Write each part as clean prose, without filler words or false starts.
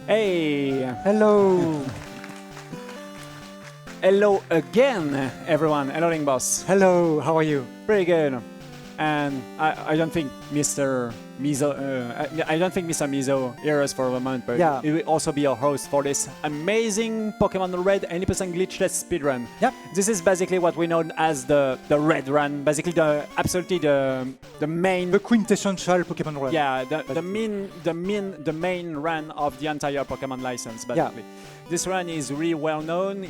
Hey! Hello! Hello again, everyone. Hello, Link Boss. Hello, how are you? Pretty good. And I don't think Mr. Mizo, I don't think Mr. Mizo hears us for a moment, but Yeah. he will also be our host for this amazing Pokémon Red 80% glitchless speedrun. Yep. This is basically what we know as the Red Run, basically the main. The quintessential Pokémon run. Yeah, the main run of the entire Pokémon license, basically. Yeah. This run is really well known.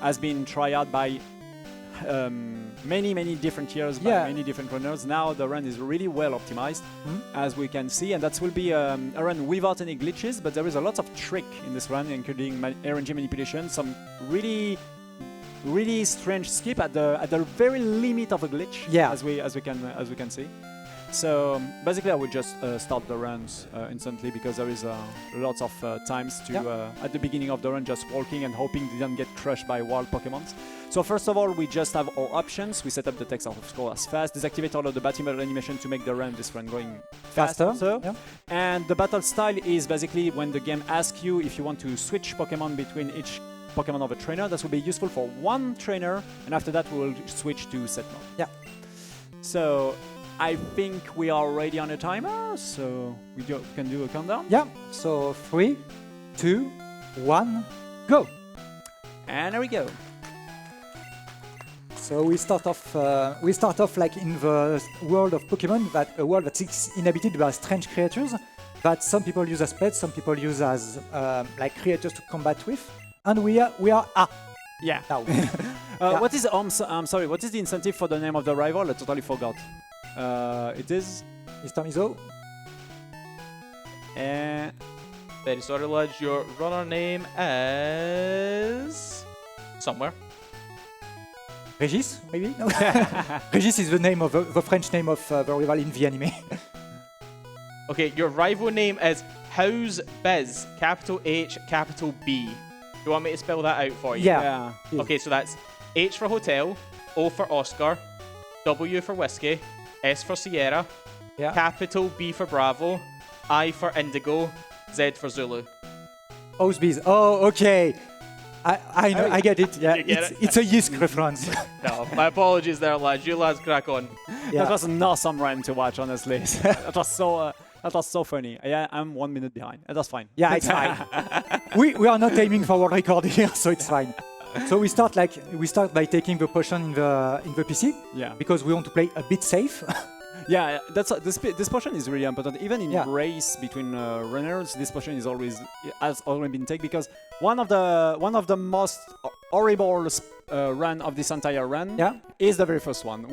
Has been tried out by many different years by many different runners. Now the run is really well optimized, as we can see, and that will be a run without any glitches. But there is a lot of trick in this run, including RNG manipulation, some really strange skip at the very limit of a glitch. Yeah, as we can see. So basically, I would just start the runs instantly because there is lots of times to at the beginning of the run just walking and hoping they don't get crushed by wild Pokémons. So first of all, we just have our options. We set up the text of score as fast, disactivate all of the battle animation to make this run going faster. And the battle style is basically when the game asks you if you want to switch Pokémon between each Pokémon of a trainer. That will be useful for one trainer, and after that we will switch to set mode. Yeah. So I think we are ready on a timer, so we can do a countdown. Yeah. So 3, 2, 1, go. And there we go. So we start off like in the world of Pokemon, a world that is inhabited by strange creatures that some people use as pets, some people use as like creatures to combat with, and we are yeah. Now. What is I'm sorry. What is the incentive for the name of the rival? I totally forgot. It is Mr. Mizo. Very sorry, lads. Your runner name is somewhere. Regis, maybe? No. Regis is the name of the French name of the rival in the anime. Okay, your rival name is How's Biz, capital H, capital B. Do you want me to spell that out for you? Yeah. Okay, so that's H for hotel, O for Oscar, W for whiskey, S for Sierra, capital B for Bravo, I for Indigo, Z for Zulu. How's Biz? Oh, okay. I know, I get it. Yeah, it's a Yisk reference. No, my apologies there, lads. You lads crack on. Yeah. That was an awesome run to watch, honestly. That was so funny. Yeah, I'm 1 minute behind. That's fine. Yeah, it's fine. we are not aiming for world record here, so it's fine. So we start by taking the potion in the PC. Yeah. Because we want to play a bit safe. Yeah, this potion is really important. Even in race between runners, this potion has already been taken because one of the most horrible run of this entire run is the very first one.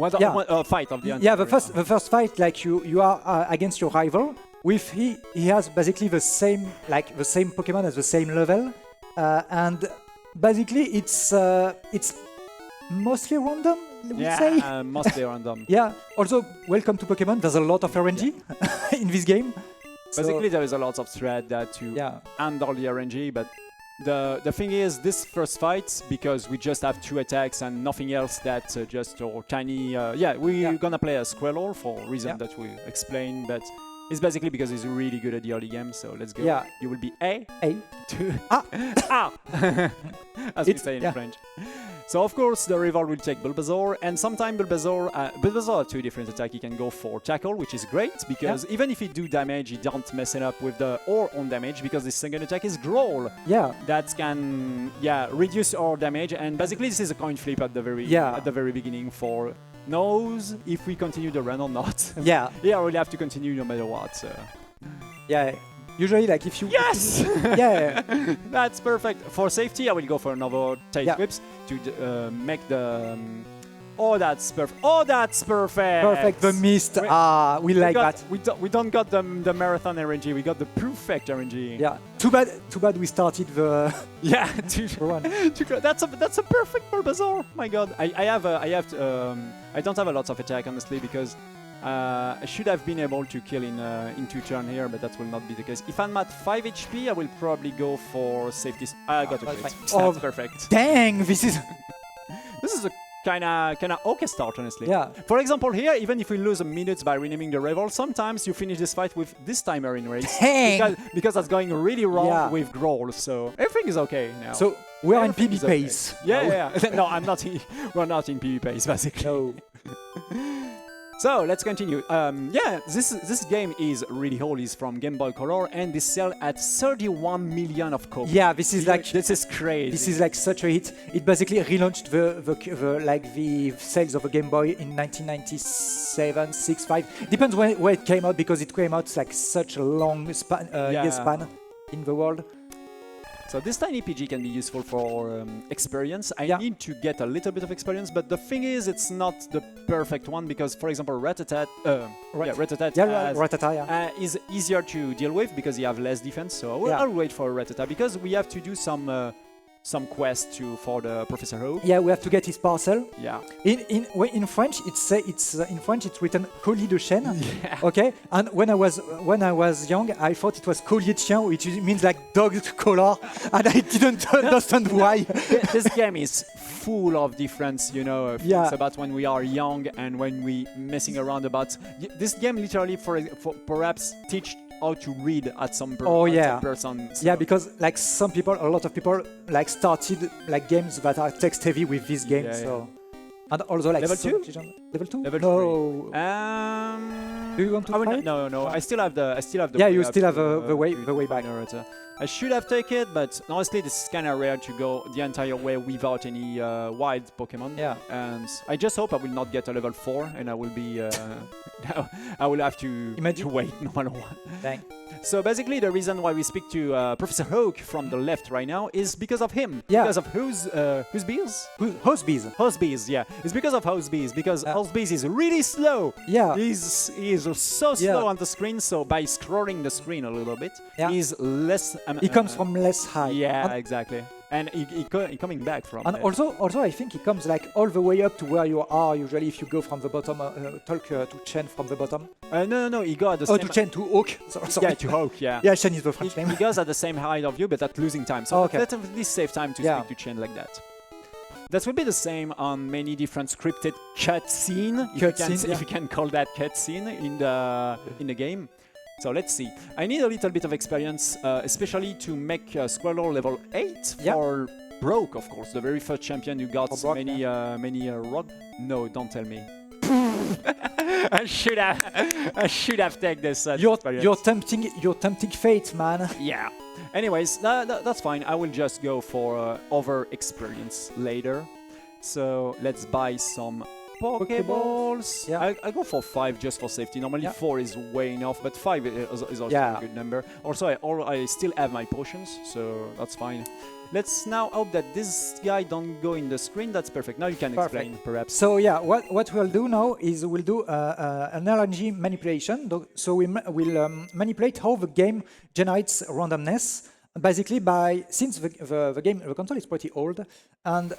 Fight of the entire the first fight, like you are against your rival. With he has basically the same Pokemon at the same level, and basically it's mostly random. Yeah, mostly random. Yeah. Also, welcome to Pokemon. There's a lot of RNG in this game. Basically, there is a lot of thread that to handle the RNG, but the thing is, this first fight, because we just have 2 attacks and nothing else, that's just our tiny... we're gonna play a Squirrel for a reason that we explain, but it's basically because he's really good at the early game, so let's go. Yeah. You will be A. 2. As we say in French. So of course the rival will take Bulbasaur, and sometimes Bulbasaur has 2 different attacks. He can go for Tackle, which is great, because even if he do damage, he don't mess it up with the own damage, because his second attack is Growl. Yeah. That can reduce our damage, and basically this is a coin flip at the very beginning for knows if we continue the run or not. Yeah. Yeah, I really have to continue no matter what. So. Yeah. Usually, like if you... Yes! That's perfect. For safety, I will go for another tight whips to make the... Oh, that's perfect. Oh, that's perfect. Perfect. The mist. We like that. We don't got the marathon RNG. We got the perfect RNG. Yeah. Too bad we started the... one. That's a perfect Bulbasaur. My God. I don't have a lot of attack, honestly, because I should have been able to kill in 2 turns here, but that will not be the case. If I'm at 5 HP, I will probably go for safety. I got a crit. That's perfect. Dang, this is... This is a kinda okay start, honestly. Yeah. For example, here, even if we lose a minute by renaming the rival, sometimes you finish this fight with this timer in race. Dang! Because that's going really wrong Yeah. with Growl, so everything is okay now. So we are in Everything PB is okay. pace. Yeah. No, I'm not. We're not in PB pace, basically. No. So let's continue. This game is really old. It's from Game Boy Color, and they sell at 31 million of copies. Yeah, this is like This is crazy. This is like such a hit. It basically relaunched the sales of a Game Boy in 1997, 6, 5. Depends where it came out, because it came out like such a long year span in the world. So this tiny PG can be useful for experience. I need to get a little bit of experience, but the thing is, it's not the perfect one because, for example, Rattata is easier to deal with because you have less defense. So I'll wait for Rattata because we have to do some quest for the Professor Oak. Yeah, we have to get his parcel. Yeah. In French, it's written collier de chêne. Yeah. Okay. And when I was young, I thought it was collier de chien, which means like dog collar, and I didn't understand why. This game is full of different, things about when we are young and when we messing around about. This game literally for perhaps teach how to read at some person. So. Yeah, because like a lot of people like started like games that are text heavy with this game. And also like level 2? Level 2? Level 3. Do you want to try it? No. I still have the. Yeah, you still have the way back. I should have taken it, but honestly, this is kind of rare to go the entire way without any wild Pokemon. Yeah. And I just hope I will not get a level 4, and I will be. I will have to wait no matter what. Dang. So basically, the reason why we speak to Professor Oak from the left right now is because of him. Yeah. Because of whose bees? Hostbees, yeah. It's because of Hostbees, because Hostbees is really slow. Yeah. He's so slow on the screen, so by scrolling the screen a little bit, he's less... he comes from less high. Yeah, exactly. And he coming back from... And also, I think he comes like all the way up to where you are usually if you go from the bottom, talk to Chen from the bottom. No, he got the same... to Chen, to Oak. Sorry. Yeah, to Oak, yeah. Yeah, Chen is the French name. He goes at the same height of you, but at losing time. So let's at least save time to speak to Chen like that. That will be the same on many different scripted cutscene, if you can call that cutscene in the game. So let's see. I need a little bit of experience, especially to make Squirtle level 8 for Broke, of course, the very first champion who got many rock. No, don't tell me. I should have taken this. You're tempting fate, man. Yeah. Anyways, that's fine. I will just go for over experience later. So let's buy some Pokeballs. Yeah. I go for 5 just for safety. Normally 4 is way enough, but 5 is also a good number. Also, I still have my potions, so that's fine. Let's now hope that this guy don't go in the screen. That's perfect. Now you can explain, perhaps. So what we'll do now is we'll do an RNG manipulation. So we'll manipulate how the game generates randomness. Basically, since the console is pretty old and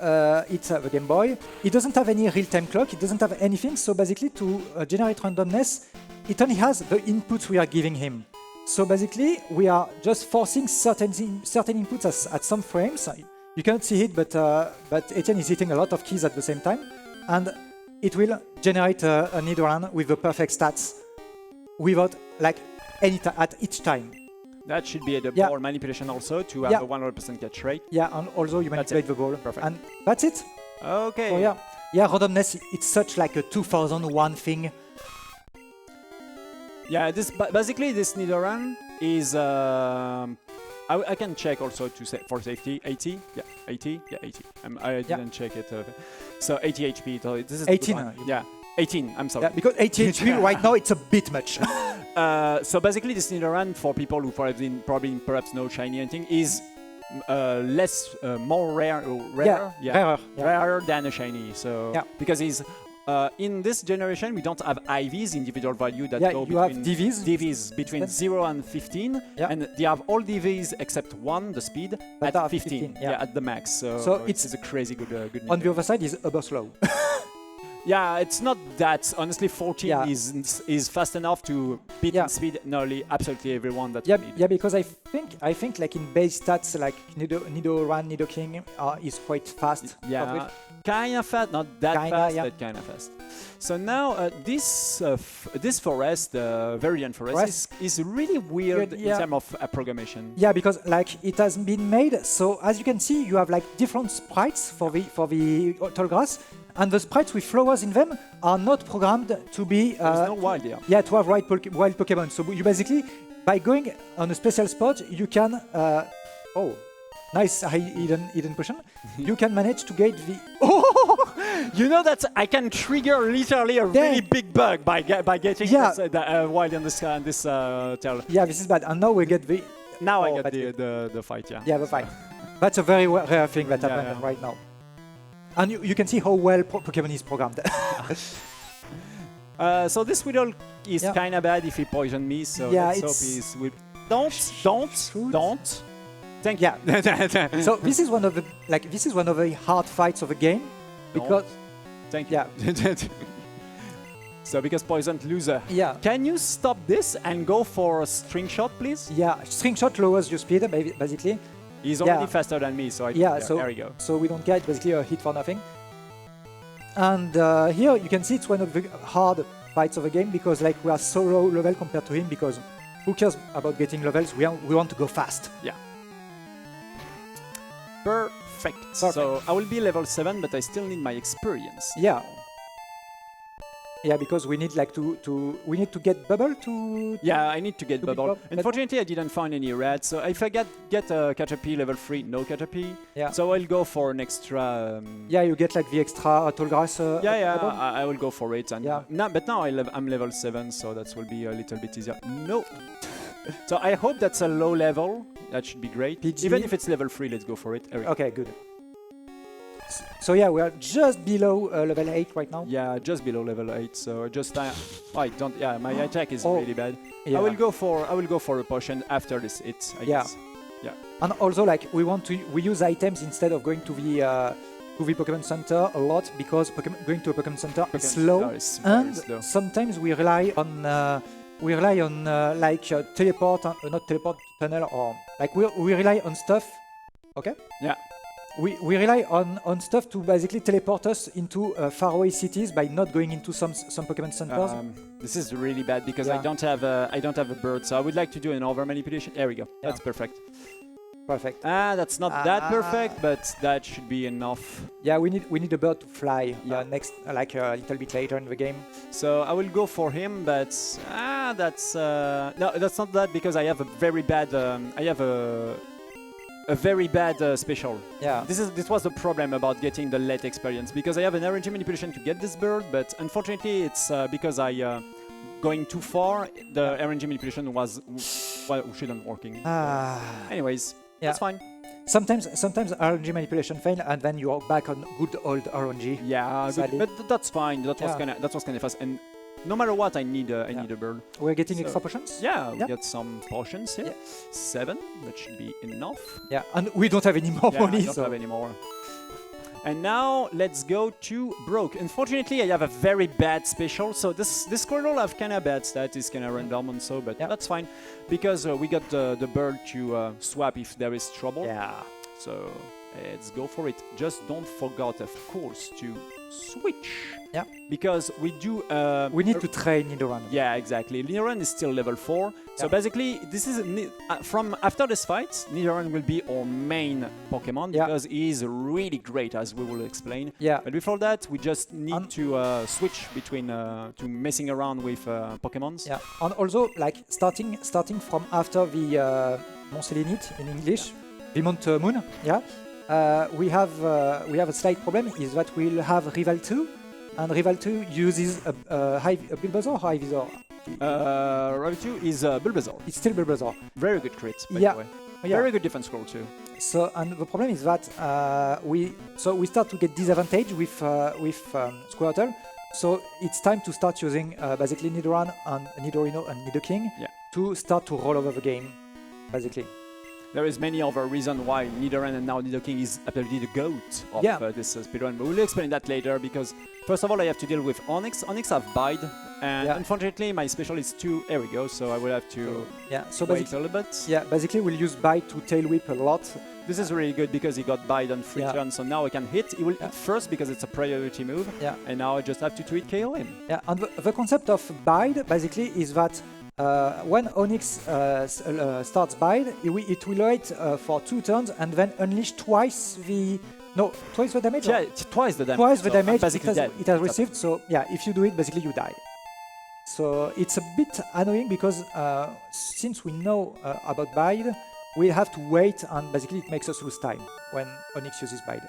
it's the Game Boy, it doesn't have any real-time clock. It doesn't have anything. So basically, to generate randomness, it only has the inputs we are giving him. So basically, we are just forcing certain inputs at some frames. You cannot see it, but Etienne is hitting a lot of keys at the same time, and it will generate a Nidoran with the perfect stats without like at each time. That should be the ball manipulation also to have a 100% catch rate. Yeah, and also you manipulate the ball. Perfect. And that's it. Okay. So randomness, it's such like a 2001 thing. Yeah, basically this Nidoran is I can check also for safety. 80? Yeah, 80? Yeah, 80. I didn't check it. So 80 HP. So this is 18. Yeah, 18. I'm sorry. Yeah, because 80 HP right now it's a bit much. So basically this Nidoran, for people who probably perhaps know shiny anything, is more rarer than a shiny. So because he's in this generation, we don't have IVs, individual value that go between DVs between 0 and 15, and they have all DVs except one, the speed, at 15, at the max. So it's a crazy good. On the other side is uber slow. Yeah, it's not that. Honestly, 14 is fast enough to beat in speed nearly absolutely everyone that. Yeah, because I think like in base stats, like Nidoran, Nidoking is quite fast. Yeah, Kinda fast, not that Kinda, fast, yeah. but kinda fast. So now this forest, the Viridian forest, is really weird Good, in yeah. terms of programmation. Yeah, because like it has been made so as you can see, you have like different sprites for the tall grass, and the sprites with flowers in them are not programmed to be. There's no wild there. Yeah, to have wild Pokemon. So you basically, by going on a special spot, you can. Oh, nice hidden potion. You can manage to get the. Oh, you know that I can trigger literally a really big bug by getting the wild in this tail. Yeah, this is bad. And now we get the. Now I get the fight. Yeah. Yeah, the fight. That's a very rare thing that happened right now. And you can see how well Pokemon is programmed. So this Weedle is kind of bad if he poisoned me. So let's hope he's with. Don't. Thank you. Yeah. So this is one of the hard fights of the game because. Thank you. Yeah. So because poisoned loser. Yeah. Can you stop this and go for a string shot, please? Yeah. String shot lowers your speed basically. He's already faster than me, so so there we go. So we don't get basically a hit for nothing. And here you can see it's one of the hard fights of the game because like we are so low level compared to him because who cares about getting levels? We want to go fast. Yeah. Perfect. So I will be level 7, but I still need my experience. Yeah. Yeah, because we need like we need to get bubble to. Yeah, I need to get bubble. Unfortunately, I didn't find any red. So if I get a Caterpie level 3, no Caterpie. Yeah. So I'll go for an extra. Yeah, you get like the extra tall grass. I will go for it. And yeah. But now I'm level 7, so that will be a little bit easier. No. So I hope that's a low level. That should be great. PG. Even if it's level 3, let's go for it. Okay, good. So yeah, we are just below level 8 right now. Yeah, just below level 8. So just I don't. Yeah, my attack is really bad. Yeah. I will go for a potion after this hit. I guess. Yeah. And also like we use items instead of going to the Pokemon Center a lot because going to a Pokemon Center is slow, and sometimes we rely on teleport, not teleport tunnel, or like we rely on stuff. Okay. Yeah. We rely on stuff to basically teleport us into faraway cities by not going into some Pokemon centers. This is really bad because I don't have a bird, so I would like to do an over manipulation. There we go. Yeah. That's perfect. Perfect. That's not that perfect, but that should be enough. Yeah, we need a bird to fly next, like a little bit later in the game. So I will go for him, but that's no, that's not that because I have a very bad. I have a very bad special. Yeah. This was the problem about getting the late experience because I have an RNG manipulation to get this bird, but unfortunately it's because I going too far. The RNG manipulation shouldn't working. Anyways, that's fine. Sometimes RNG manipulation fail and then you're back on good old RNG. Yeah, good, but that's fine. That was kind of fast. And no matter what, I need a bird. We're getting extra potions? Yeah, we get some potions here. Yeah. 7, that should be enough. Yeah, and we don't have any more money. I don't have any more. And now let's go to Broke. Unfortunately, I have a very bad special, so this Squirtle have kind of bad stats, is kind of random and so, but that's fine because we got the bird to swap if there is trouble. Yeah. So let's go for it. Just don't forget, of course, to switch. Yeah. Because we do. We need to train Nidoran. Yeah, exactly. Nidoran is still level 4. So basically, this is from after this fight, Nidoran will be our main Pokemon because he is really great, as we will explain. Yeah. But before that, we just need to switch between to messing around with Pokemons. Yeah. And also, like starting from after the Mont Selenite in English, the Mount Moon. Yeah. We have a slight problem is that we'll have Rival 2, and Rival 2 uses a Bulbasaur or Ivysaur? Rival 2 is Bulbasaur. It's still Bulbasaur. Very good crit, by the way. Very good defense score too. So, and the problem is that we start to get disadvantage with Squirtle. So it's time to start using basically Nidoran and Nidorino and Nidoking to start to roll over the game, basically. There is many other reasons why Nidoran and now Nidoking is apparently the GOAT of this speedrun, but we'll explain that later because first of all I have to deal with Onyx. Onyx have Bide, And unfortunately, my special is too. Here we go. So I will have to wait a little bit. Yeah, basically we'll use bite to tail whip a lot. This is really good because he got bite on free turn, so now I can hit. He will hit first because it's a priority move. Yeah. And now I just have to tweet KO him. Yeah, and the concept of bite basically is that when Onyx starts bite, it will wait for 2 turns and then unleash twice the damage? Yeah, twice the damage. Twice the damage it has received, so yeah, if you do it, basically you die. So it's a bit annoying because since we know about bite, we have to wait, and basically it makes us lose time when Onyx uses bite.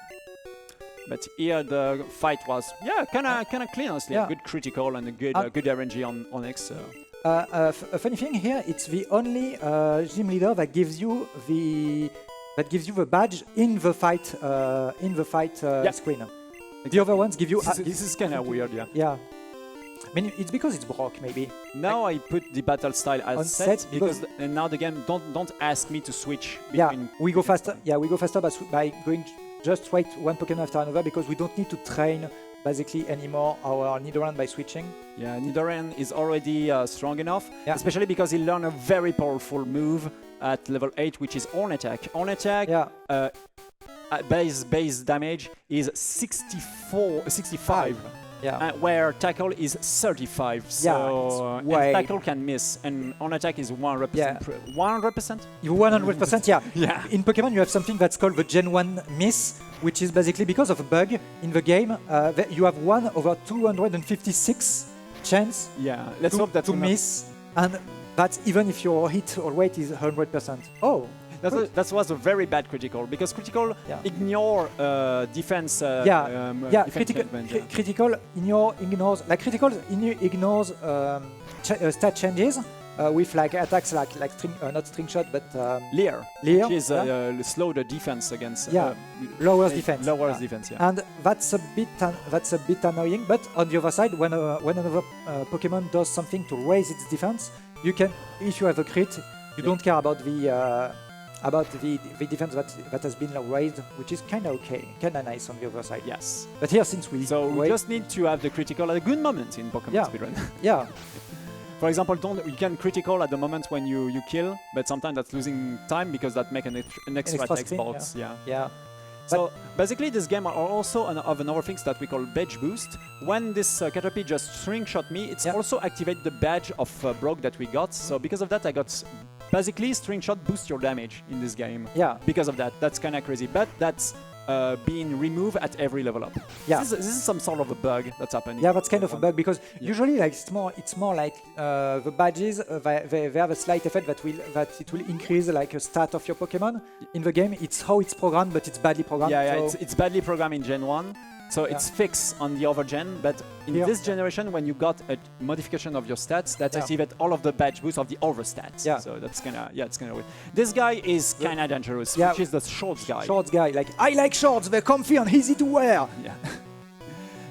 But here the fight was kind of clean, honestly. A good critical and a good RNG on Onyx. A funny thing here, it's the only gym leader that gives you the badge in the fight screen. Exactly. The other ones give you. This is kind of weird, yeah. Yeah. I mean, it's because it's Brock, maybe. Now I put the battle style as set because and now the game don't ask me to switch. We go faster. Yeah, we go faster by going just right one Pokemon after another because we don't need to train basically anymore our Nidoran by switching. Yeah, Nidoran is already strong enough, especially because he learned a very powerful move at level 8, which is Horn Attack. Horn Attack base damage is 65. Where tackle is 35, so and tackle can miss, and on attack is 100%. 100%? 100%, yeah. In Pokemon, you have something that's called the Gen 1 miss, which is basically because of a bug in the game. You have 1 over 256 chance to miss, and that's even if your hit or weight is 100%. Oh. That was a very bad critical because critical ignore defense. Critical ignores stat changes with like attacks like not string shot but Leer, which is slow the defense against lowers defense. Defense, and that's a bit annoying. But on the other side, when another Pokemon does something to raise its defense, you can, if you have a crit, you don't care about the defense that has been raised, which is kind of okay, kind of nice on the other side. Yes. But here, since we just need to have the critical at a good moment in Pokemon Speedrun. Yeah. For example, you can critical at the moment when you kill, but sometimes that's losing time because that make an extra text box. Yeah. So basically, this game are also of another things that we call badge boost. When this Caterpie just string shot me, it's also activate the badge of Brock that we got. So because of that, I got basically string shot boost your damage in this game. Yeah. Because of that, that's kind of crazy. But that's being removed at every level up. Yeah. This is some sort of a bug that's happening. Yeah, that's kind of a bug because usually like it's more like the badges they have a slight effect that it will increase like a stat of your Pokemon in the game. It's how it's programmed, but it's badly programmed. So it's badly programmed in Gen 1. So it's fixed on the other gen, but in this generation, when you got a modification of your stats, that activate all of the badge boost of the other stats. Yeah. So that's kinda it's kinda weird. This guy is kinda dangerous, which is the shorts guy. Shorts guy, like I like shorts, they're comfy and easy to wear. Yeah.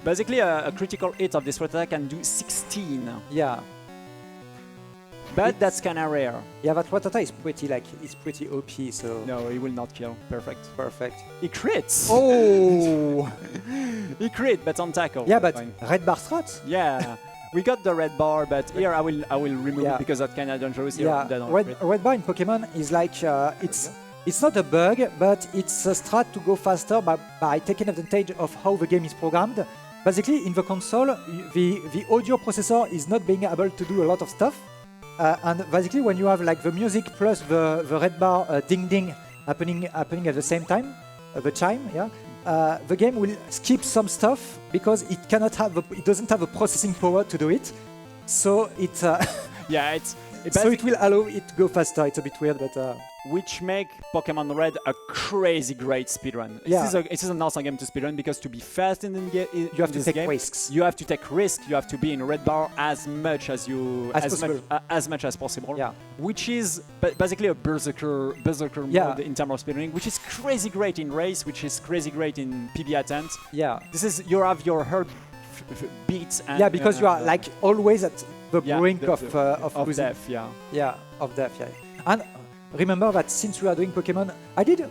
Basically, a critical hit of this attack can do 16. Yeah. But that's kinda rare. Yeah, that Rattata is pretty OP, so... No, he will not kill. Perfect. He crits! Oh! He crit, but on tackle. Yeah, but red bar strat? Yeah. We got the red bar, but here I will remove it because that's kinda dangerous. Yeah, red bar in Pokemon is like... It's not a bug, but it's a strat to go faster by taking advantage of how the game is programmed. Basically, in the console, the audio processor is not being able to do a lot of stuff. And basically, when you have like the music plus the red bar ding ding happening at the same time, the chime, the game will skip some stuff because it doesn't have the processing power to do it. So it so it will allow it to go faster. It's a bit weird, but which make Pokemon Red a crazy great speedrun. Yeah. It is an awesome game to speedrun because to be fast in the game, you have to take risks. You have to take risks. You have to be in red bar as much as much as possible. Yeah. Which is basically a berserker mode in terms of speedrunning, which is crazy great in race, which is crazy great in PB attempts. Yeah. You have your herb beats and because you are like always at the brink of death. of death. Yeah. And remember that since we are doing Pokemon, I did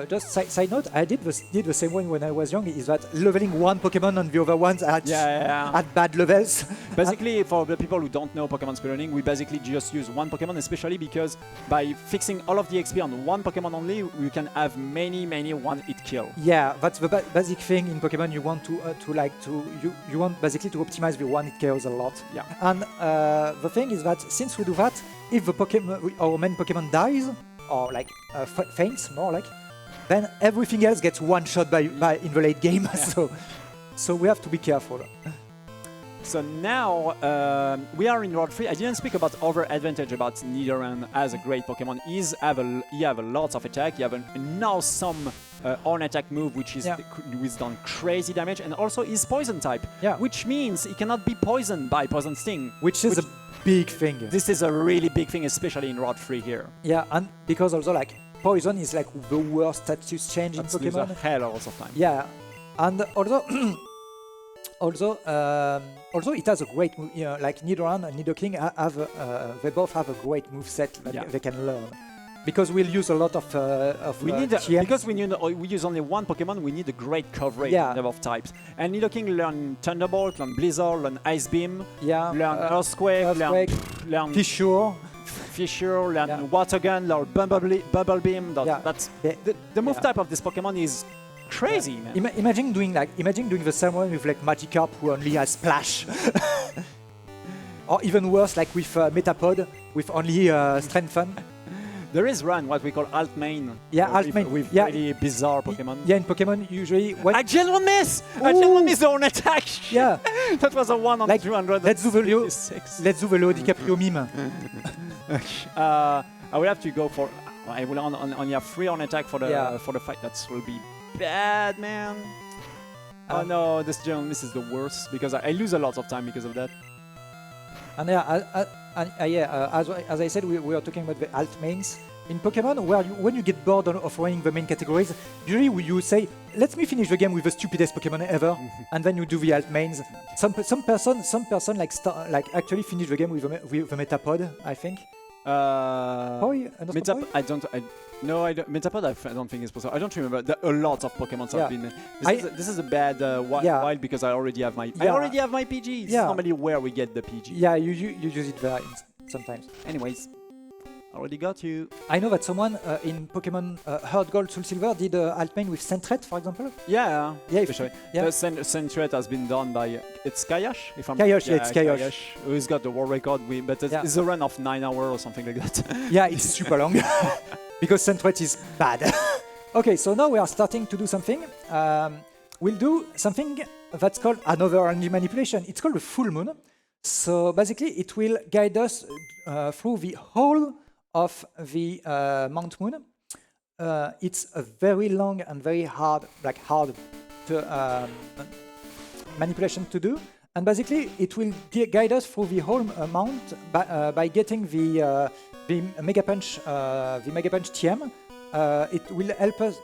just side note. I did the same way when I was young. Is that leveling one Pokemon and the other ones at bad levels? Basically, for the people who don't know Pokemon speedrunning, we basically just use one Pokemon, especially because by fixing all of the XP on one Pokemon only, you can have many one-hit kill. Yeah, that's the basic thing in Pokemon. You want you want basically to optimize the one-hit kills a lot. Yeah. And the thing is that since we do that, if the our main Pokemon dies or like faints more like, then everything else gets one shot by in the late game. Yeah. So we have to be careful. So now we are in Route 3. I didn't speak about other advantage about Nidoran as a great Pokemon. He have a lot of attack. He have an awesome on attack move, which is done crazy damage, and also he's poison type. Yeah. Which means he cannot be poisoned by Poison Sting. Which is a big thing. This is a really big thing, especially in Route 3 here. Yeah, and because also like poison is like the worst status change in Pokemon. A hell of time. Yeah, and also. Also, it has a great move. You know, like Nidoran and Nidoking they both have a great move set that they can learn. Because we'll use a lot of because we use only one Pokemon, we need a great coverage of types. And Nidoking learn Thunderbolt, learn Blizzard, learn Ice Beam, learn Earthquake, learn Fissure, learn Water Gun, learn Bubble Beam. That's the move type of this Pokemon is crazy, man. Imagine doing the same one with like Magikarp who only has Splash. Or even worse, like with Metapod with only Strengthen. There is what we call alt main. Yeah, alt main. With really bizarre Pokemon. Yeah, in Pokemon usually. Agile will miss! Agile will miss the own attack! Yeah. That was a 1 on like, 200. Let's do the Leo DiCaprio meme. I will have to go for. I will only have 3 on attack for the fight. That will be bad, man. Oh no, this general miss is the worst because I lose a lot of time because of that. And as I said, we are talking about the alt mains. In Pokemon, when you get bored of running the main categories, usually you say, let me finish the game with the stupidest Pokemon ever, and then you do the alt mains. Some person actually finish the game with the Metapod, I think. Metapod I don't think it's possible. I don't remember. A lot of Pokemon have been. This is a bad wild because I already have my PG. It's normally where we get the PG. Yeah, you use it there sometimes. Anyways, already got you. I know that someone in Pokemon Heart Gold, Soul Silver did Altmain with Sentret, for example. Yeah, especially. Yeah. Sentret has been done by it's Kayash, if I'm Kayash, it's Kayash. Who's got the world record, but it's a run of 9 hours or something like that. Yeah, it's super long because Sentret is bad. Okay, so now we are starting to do something. We'll do something that's called another RNG manipulation. It's called the full moon. So basically, it will guide us through the whole of the Mount Moon. It's a very long and very hard manipulation to do, and basically it will guide us through the whole mount by getting the Mega Punch TM. It will help us.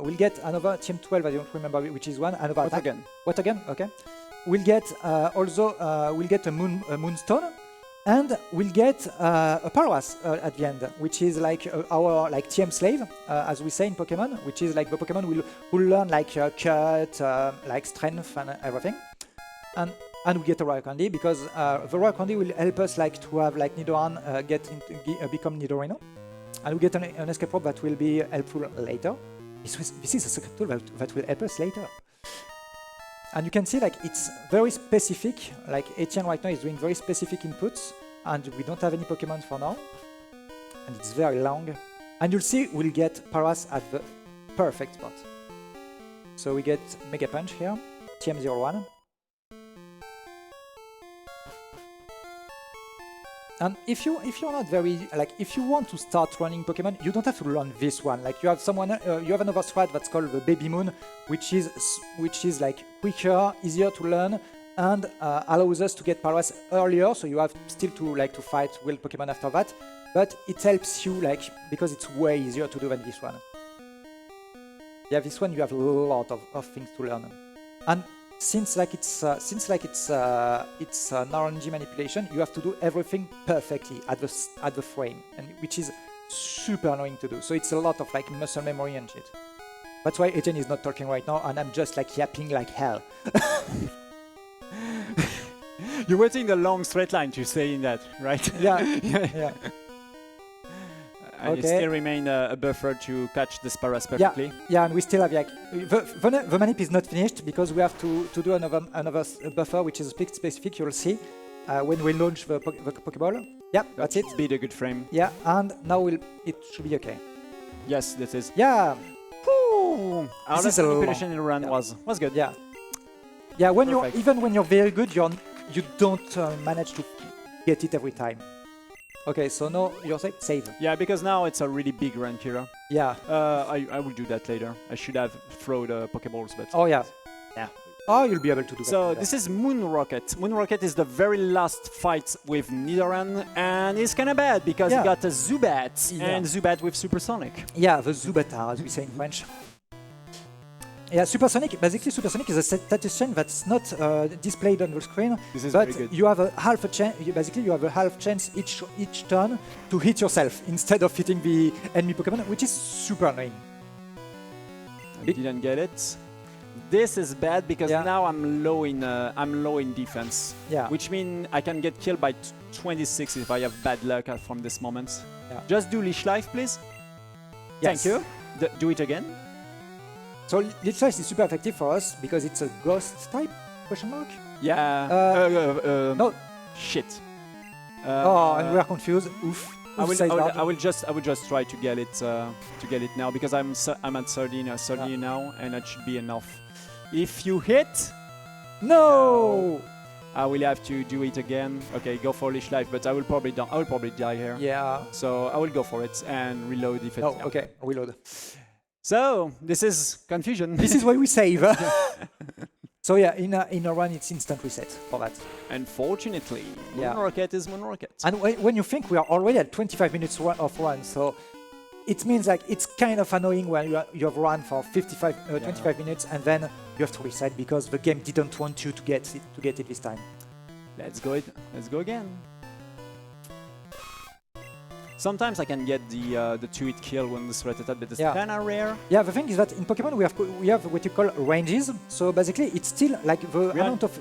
We'll get another TM12. I don't remember which is one. Another What again? Okay. We'll get we'll get a Moonstone. And we'll get a Parawas at the end, which is like our TM slave, as we say in Pokemon, which is like the Pokemon will learn like cut, like strength and everything. And we get a Rare Candy because the Rare Candy will help us like to have like Nidoran become Nidorino, and we get an escape rope that will be helpful later. This is a secret tool that will help us later. And you can see like it's very specific, like AEtienne right now is doing very specific inputs, and we don't have any Pokemon for now. And it's very long. And you'll see we'll get Paras at the perfect spot. So we get Mega Punch here, TM01. And if you're not very if you want to start running Pokemon, you don't have to learn this one. Like you have another strat that's called the Baby Moon, which is like quicker, easier to learn, and allows us to get Parawas earlier. So you have still to fight wild Pokemon after that, but it helps you because it's way easier to do than this one. Yeah, this one you have a lot of things to learn, and since it's an RNG manipulation, you have to do everything perfectly at the frame, and which is super annoying to do. So it's a lot of like muscle memory and shit. That's why AEtienne is not talking right now, and I'm just like yapping like hell. You're waiting the long straight line to saying that, right? Yeah, yeah. And it still remain a buffer to catch the Sparras perfectly. Yeah, and we still have like the manip is not finished because we have to do another buffer, which is specific. You'll see when we launch the Pokeball. Yeah, that's it. Be the good frame. Yeah, and now it should be okay. Yes, this is. Yeah. Woo! Our This is a manipulation in the run was good. Yeah. Yeah, when you're very good, you don't manage to get it every time. Okay, so now you're safe. Save. Yeah, because now it's a really big run, Kira. Yeah. I will do that later. I should have thrown the Pokeballs, but. Oh yeah. Yeah. Oh, you'll be able to do that. So this is Moon Rocket. Moon Rocket is the very last fight with Nidoran, and it's kind of bad because he got a Zubat, and Zubat with Supersonic. Yeah, the Zubatar, as we say in French. Yeah, Supersonic. Basically, Supersonic is a status chain that's not displayed on the screen. This is but very good. You have a half a chance. Basically, you have a half chance each turn to hit yourself instead of hitting the enemy Pokemon, which is super annoying. I didn't get it. This is bad because now I'm low in defense. Yeah. Which means I can get killed by 26 if I have bad luck from this moment. Yeah. Just do Leash Life, please. Yes. Thank you. Do it again. So Glitchless is super effective for us because it's a ghost type? Question mark? Yeah. No. Shit. And we are confused. Oof. I will just try to get it now because I'm at 30 now and that should be enough. If you hit, no, I will have to do it again. Okay, go for Leash Life, but I will probably die here. Yeah. So I will go for it and reload if it's. Oh, okay, reload. So this is confusion. This is why we save. So yeah, in a run, it's instant reset for that. Unfortunately, Moon Rocket is Moon Rocket. And when you think we are already at 25 minutes of run, so it means like it's kind of annoying when you have run for 25 minutes and then you have to reset because the game didn't want you to get it this time. Let's go again. Sometimes I can get the 2-hit kill when the threat attack, but it's kind of rare. Yeah, the thing is that in Pokemon we have what you call ranges. So basically, it's still like the amount of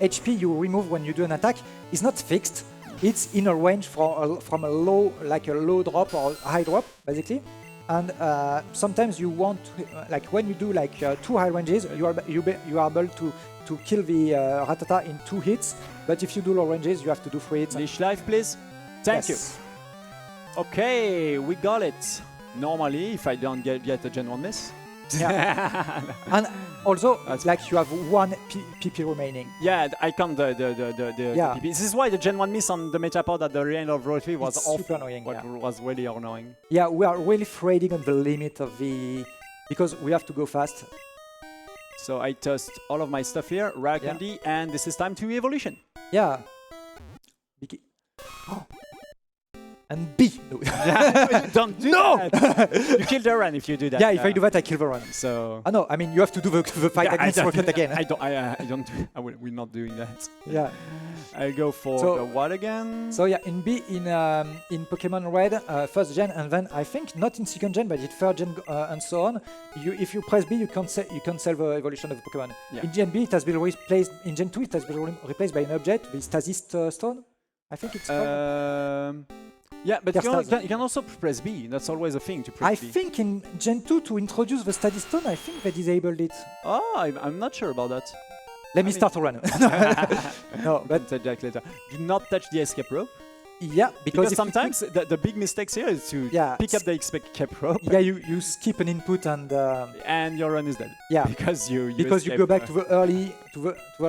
HP you remove when you do an attack is not fixed. It's in a range from a low drop or high drop, basically. And sometimes you want like when you do like 2 high ranges, you are able to kill the Rattata in 2 hits. But if you do low ranges, you have to do 3 hits. Leash Life, please. Thank you. Okay, we got it. Normally, if I don't get a Gen 1 miss. Yeah. And also, like you have 1 PP remaining. Yeah, I count the PP. This is why the Gen 1 miss on the Metapod at the end of Road 3 was super annoying. Was really annoying. Yeah, we are really trading on the limit of because we have to go fast. So I tossed all of my stuff here, Rare Candy, and this is time to evolution. Yeah. Oh. And B. No. Don't do that. You kill the run if you do that. Yeah, if I do that, I kill the run. So. No, I mean you have to do the fight against Rocket again. I will not doing that. Yeah. I'll go for the what again? So yeah, in B in Pokemon Red, first gen, and then I think not in second gen, but in third gen and so on. If you press B, you can't sell the evolution of the Pokemon. Yeah. In Gen B, it has been replaced. In Gen 2, it has been replaced by an object, the Stasis Stone. I think it's called. Yeah, but you can also press B. That's always a thing to press B. I think in Gen 2 to introduce the Stasis Stone, I think they disabled it. Oh, I'm not sure about that. Let me start a run. No, but that later. Do not touch the escape rope. Yeah, because sometimes the big mistakes here is to pick up the escape rope. Yeah, you skip an input and your run is dead. Yeah, because you go back to the early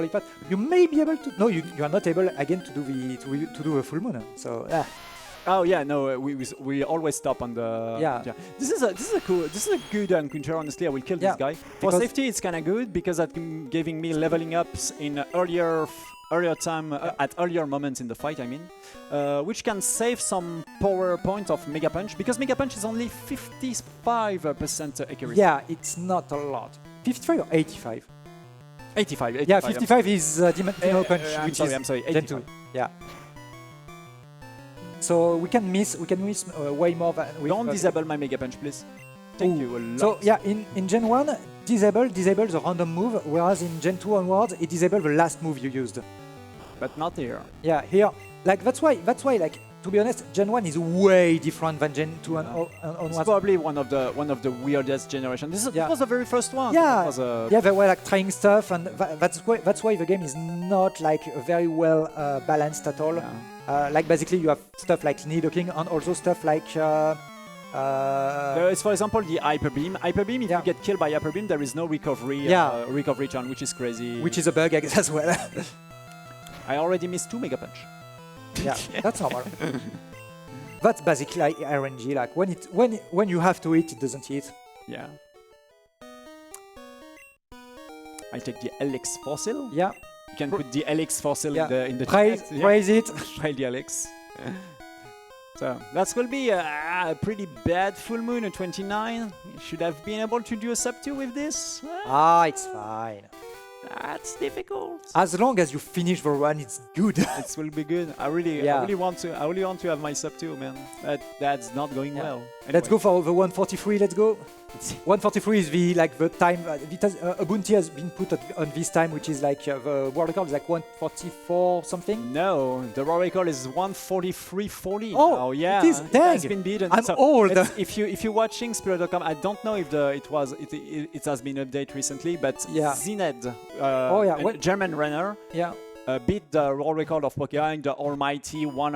part. You may be able to. No, you are not able again to do a full moon. So yeah. Oh yeah, no, we always stop on the. Yeah. This is a good encounter. Honestly, I will kill this guy. For safety, it's kind of good because it's giving me leveling ups in earlier time at earlier moments in the fight. I mean, which can save some power point of Mega Punch because Mega Punch is only 55% accuracy. Yeah, it's not a lot. 55 or 85? 85. Yeah, 55 is Dino Punch. I'm sorry, 85. Yeah. so we can miss way more than. Don't disable my Mega Punch, please. Thank you a lot. So yeah, in Gen 1, disable the random move, whereas in Gen 2 onwards, it disables the last move you used. But not here. Yeah, here, like that's why, like to be honest, Gen 1 is way different than Gen 2 and onwards. It's probably one of the weirdest generations. This was the very first one. Yeah, was they were like trying stuff, and that's why the game is not like very well balanced at all. Yeah. Like basically, you have stuff like Nidoking and also stuff like. There is, for example, the Hyper Beam. Hyper Beam, if you get killed by Hyper Beam, there is no recovery recovery turn, which is crazy. Which is a bug, I guess, as well. I already missed 2 Mega Punch. Yeah, that's normal. That's basically like RNG. Like when you have to hit, it doesn't hit. Yeah. I take the LX Fossil. Yeah. You can put the LX Fossil in the praise it. Try the LX. So that will be a pretty bad full moon at 29. You should have been able to do a sub 2 with this. It's fine. That's difficult. As long as you finish the run, it's good. It will be good. I really want to have my sub 2, man. That's not going well. Anyway. Let's go for the 143. Let's go. 143 is the time. A bounty has been put on this time, which is like the world record is like 144 something. No, the world record is 143.40. Oh, yeah, it is. Dang. It has been beaten. I'm old. If you're watching Speedrun.com, I don't know if it has been updated recently, but Zined, a German runner, beat the world record of Pokémon, the almighty 1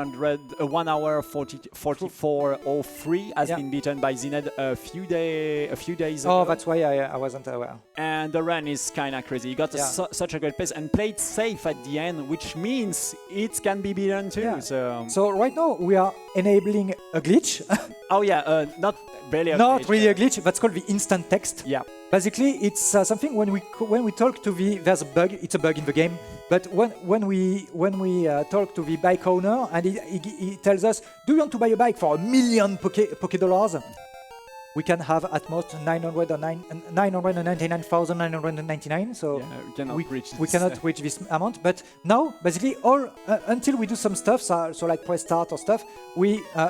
hour 44:03 has been beaten by Zined a few days ago. Oh, that's why I wasn't aware. And the run is kind of crazy. He got such a great pace and played safe at the end, which means it can be beaten too. Yeah. So right now we are enabling a glitch. Not really a not glitch. really a glitch. That's called the instant text. Yeah. Basically, it's something when we talk to there's a bug. It's a bug in the game. But when we talk to the bike owner and he tells us, do you want to buy a bike for $1 million Poké dollars? We can have at most 999,999. So we cannot reach this amount. But now, basically, until we do some stuff, so like press start or stuff,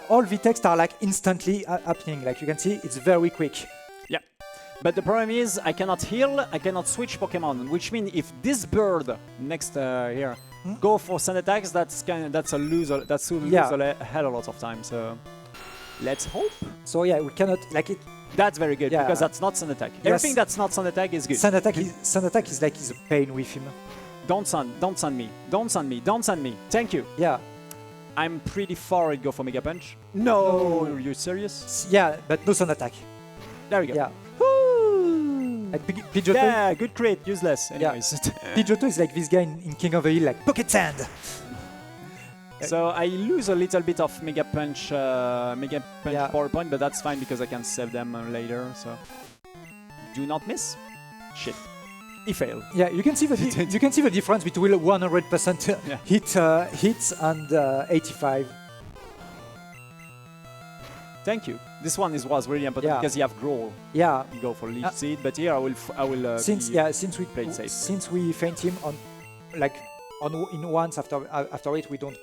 all the texts are like instantly happening. Like you can see, it's very quick. Yeah. But the problem is, I cannot heal, I cannot switch Pokemon, which means if this bird next here go for sand attacks, that's a loser. That's a hell of a lot of time. So let's hope. So yeah, we cannot like it. That's very good because that's not sand attack. Yes. Everything that's not sand attack is good. Sand attack is like a pain with him. Don't sand me. Thank you. Yeah. I'm pretty far to go for Mega Punch. No, are you serious? Yeah, but no sand attack. There we go. Yeah. Like Pidgeotto. Yeah, good crit, useless. Anyways. Pidgeotto is like this guy in King of the Hill, like pocket sand. So I lose a little bit of Mega Punch power point, but that's fine because I can save them later. So do not miss. Shit. He failed. Yeah, you can see the difference between 100% hits and 85. Thank you. This one was really important because you have Growl. Yeah. You go for Leech Seed, but here I will. Since we feint him in once after it, we don't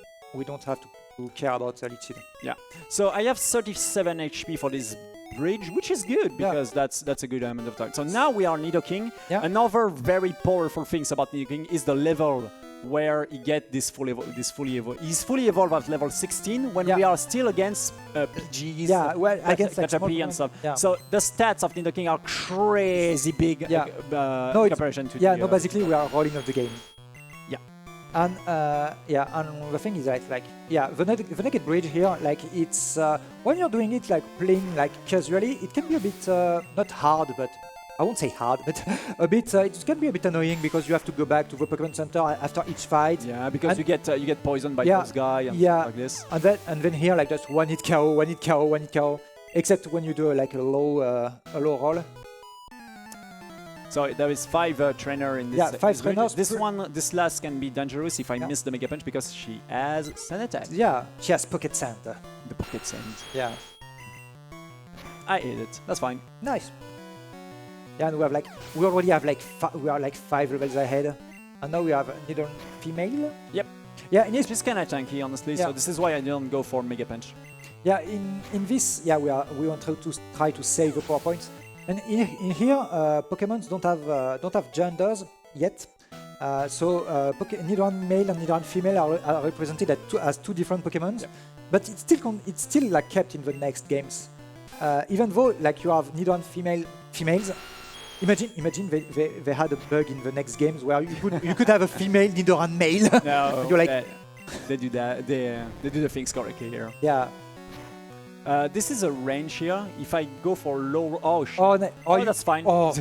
have to care about the Leech Seed. Yeah. So I have 37 HP for this bridge, which is good because that's a good amount of time. So now we are Nidoking. Yeah. Another very powerful things about Nidoking is the level where he get this fully evolved. He's fully evolved at level 16 when we are still against PGs, against Caterpie and stuff. Yeah. So the stats of Nidoking are crazy big in comparison to basically we are rolling of the game. Yeah. And and the thing is that the naked bridge here, like it's when you're doing it like playing like casually, it can be a bit not hard, but I won't say hard, but a bit. It can be a bit annoying because you have to go back to the Pokémon Center after each fight. Yeah, because you get poisoned by those guys and stuff like this. And then here like just one hit KO. Except when you do like a low roll. So there is 5 trainer in this. Yeah, 5 trainers. This last can be dangerous if I miss the Mega Punch because she has Sand Attack. Yeah, she has Pocket Sand. The Pocket Sand. Yeah. I ate it. That's fine. Nice. Yeah, and we already have we are like 5 levels ahead, and now we have Nidoran female. Yep. Yeah, in It's just kind of tanky, honestly. Yeah. So this is why I didn't go for Mega Punch. Yeah, in this, yeah, we want to try to save the power points, and in here, Pokemon don't have genders yet. Nidoran male and Nidoran female are represented as two different Pokemon, Yep. but it's still like kept in the next games. Even though like you have Nidoran females. Imagine they had a bug in the next games where you could have a female Nidoran male. No, you're like they do that. They do the things correctly here. yeah. This is a range here. If I go for low, oh shit. Oh, That's fine. Oh,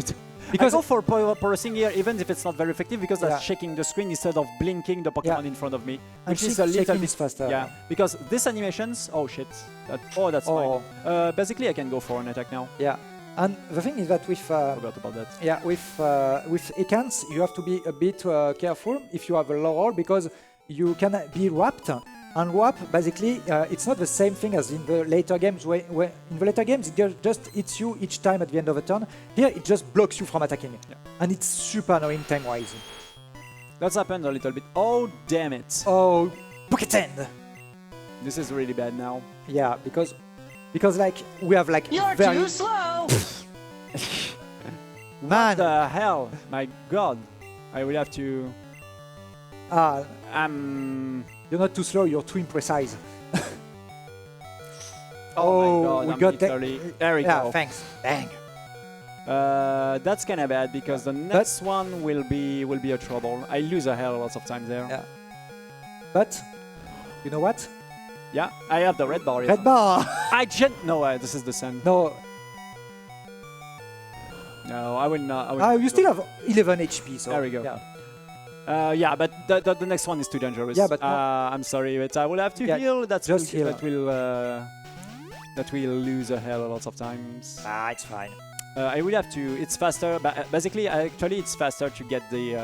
Because I go for porosing here, even if it's not very effective, because that's shaking the screen instead of blinking the Pokemon in front of me, which is a little bit faster. Yeah, because these animations. Oh shit. That's fine. Basically, I can go for an attack now. Yeah. And the thing is that with Forgot about that. yeah, with Ekans, you have to be a bit careful if you have a low roll because you can be wrapped. And wrap, basically, it's not the same thing as in the later games. Where in the later games, it just hits you each time at the end of a turn. Here, it just blocks you from attacking, and it's super annoying time-wise. That's happened a little bit. Oh damn it! Oh, Pokétend! This is really bad now. Yeah, because like we have like You're very too slow! What the hell? My god! I will have to. You're not too slow. You're too imprecise. Oh my god! we I'm got literally. There we yeah, go. thanks. Bang. That's kind of bad because the next one will be a trouble. I lose a hell lots of times there. Yeah. But you know what? Yeah, I have the red bar. Red bar. No, this is the sand. No. No, I will not. You still have 11 HP. So there we go. Yeah. Yeah, but the next one is too dangerous. Yeah, but I'm sorry, but I will have to heal. Heal. That will lose a hell lots of times. It's fine. I will have to. It's faster. Basically, actually, it's faster to get the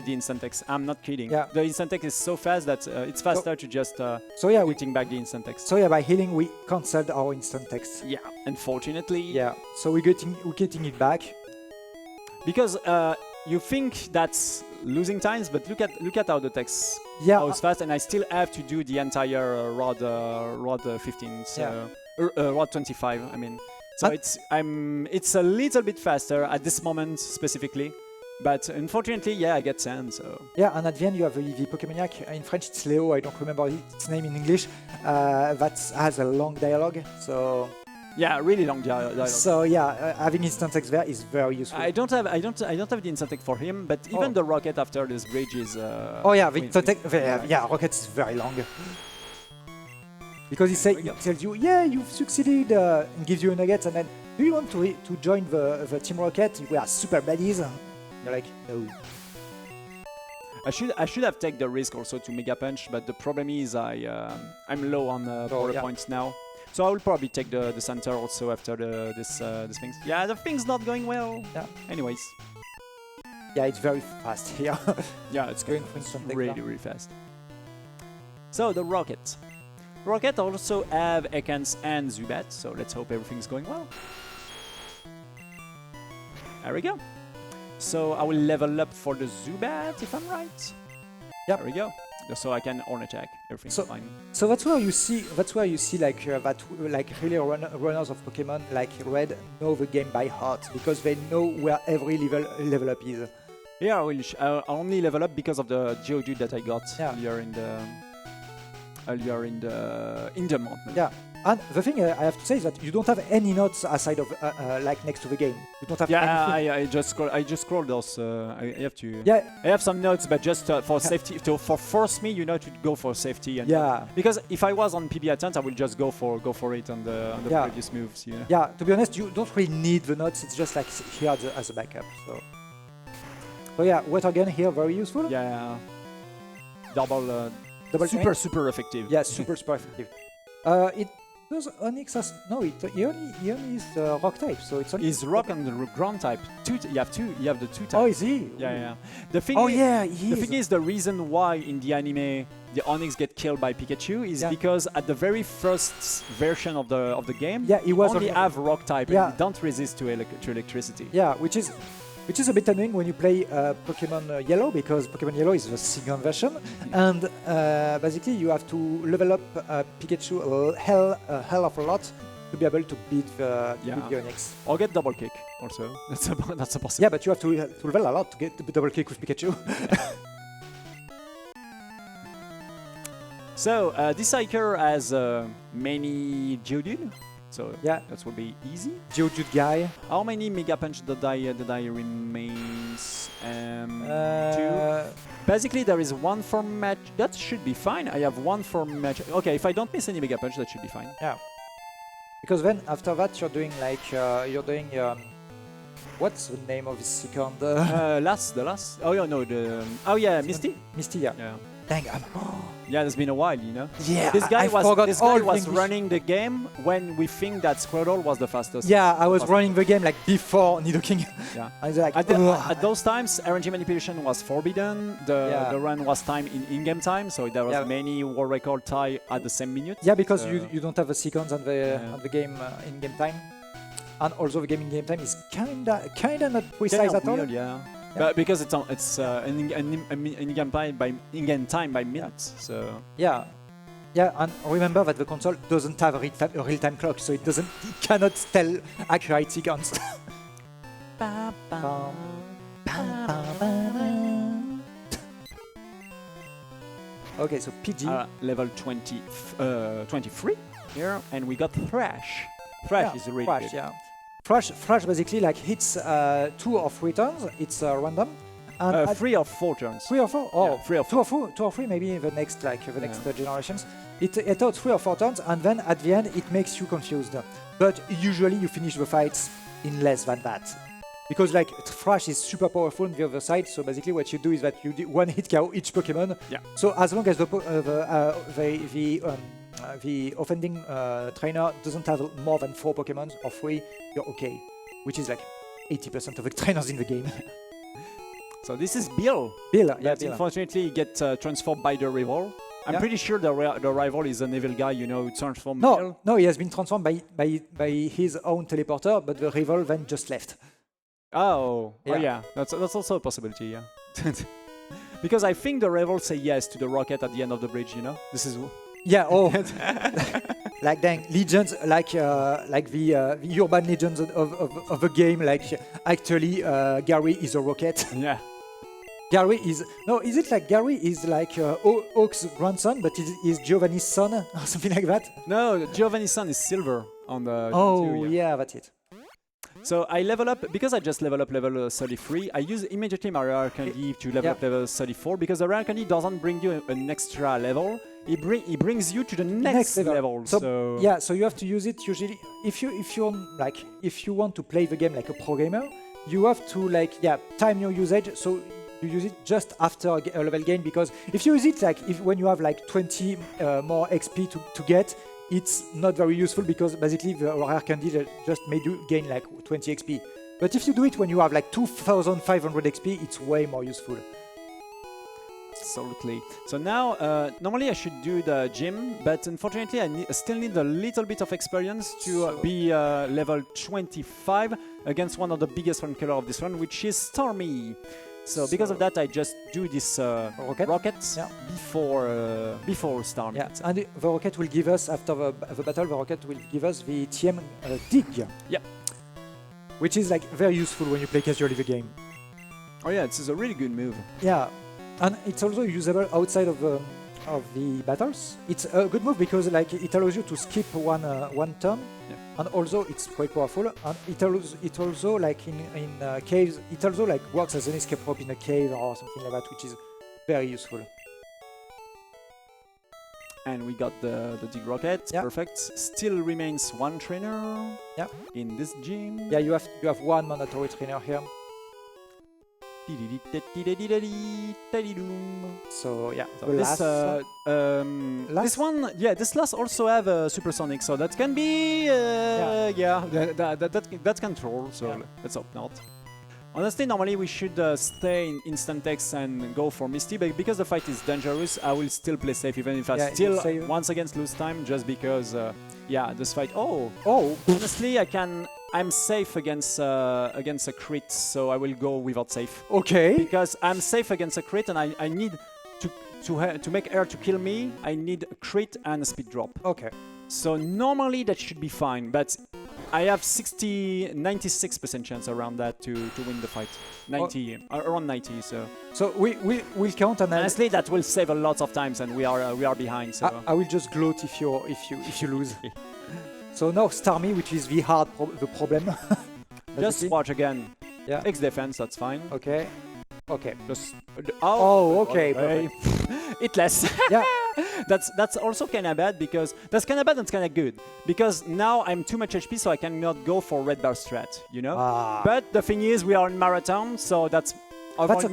instant X. I'm not kidding. Yeah. The instant X is so fast that it's faster to just hitting back the instant X. So yeah, by healing we cancelled our instant text. Yeah, unfortunately. Yeah. So we're getting it back. Because you think that's losing times, but look at how the text goes fast, and I still have to do the entire rod 15, rod 25. I mean, so it's a little bit faster at this moment specifically, but unfortunately, I get sand. So yeah, and at the end you have the Pokemaniac. In French it's Leo. I don't remember its name in English. That has a long dialogue. So. Yeah, really long dialogue. So yeah, having instant text there is very useful. I don't have the instant text for him, but even the rocket after this bridge is. The rocket is very long. Because he tells you, yeah, you've succeeded, and gives you a nugget, and then, do you want to join the Team Rocket? We are super buddies. You're like, no. I should have taken the risk also to Mega Punch, but the problem is I'm low on power points now. So I will probably take the center also after this thing. Yeah, the thing's not going well. Yeah. Anyways. Yeah, it's very fast here. Yeah, it's going really fast. So the rocket. Rocket also have Ekans and Zubat, so let's hope everything's going well. There we go. So I will level up for the Zubat if I'm right. Yeah. There we go. So I can on attack. Everything's fine. So that's where you see that really runners of Pokemon like Red know the game by heart because they know where every level up is. Yeah, I only level up because of the Geodude that I got earlier in the month. Yeah. And the thing I have to say is that you don't have any notes aside of like next to the game. You don't have anything. I just scrolled those. I have to. Yeah. I have some notes, but just for safety, to force me, to go for safety. And because if I was on PB attempt, I will just go for it on the previous moves. Yeah. To be honest, you don't really need the notes. It's just like here as a backup. So yeah, water gun here very useful. Yeah. Double super effective. Yeah, super effective. It does Onyx as he only is rock type, so it's only is rock and the ground type. You have the two types. Oh, is he? Yeah. The thing is the reason why in the anime the Onyx get killed by Pikachu is because at the very first version of the game, he was only have rock type and don't resist to electricity. Yeah, which is which is a bit annoying when you play Pokemon Yellow, because Pokemon Yellow is the second version, and basically you have to level up Pikachu a hell of a lot to be able to beat the Onyx. Or get double kick also. That's a possibility. Yeah, but you have to level a lot to get the double kick with Pikachu. So this hiker has many Geodude, so yeah, that will be easy. Geodude guy. How many Mega Punch did I remains? 2. Basically, there is 1 for match. That should be fine. I have 1 for match. Okay, if I don't miss any Mega Punch, that should be fine. Yeah. Because then after that you're doing like what's the name of the second? The last. Oh yeah, no, Misty. Misty, yeah. Dang, yeah, it's been a while, you know. Yeah, this guy was running the game when we think that Squirtle was the fastest. Yeah, I was running the game like before Nidoking. Yeah. Like, at those times, RNG manipulation was forbidden. The run was timed in-game time, so there was many world record tie at the same minute. Yeah, because you don't have a sequence on the game in-game time, and also the game in-game time is kinda not precise at all. Yeah. But because it's in-game time by minutes, so yeah, and remember that the console doesn't have a real-time clock, so it cannot tell accurate sequence. Okay, so PG level 23 here, and we got Thrash. Thrash is really good. Yeah. Thrash basically like hits 2 or 3 turns. It's random. And 3 or 4 turns. 3 or 4? Oh, yeah, 3 or 4. 2 or 3 maybe the next generations. It out 3 or 4 turns, and then at the end it makes you confused. But usually you finish the fights in less than that. Because like Thrash is super powerful on the other side, so basically what you do is that you do 1-hit KO each Pokemon. Yeah. So as long as the offending trainer doesn't have more than 4 Pokemon or 3, you're okay. Which is like 80% of the trainers in the game. So this is Bill. Bill. Unfortunately gets transformed by the rival. I'm pretty sure the rival is an evil guy, you know, who transformed Bill. No, he has been transformed by his own teleporter, but the rival then just left. Oh yeah, that's also a possibility, yeah. Because I think the rival say yes to the rocket at the end of the bridge, you know. This is. Yeah. Oh. Like dang legends, like the urban legends of the game. Like actually, Gary is a rocket. Yeah. Gary is Is it like Gary is like Oak's grandson, but is Giovanni's son or something like that? No, Giovanni's son is Silver on the. Oh yeah, that's it. So I level up, because I just level up level 33, I use immediately my rare candy to level up level 34, because the rare candy doesn't bring you an extra level, it brings you to the next level. So yeah, so you have to use it usually if you want to play the game like a pro gamer, you have to time your usage, so you use it just after a level gain, because if you use it when you have like 20 more XP to get, it's not very useful, because basically the rare candy just made you gain like 20 XP. But if you do it when you have like 2500 XP, it's way more useful. Absolutely. So now, normally I should do the gym, but unfortunately I still need a little bit of experience to be level 25 against one of the biggest run killer of this run, which is Stormy. So because of that, I just do this rockets before Storm. Yeah, and the rocket will give us, after the battle, the rocket will give us the TM dig. Yeah. Which is like very useful when you play casually the game. Oh yeah, it's a really good move. Yeah, and it's also usable outside of the battles. It's a good move because it allows you to skip one turn. Yeah. And also it's quite powerful, and it also like in caves, it also like works as an escape rope in a cave or something like that, which is very useful. And we got the dig rocket, perfect. Still remains 1 trainer in this gym. Yeah, you have 1 mandatory trainer here. So yeah, this one, this last also have a supersonic, so that can be, that's control. So let's hope not. Honestly, normally we should stay in instant X and go for Misty, but because the fight is dangerous, I will still play safe, even if I still once again lose time, just because, this fight. Oh, honestly, I can I'm safe against a crit, so I will go without safe. Okay. Because I'm safe against a crit, and I need to make air to kill me. I need a crit and a speed drop. Okay. So normally that should be fine, but I have 96% chance around that to win the fight. 90, around 90. So we'll count, and honestly that will save a lot of times, and we are behind. So I will just gloat if you lose. So now Starmie, which is the problem. Just watch again. Yeah. X defense, that's fine. Okay. Okay. Just okay. It less. Yeah. That's also kind of bad, because that's kind of bad and it's kind of good, because now I'm too much HP, so I cannot go for red bar strat, you know. But the thing is, we are in marathon, so that's avoid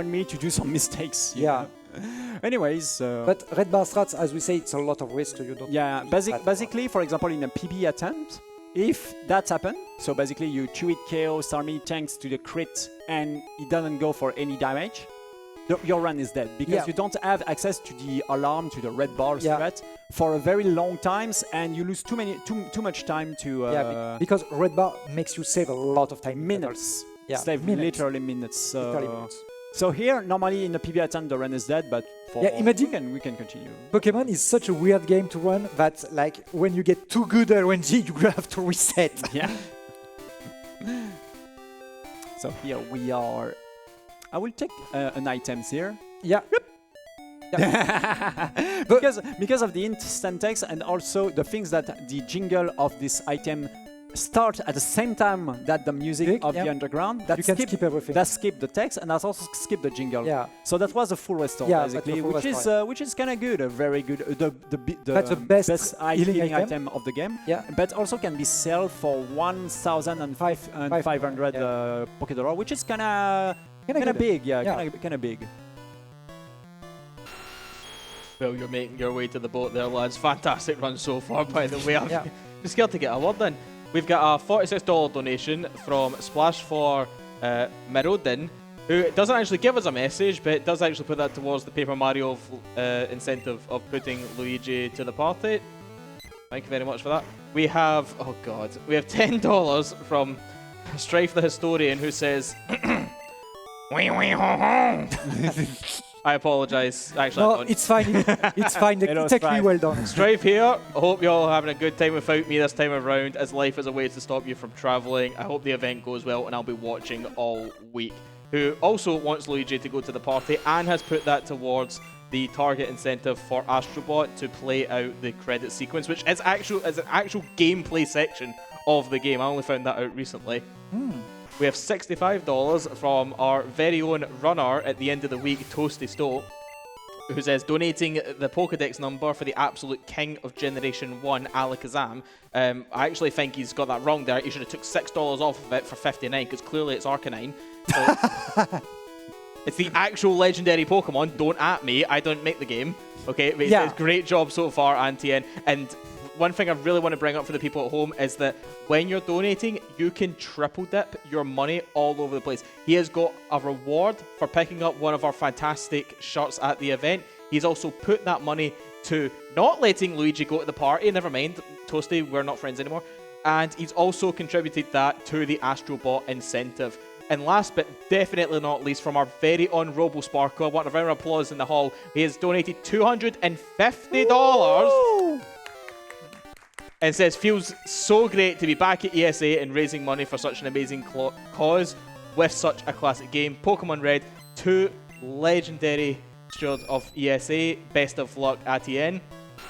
me to do some mistakes. You know? Anyways. But red bar strats, as we say, it's a lot of risk. You don't. Yeah. Basically, for example, in a PB attempt, if that happens, so basically you 2-hit KO Starmie thanks to the crit, and it doesn't go for any damage. Your run is dead, because you don't have access to the alarm, to the red bar strat for a very long times, and you lose too much time to. Because red bar makes you save a lot of time. Minutes. Save minutes. literally minutes. Literally minutes. So here, normally in the PB attempt, the run is dead, but for imagine we can continue. Pokemon is such a weird game to run that, like, when you get too good RNG, you have to reset. Yeah. So here we are. I will take an items here. Yeah. because of the instant text, and also the things that the jingle of this item start at the same time that the music of the underground. That you can skip everything. That skip the text, and that also skip the jingle. Yeah. So that was a full restore basically, which is kind of good, a very good, that's the best healing item of the game. Yeah. But also can be sold for 1,500 Pokédollar, which is kind of big. Kind of big. Well, you're making your way to the boat there, lads. Fantastic run so far, by the way. I'm just scared to get a word in. We've got a $46 donation from Splash for Merodin, who doesn't actually give us a message, but does actually put that towards the Paper Mario incentive of putting Luigi to the party. Thank you very much for that. We have, we have $10 from Strife the Historian, who says, wee wee ho ho. I apologise. Actually, no, it's fine. It's fine. It's actually well done. Strife here. I hope you're all having a good time without me this time around, as life is a way to stop you from travelling. I hope the event goes well, and I'll be watching all week. Who also wants Luigi to go to the party and has put that towards the target incentive for Astrobot to play out the credit sequence, which is an actual gameplay section of the game. I only found that out recently. We have $65 from our very own runner at the end of the week, Toasty Stoke, who says, donating the Pokedex number for the absolute king of Generation 1, Alakazam. I actually think he's got that wrong there. He should have took $6 off of it for 59, because clearly it's Arcanine. So it's the actual legendary Pokemon. Don't at me. I don't make the game. Okay, but it's great job so far, AEtienne. And one thing I really want to bring up for the people at home is that when you're donating, you can triple dip your money all over the place. He has got a reward for picking up one of our fantastic shirts at the event. He's also put that money to not letting Luigi go to the party. Never mind, Toasty, we're not friends anymore. And he's also contributed that to the Astrobot incentive. And last but definitely not least, from our very own RoboSparkle, I want a round of applause in the hall. He has donated $250. Woo! And says, feels so great to be back at ESA and raising money for such an amazing cause with such a classic game. Pokemon Red, 2 legendary stewards of ESA. Best of luck, AEtienne,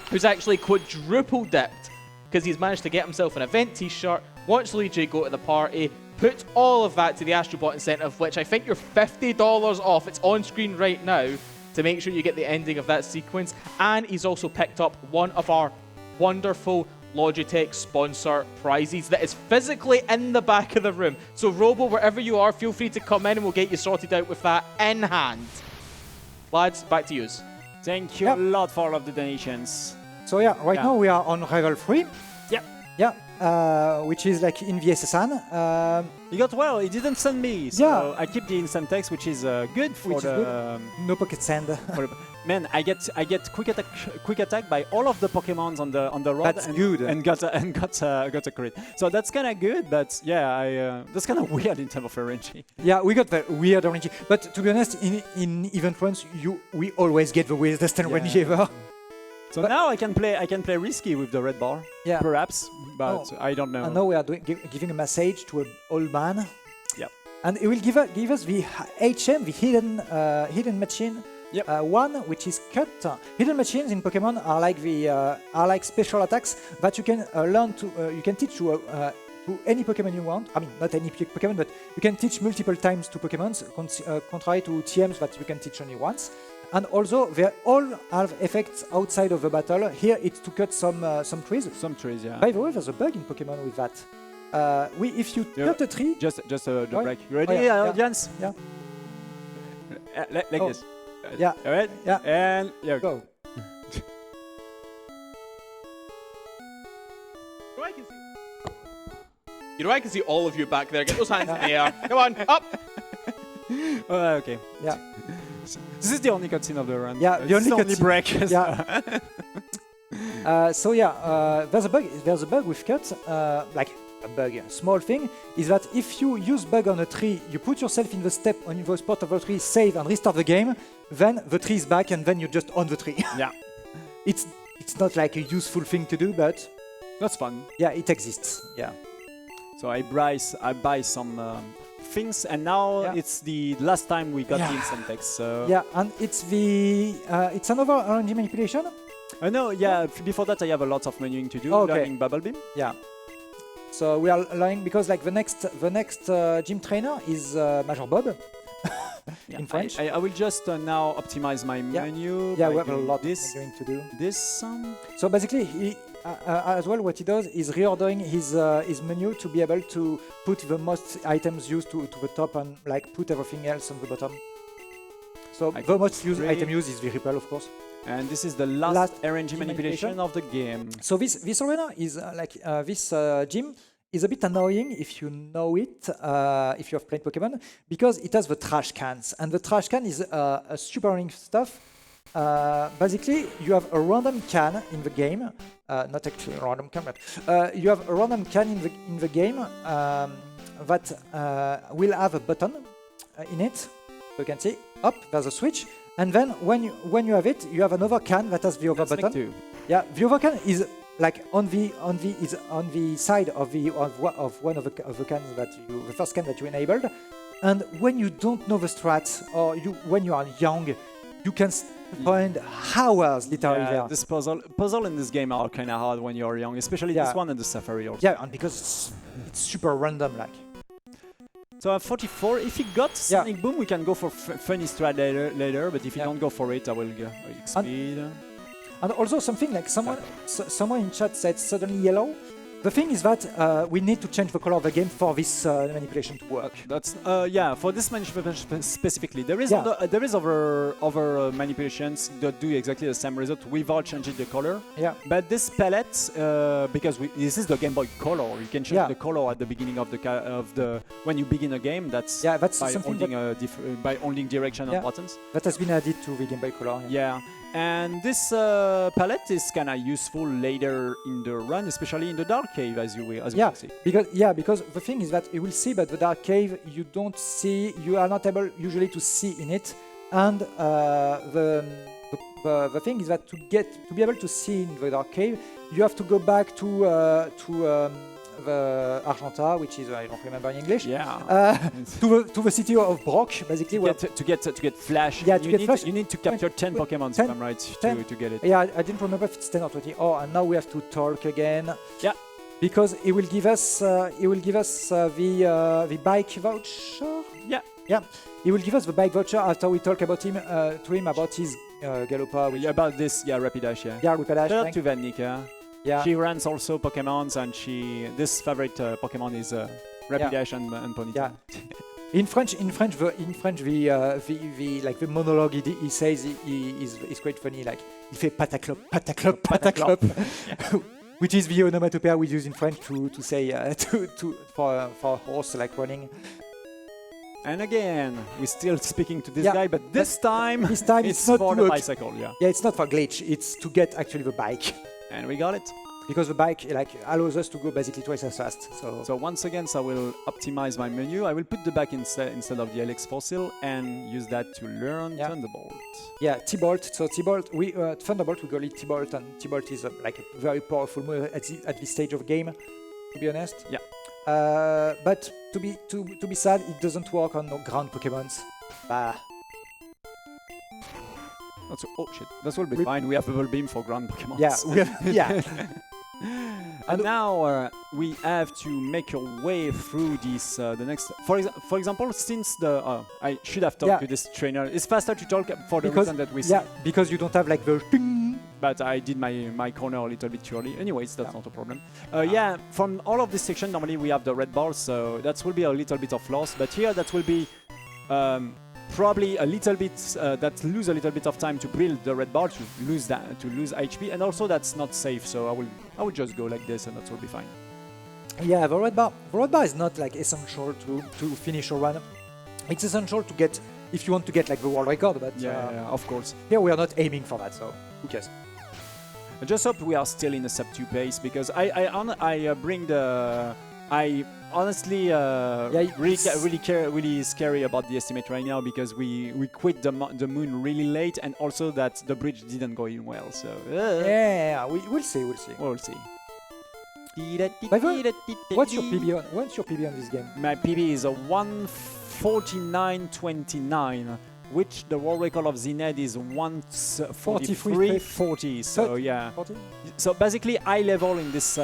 who's actually quadruple dipped because he's managed to get himself an event t-shirt, watch Luigi go to the party, put all of that to the Astrobot incentive, which I think you're $50 off. It's on screen right now to make sure you get the ending of that sequence. And he's also picked up one of our wonderful Logitech sponsor prizes that is physically in the back of the room. So Robo, wherever you are, feel free to come in and we'll get you sorted out with that in hand. Lads, back to yous. Thank you a lot for all of the donations. So right now we are on level 3. Yep. Yeah. which is like in the SSN. He got well. He didn't send me, so I keep the instant text, which is good for the. No pocket sand. Man, I get quick attack by all of the Pokemons on the road. That's good. And got a crit. So that's kind of good, but yeah, that's kind of weird in terms of RNG. Yeah, we got the weird RNG, but to be honest, in event runs, we always get the weirdest RNG ever. So now I can play risky with the red bar, perhaps, but I don't know. And now we are giving a message to an old man. Yep. And it will give us the HM, the hidden machine. Yep. One which is cut. Hidden machines in Pokemon are like special attacks that you can learn to. You can teach to any Pokemon you want. I mean, not any Pokemon, but you can teach multiple times to Pokemons, contrary to TMs that you can teach only once. And also, they all have effects outside of the battle. Here, it's to cut some trees. Some trees, yeah. By the way, there's a bug in Pokemon with that. If you cut a tree... Just the break. You ready, audience? Yeah. Like this. Yeah. All right? Yeah. And go. You know, I can see all of you back there. Get those hands in the air. Come on, up! Okay. Yeah. This is the only cutscene of the run. Yeah, the only break. Yeah. So yeah, there's a bug with cuts, like a bug, a small thing, is that if you use bug on a tree, you put yourself in the spot of the tree, save and restart the game, then the tree is back and then you're just on the tree. Yeah. It's not like a useful thing to do, but that's fun. Yeah, it exists. Yeah. So I buy some things, and now it's the last time we got the instant text. So yeah, and it's another RNG manipulation. No, yeah. Before that, I have a lot of menuing to do. Learning Bubble Beam. Yeah. So we are learning because like the next gym trainer is Major Bob. In French. I will just now optimize my menu. Yeah, we have a lot this, going to do. This. So basically, he, as well, what he does is reordering his menu to be able to put the most items used to the top and like put everything else on the bottom. So the most used item used is the Ripple, of course. And this is the last RNG manipulation of the game. So this arena is this gym is a bit annoying if you know it, if you have played Pokemon, because it has the trash cans, and the trash can is a super annoying stuff. Basically, you have a random can in the game, not actually a random can, but you have a random can in the game that will have a button in it. So you can see, up, there's a switch, and then when you have it, you have another can that has the other button. Yeah, the other can is like on the side of one of the cans that the first can that you enabled, and when you don't know the strat or when you are young, you can spend hours literally there. This puzzle in this game are kind of hard when you're young, especially this one and the Safari also. Yeah, and because it's super random like. So at 44, if you got Sonic Boom, we can go for funny strat later, but if you don't go for it, I will go speed. And also something like someone in chat said suddenly yellow. The thing is that we need to change the color of the game for this manipulation to work. That's for this manipulation specifically. There is other manipulations that do exactly the same result without changing the color. Yeah. But this palette, because this is the Game Boy Color, you can change the color at the beginning of the when you begin a game. That's by holding direction and buttons. That has been added to the Game Boy Color. Yeah. And this palette is kind of useful later in the run, especially in the Dark Cave, as you can see. Because the thing is that you will see, but the Dark Cave you are not able usually to see in it, and the thing is that to be able to see in the Dark Cave, you have to go back to the Argenta, which is I don't remember in English. Yeah. To the city of Brock, basically. To get Flash. Yeah, you need to capture 10 Pokemon, if I'm right, to get it. Yeah, I didn't remember if it's 10 or 20. Oh, and now we have to talk again. Yeah. Because it will give us the bike voucher. Yeah. Yeah. He will give us the bike voucher after we talk about him about his Galopa. About this, Rapidash. Yeah, Rapidash. Shout out to Vanica. Yeah. She runs also Pokemons, and this favorite Pokemon is Rapidash and Ponyta. Yeah. In French, the monologue he says is quite funny. Like il fait pataclop, pataclop, pataclop. which is the onomatopoeia we use in French to say for horse like running. And again, we're still speaking to this guy, but this time it's not for the bicycle. Yeah, it's not for glitch. It's to get actually the bike. And we got it. Because the bike allows us to go basically twice as fast. So once again, I will optimize my menu. I will put the bike instead of the LX fossil and use that to learn Thunderbolt. Yeah, T-Bolt. So T-Bolt, Thunderbolt, we call it T-Bolt, and T-Bolt is a very powerful move at this stage of the game, to be honest. Yeah. But to be sad, it doesn't work on ground Pokémons. Oh shit, that will be fine. We have Bubble Beam for ground Pokémon. Yeah, And now we have to make our way through this. The next, for example, since I should have talked to this trainer. It's faster to talk for the reason that we see. Yeah, because you don't have like the. But I did my corner a little bit too early. Anyways, that's not a problem. From all of this section, normally we have the red bars, so that will be a little bit of loss. But here, that will be probably a little bit that lose a little bit of time to build the red bar to lose HP, and also that's not safe. So I will just go like this, and that will be fine. Yeah, the red bar is not like essential to finish a run. It's essential to get if you want to get like the world record, but of course. Here we are not aiming for that, so who cares? I just hope we are still in a sub 2 pace because I honestly really scary about the estimate right now because we quit the moon really late, and also that the bridge didn't go in well. So we'll see. We'll see. By the way, what's your PB on this game? My PB is a 149.29, which the world record of Zined is 143.40. So yeah. 40? So basically, eye level in this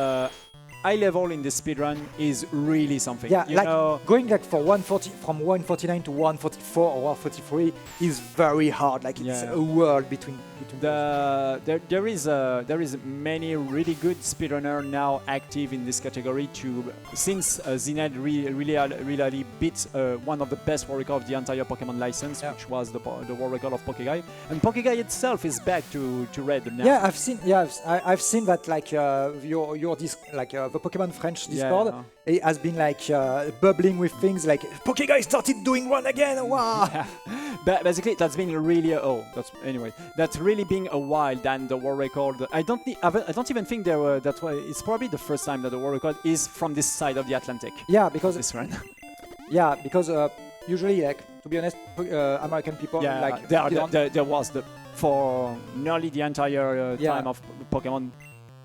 speedrun is really something. Yeah, going like for 140 from 149 to 144 or 143 is very hard. Like it's a world between there is many really good speedrunner now active in this category since Zined really beat one of the best world record of the entire Pokemon license, which was the world record of Pokeguy, and Pokeguy itself is back to red now. Yeah, I've seen that like the Pokemon French Discord it has been like bubbling with things like Pokeguy started doing one again. Wow. Yeah. But basically, that's been really that's really being a while than the world record. I don't even think it's probably the first time that the world record is from this side of the Atlantic. Yeah, because this run. Yeah, because usually, like to be honest, American people there was for nearly the entire time of Pokemon.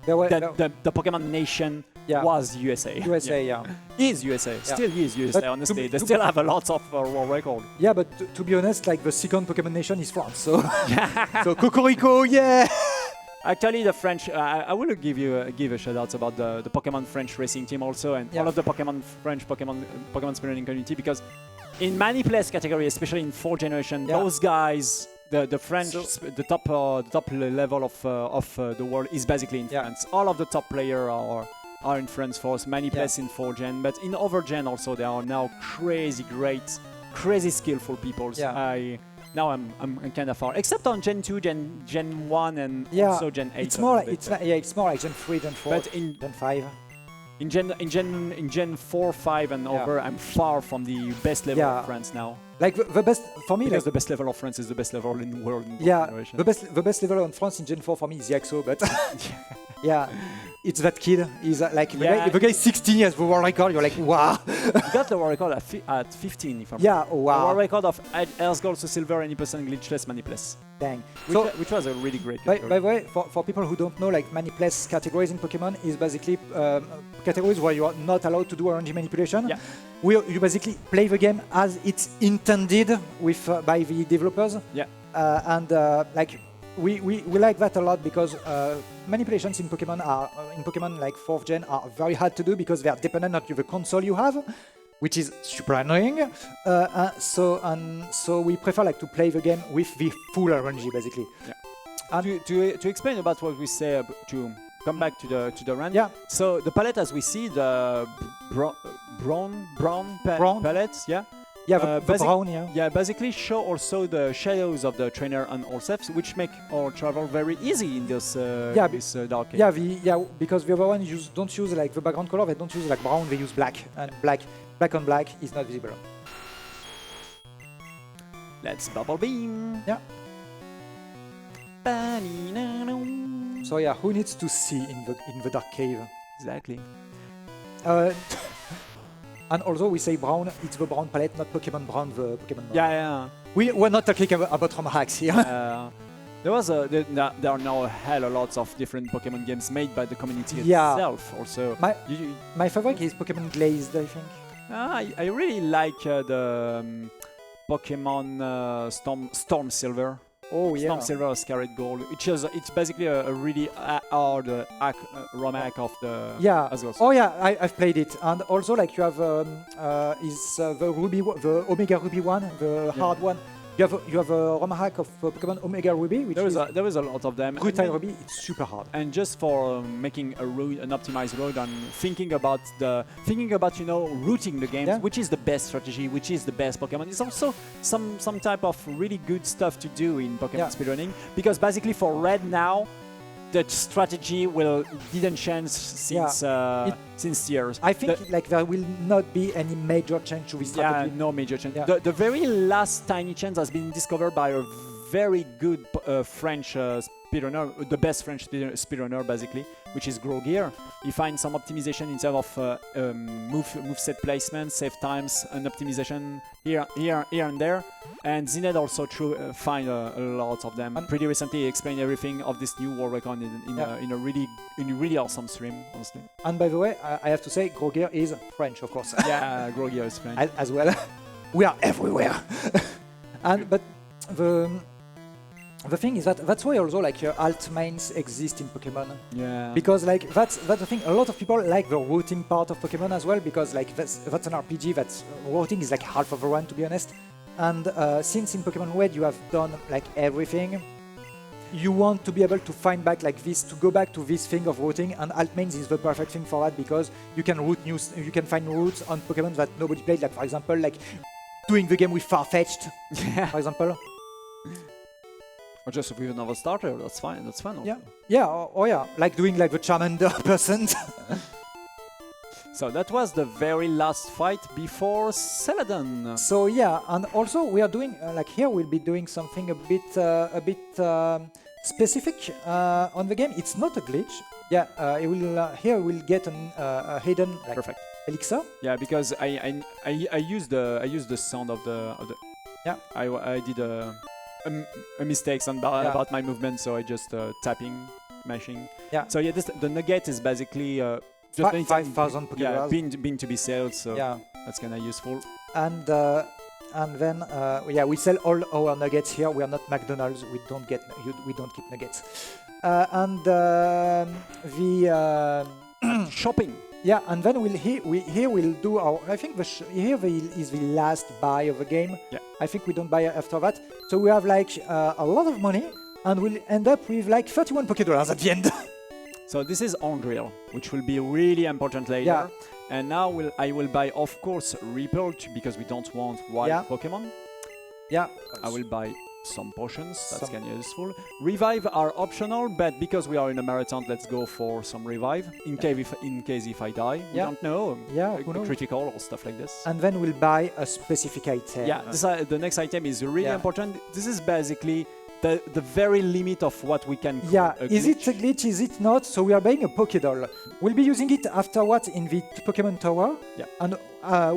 The Pokemon nation was USA. Is USA. Still is USA, honestly. They still have a lot of world record. Yeah, but to be honest, like the second Pokemon nation is France. So, so Cocorico, yeah! Actually, the French, I will give a shout out about the Pokemon French racing team also, and all of the Pokemon speedrunning community, because in many place category, especially in 4th generation, those guys, the French, the top level of the world is basically in France. All of the top players are in France for us. Many places in 4th gen, but in over gen also there are now crazy great, crazy skillful people. Now I'm kind of far, except on Gen 2, Gen 1, and also Gen 8. It's more like Gen 3, Gen 4, but Gen 5. In Gen 4, 5, and over, I'm far from the best level of France now. Like the best for me, because the best level of France is the best level in the world. The best level in France in Gen 4 for me is Yaxo, but it's that kid. He's like the guy is 16 years the world record. You're like, wow. He got the world record at 15, if I'm wow. The world record of Earth Gold to Silver, any percent glitchless, Manipless. Dang. Which was a really great category. By the way, for people who don't know, like Manipless categories in Pokemon is basically categories where you are not allowed to do RNG manipulation. Yeah. You basically play the game as it's intended by the developers. Yeah. We like that a lot because manipulations in Pokemon like 4th gen are very hard to do because they are dependent on the console you have, which is super annoying. So we prefer like to play the game with the full RNG basically. Yeah. To explain about what we say to come back to the run. Yeah. So the palette, as we see, the brown palettes. Yeah. Yeah, the brown, yeah. Yeah, basically show also the shadows of the trainer and ourselves, which make our travel very easy in this dark cave. Yeah, because the other one don't use like the background color. They don't use like brown. They use black, and black on black is not visible. Let's bubble beam. Yeah. So yeah, who needs to see in the dark cave? Exactly. And although we say brown, it's the brown palette, not Pokemon brown, the Pokemon brown. Yeah. We're not talking about ROM hacks here. There are now a hell of lots of different Pokemon games made by the community Yeah. itself. Also, My favorite is Pokemon Glazed, I think. I really like the Pokemon Storm Silver. Oh yeah. Storm Silver Scarlet Gold. It's basically a really hard ROM hack of the Asgore. Oh yeah, I've played it, and also like you have the Ruby, the Omega Ruby one, the hard one. You have a ROM hack of Pokemon Omega Ruby, which there is a lot of them. Brutal Ruby. It's super hard. And just for making an optimized road and thinking about routing the games, which is the best strategy, which is the best Pokemon. It's also some type of really good stuff to do in Pokemon speedrunning, because basically for Red now, the strategy didn't change since years. I think there will not be any major change to this strategy. Yeah, no major change. Yeah. The very last tiny change has been discovered by a very good French speedrunner, the best French speedrunner basically, which is Grogir. He finds some optimization in terms of moveset placement, save times, and optimization here and there. And Zined also find a lot of them. And pretty recently, he explained everything of this new world record in a really awesome stream, honestly. And by the way, I have to say, Grogir is French, of course. Yeah, Grogir is French as well. We are everywhere. But the thing is that's why also like alt mains exist in Pokemon. Yeah. Because like that's the thing. A lot of people like the routing part of Pokemon as well, because like that's an RPG. That's routing is like half of the run, to be honest. And since in Pokemon Red you have done like everything, you want to be able to find back like this, to go back to this thing of routing, and alt mains is the perfect thing for that, because you can find routes on Pokemon that nobody played. Like for example, like doing the game with Farfetch'd, for example. Or just with another starter, that's fine. That's fun. Yeah, yeah, yeah, like doing like the Charmander percent. So that was the very last fight before Celadon. So yeah, and also we are doing like here we'll be doing something a bit specific on the game. It's not a glitch. Yeah, here we'll get a hidden like, perfect elixir. Yeah, because I used the sound of the yeah. I did a mistake about my movement, so I just tapping, mashing. Yeah. So yeah, the nugget is basically just 5,000 Pokéballs. Yeah, being to be sold, so that's kind of useful. And then we sell all our nuggets here. We are not McDonald's. We don't keep nuggets. And the shopping. Yeah, and then we'll do our. I think is the last buy of the game. Yeah. I think we don't buy after that. So we have like a lot of money, and we'll end up with like 31 $Poké at the end. So this is on drill, which will be really important later. Yeah. And now I will buy, of course, Repult, because we don't want wild Pokemon. Yeah. I will buy some potions, that's kind of useful. Revive are optional, but because we are in a marathon, let's go for some revive in case if I die. We don't know. Yeah, critical or stuff like this. And then we'll buy a specific item. Yeah, the next item is really important. This is basically the very limit of what we can call a glitch. Is it a glitch? Is it not? So we are buying a Pokédoll. We'll be using it afterwards in the Pokemon Tower. Yeah. And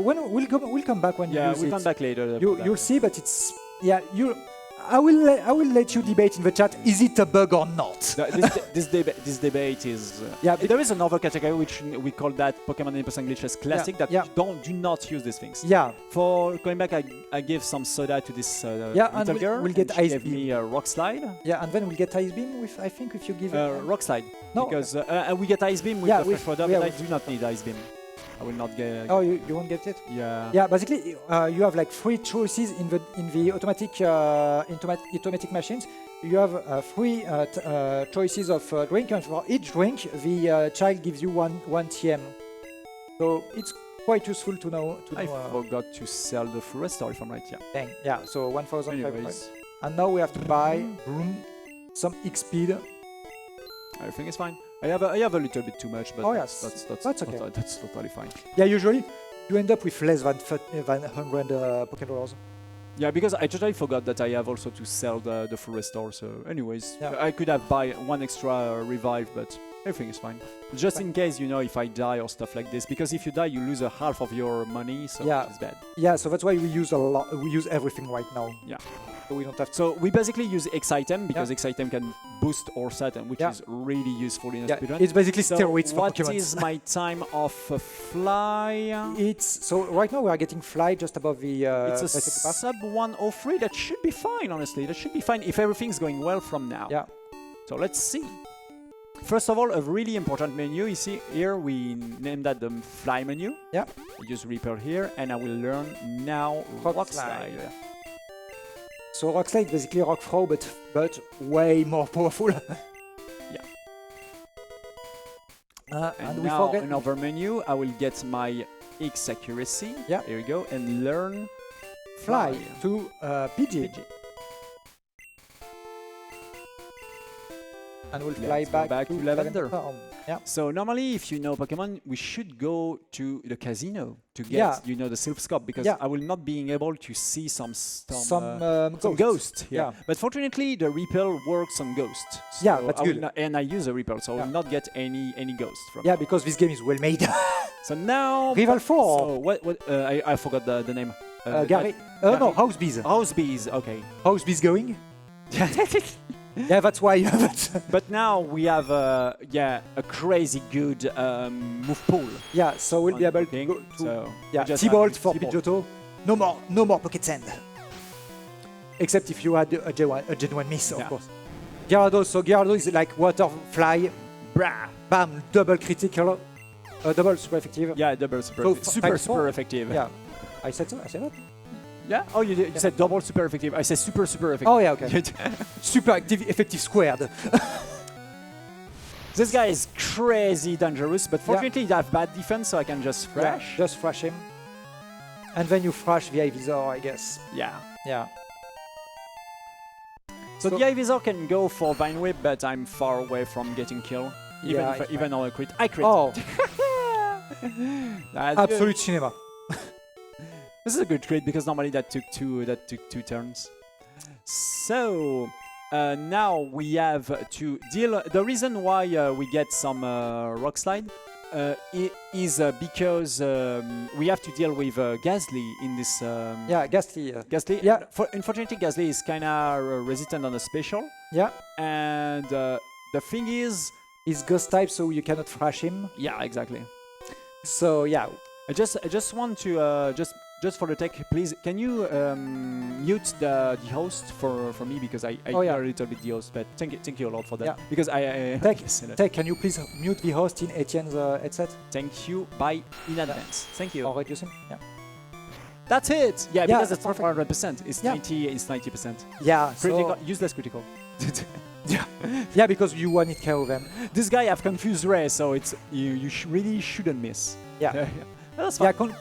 when we'll come back when you use it. Yeah, we'll come back later. You'll see, but it's I will let you debate in the chat. Is it a bug or not? This debate is. There is another category which we call that Pokemon 100% Glitchless Classic that do not use these things. Yeah. For going back, I give some soda to this little girl. We'll get Ice Beam. Me a Rock Slide. Yeah, and then we'll get Ice Beam with. I think if you give Rock Slide. No. Because we get Ice Beam with the fresh water, but I do not need Ice Beam. I will not get. Oh, you won't get it. Yeah. Yeah. Basically, you have like 3 choices in the automatic machines. You have 3 choices of drink, and for each drink, the child gives you one TM. So quite useful to know. I forgot to sell the full restore if I'm right. Yeah. Dang. Yeah. So 1,500. Anyways, And now we have to buy some X speed. everything is fine. I have a little bit too much, but that's okay. That's totally fine. Yeah. Usually you end up with less than 100 Pokédollars. Yeah, because I totally forgot that I have also to sell the full restore. So, anyways, Yeah. I could have buy one extra revive, but everything is fine. Just in case, you know, if I die or stuff like this, because if you die, you lose a half of your money, so it's bad. Yeah, so that's why we use a lot. We use everything right now. Yeah. So we don't have to. So we basically use X item because X item can boost our stat, which is really useful in a speedrun. It's basically steroids for Pokémon. What is my time of fly? It's so right now we are getting fly just above the. It's a sub 103. That should be fine, honestly. That should be fine if everything's going well from now. Yeah. So let's see. First of all, a really important menu. You see here we named that the fly menu. Yeah. I use Reaper here, and I will learn now Rock Slide. So Rock Slide is basically Rock Throw, but way more powerful. Yeah. And we now forget another menu. I will get my X accuracy. Yeah. Here we go, and learn fly to PG. And we'll fly back to Lavender. Yeah. So normally, if you know Pokemon, we should go to the casino to get, you know, the Silph Scope, because I will not be able to see some ghost here. Yeah. But fortunately, the Repel works on ghost. So Yeah, that's good. And I use a Repel, so I will not get any ghost from. Yeah, because this game is well made. So now Rival 4. So what? I forgot the name. Gary. No, House Bees. House Bees. Okay. House Bees going. Yeah, that's why. But now we have a crazy good move pool. Yeah, so we'll be able to go to T-Bolt for Pidgeotto. No more Pocket Sand. Except if you had a genuine miss, of course. Gyarados. So Gyarados is like water fly. Brah, bam, double critical, double super effective. Yeah, double super. So super effective. Yeah, I said so. I said that. Yeah. Oh, you said double super effective. I said super effective. Oh yeah, okay. Super effective squared. This guy is crazy dangerous, but fortunately he has bad defense, so I can just thrash. Yeah, just thrash him. And then you thrash the Ivysaur, I guess. Yeah. Yeah. So the Ivysaur can go for Vine Whip, but I'm far away from getting killed. Even on a crit. I crit. Oh. Absolute cinema. This is a good crit because normally that took two turns. So now we have to deal. The reason why we get some Rock Slide is because we have to deal with Gastly in this. Gastly. Gastly. Yeah. Unfortunately, Gastly is kind of resistant on a special. Yeah. And the thing is, he's Ghost type, so you cannot thrash him. Yeah, exactly. So yeah. I just want to just for the tech, please, can you mute the host for me, because I hear a little bit the host, but thank you a lot for that. Yeah. Because Tech, can you please mute the host in Etienne's headset? Thank you in advance. Thank you. Or reduce him. Yeah. That's it. Yeah, because it's not 100%. It's 90%. Yeah. Critical, useless critical. Yeah, because you want it KO them. This guy have confused Ray, so it's you really shouldn't miss. Yeah. That's fine.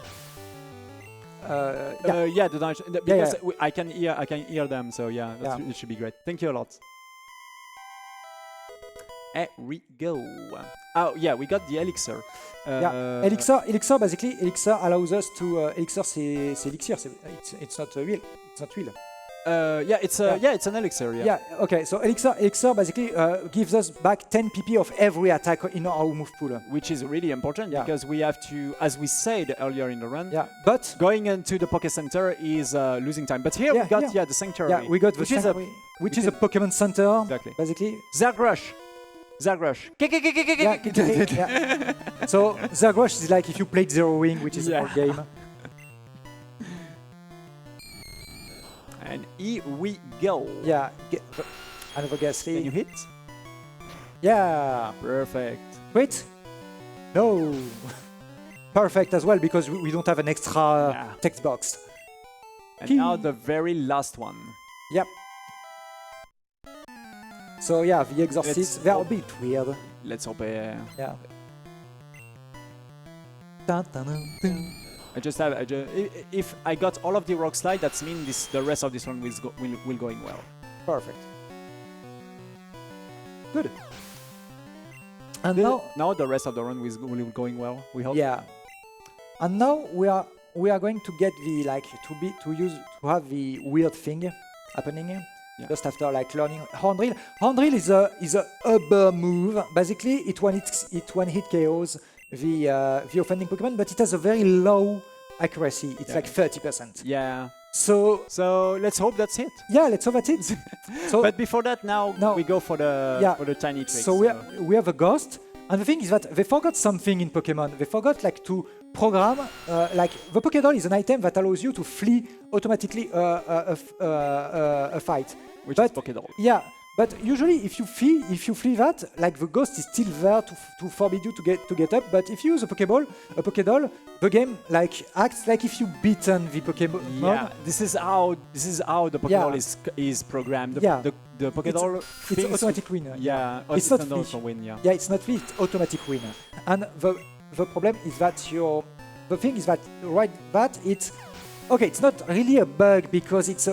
The damage, because I can hear them, so it should be great. Thank you a lot. Here we go. Oh yeah, we got the elixir. Elixir basically, elixir allows us to elixir c'est elixir, it's not real, it's not real. It's an elixir. Yeah. Okay. So elixir basically gives us back 10 PP of every attack in our move pool, which is really important because we have to, as we said earlier in the run. Yeah. But going into the Poké Center is losing time. But here we got the Sanctuary. Yeah, we got the Sanctuary, which is a Pokémon Center. Exactly. Basically. Zergrush. So Zergrush is like if you played Zero Wing, which is an old game. And here we go. Yeah. Another Gastly. Can you hit? Yeah. Perfect. Wait. No. Perfect as well, because we don't have an extra text box. And now the very last one. Yep. So yeah, the Exorcists, they're a bit weird. Let's hope. Yeah. Dun, dun, dun, dun. If I got all of the rock slide, that means the rest of this one will going well. Perfect. Good. And now the rest of the run will going well. We hope. Yeah. And now we are going to get the to have the weird thing happening just after like learning horn drill. Horn drill is a uber move. Basically, it one hit KOs the offending Pokemon, but it has a very low accuracy. It's like 30%. Yeah. So let's hope that's it. Yeah, let's hope that's it. But before that, now we go for the tiny tricks. So we have a ghost, and the thing is that they forgot something in Pokemon. They forgot like to program like the Pokédoll is an item that allows you to flee automatically a fight. Which is Pokédoll. Yeah. But usually, if you flee that, like the ghost is still there to forbid you to get up. But if you use a Pokédoll, the game like acts like if you beaten the Pokémon. Yeah, this is how the Pokédoll is programmed. The Pokédoll it's automatic win. Yeah, it's not also win. Yeah, it's not free. It's automatic win. And the problem is that the thing is that it's. Okay, it's not really a bug because it's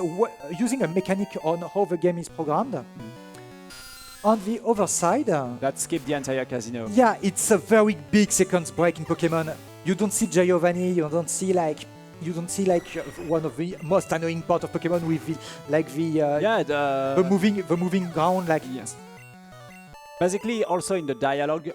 using a mechanic on how the game is programmed. On the other side, that skipped the entire casino. Yeah, it's a very big sequence break in Pokemon. You don't see Giovanni. You don't see like one of the most annoying part of Pokemon with the moving ground. Like yes. Basically, also in the dialogue.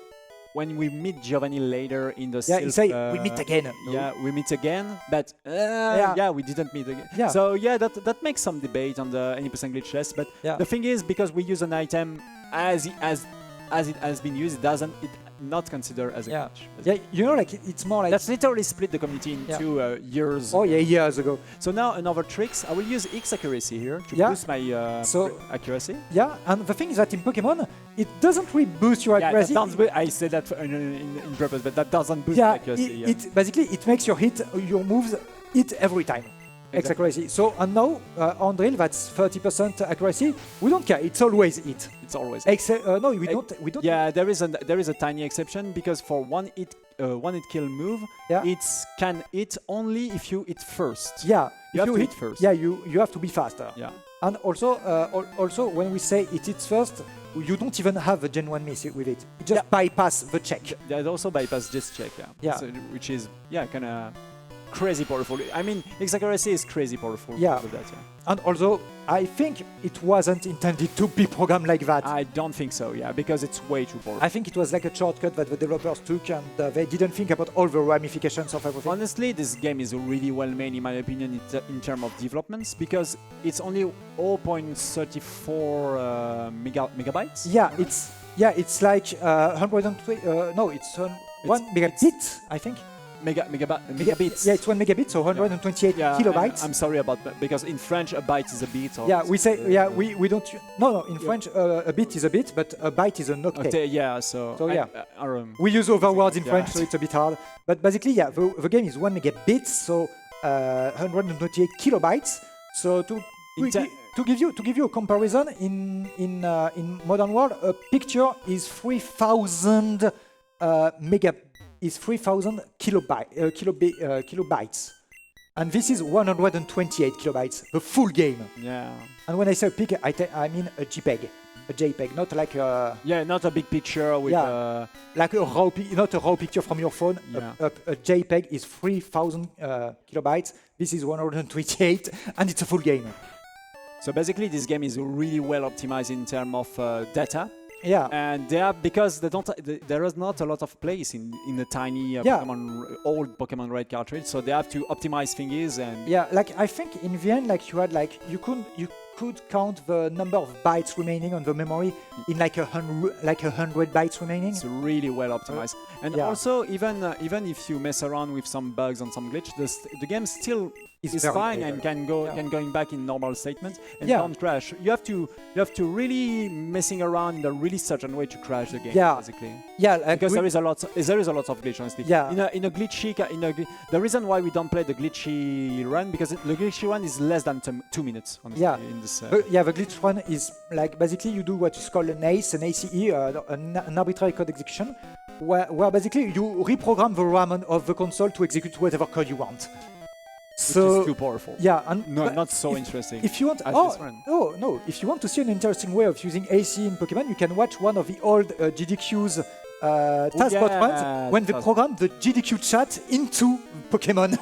When we meet Giovanni later in the you say we meet again. Yeah, we meet again, but we didn't meet again. Yeah. So that makes some debate on the any percent glitchless. But the thing is, because we use an item as it has been used, it not considered as a glitch. Yeah, you know, like it's more like that's literally split the community into years. Oh yeah, years ago. So now another tricks. I will use X accuracy here to boost my accuracy. Yeah, and the thing is that in Pokemon, it doesn't really boost your accuracy. I said that in purpose, but that doesn't boost accuracy. It basically it makes your moves hit every time. X accuracy. So and now on drill that's 30% accuracy. We don't care. It's always it. It's always. No, we don't. Yeah, there is a tiny exception because for one hit kill move, it can hit only if you hit first. Yeah, you have to hit first. Yeah, you have to be faster. Yeah, and also when we say it hits first, you don't even have a Gen 1 miss with it. It just bypass the check. That also bypass this check. Yeah. So, which is kind of crazy powerful. I mean, X accuracy is crazy powerful. Yeah. And also, I think it wasn't intended to be programmed like that. I don't think so, because it's way too powerful. I think it was like a shortcut that the developers took and they didn't think about all the ramifications of everything. Honestly, this game is really well made, in my opinion, in terms of developments, because it's only 0.34 megabytes. Yeah, it's like 120. No, it's 1 megabit, I think. Megabits. Yeah, it's 1 megabit, so 128 kilobytes. I'm sorry about that, because in French a byte is a bit. We say, we don't. No, in French a bit is a bit, but a byte is an octet. We use other words in French, so it's a bit hard. But basically, the game is 1 megabit, so 128 kilobytes. So to give you a comparison, in modern world, a picture is 3,000 kilobytes, and this is 128 kilobytes, the full game. Yeah. And when I say a picture, I mean a JPEG, not like a not a big picture with like a raw not a raw picture from your phone. Yeah. A JPEG is 3,000 kilobytes. This is 128, and it's a full game. So basically, this game is really well optimized in terms of data. Yeah, and because there is not a lot of place in the tiny old Pokemon Red cartridge, so they have to optimize things and like I think in the end, like you had like you could count the number of bytes remaining on the memory in like 100 bytes remaining. It's really well optimized, and also even if you mess around with some bugs and some glitch, the game still is fine and can going back in normal statements and don't crash. You have to really messing around in a really certain way to crash the game. Basically. Because there is a lot of glitch, honestly. In a glitchy the reason why we don't play the glitchy run, because the glitchy run is less than 2 minutes. Honestly, in this. The glitch run is like basically you do what is called an ACE, an ACE, an arbitrary code execution, where basically you reprogram the RAM of the console to execute whatever code you want. So which is too powerful. Yeah, and not so interesting. If you want, no, if you want to see an interesting way of using AC in Pokemon, you can watch one of the old GDQ's taskbot runs when they program the GDQ chat into Pokemon,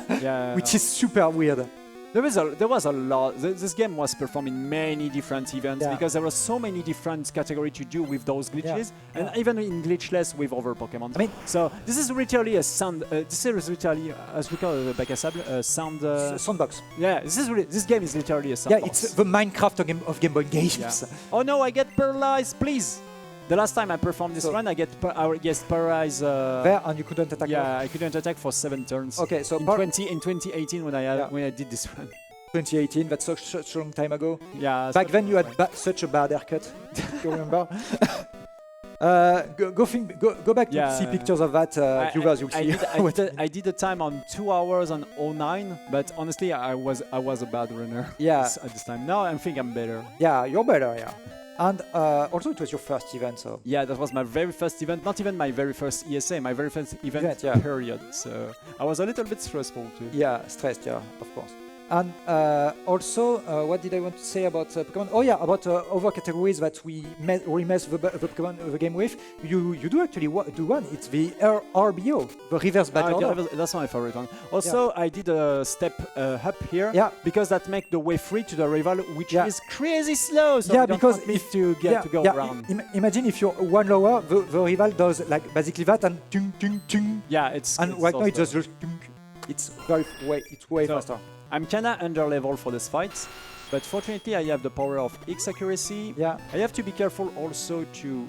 which is super weird. There was a lot. This game was performed in many different events because there were so many different categories to do with those glitches, and even in Glitchless with other Pokemon. I mean, so this is literally a sound. This is literally, as we call it, bac à sable, sound. Soundbox. Yeah, this game is literally a soundbox. Yeah, it's the Minecraft of Game Boy games. Yeah. Oh no, I get paralyzed, please. The last time I performed this run, I get paralyzed. There, and you couldn't attack. Yeah, I couldn't attack for 7 turns. Okay, so in 2018 when I did this run. 2018, that's such a long time ago. Yeah. Back then you had such a bad haircut. You remember? Go back to see pictures of that, viewers. You'll see. I did the time on 2 hours on 09, but honestly, I was a bad runner. Yeah. At this time. Now I think I'm better. Yeah, you're better. Yeah. And also, it was your first event, so... Yeah, that was my very first event. Not even my very first ESA, my very first event period. So I was a little bit stressful too. Yeah, stressed, yeah, of course. And also, what did I want to say about Pokemon? Oh yeah, about other categories that we mess the Pokemon the game with. You do actually do one. It's the RBO, the reverse battle order. That's my favorite one. Also, I did a step up here because that makes the way free to the rival, which is crazy slow. So you because if to get to go around. Imagine if you're one lower, the rival does like basically that and tung tung tung. Yeah, it's right now it just tung. It's way faster. I'm kinda under level for this fight, but fortunately I have the power of X accuracy. Yeah. I have to be careful also to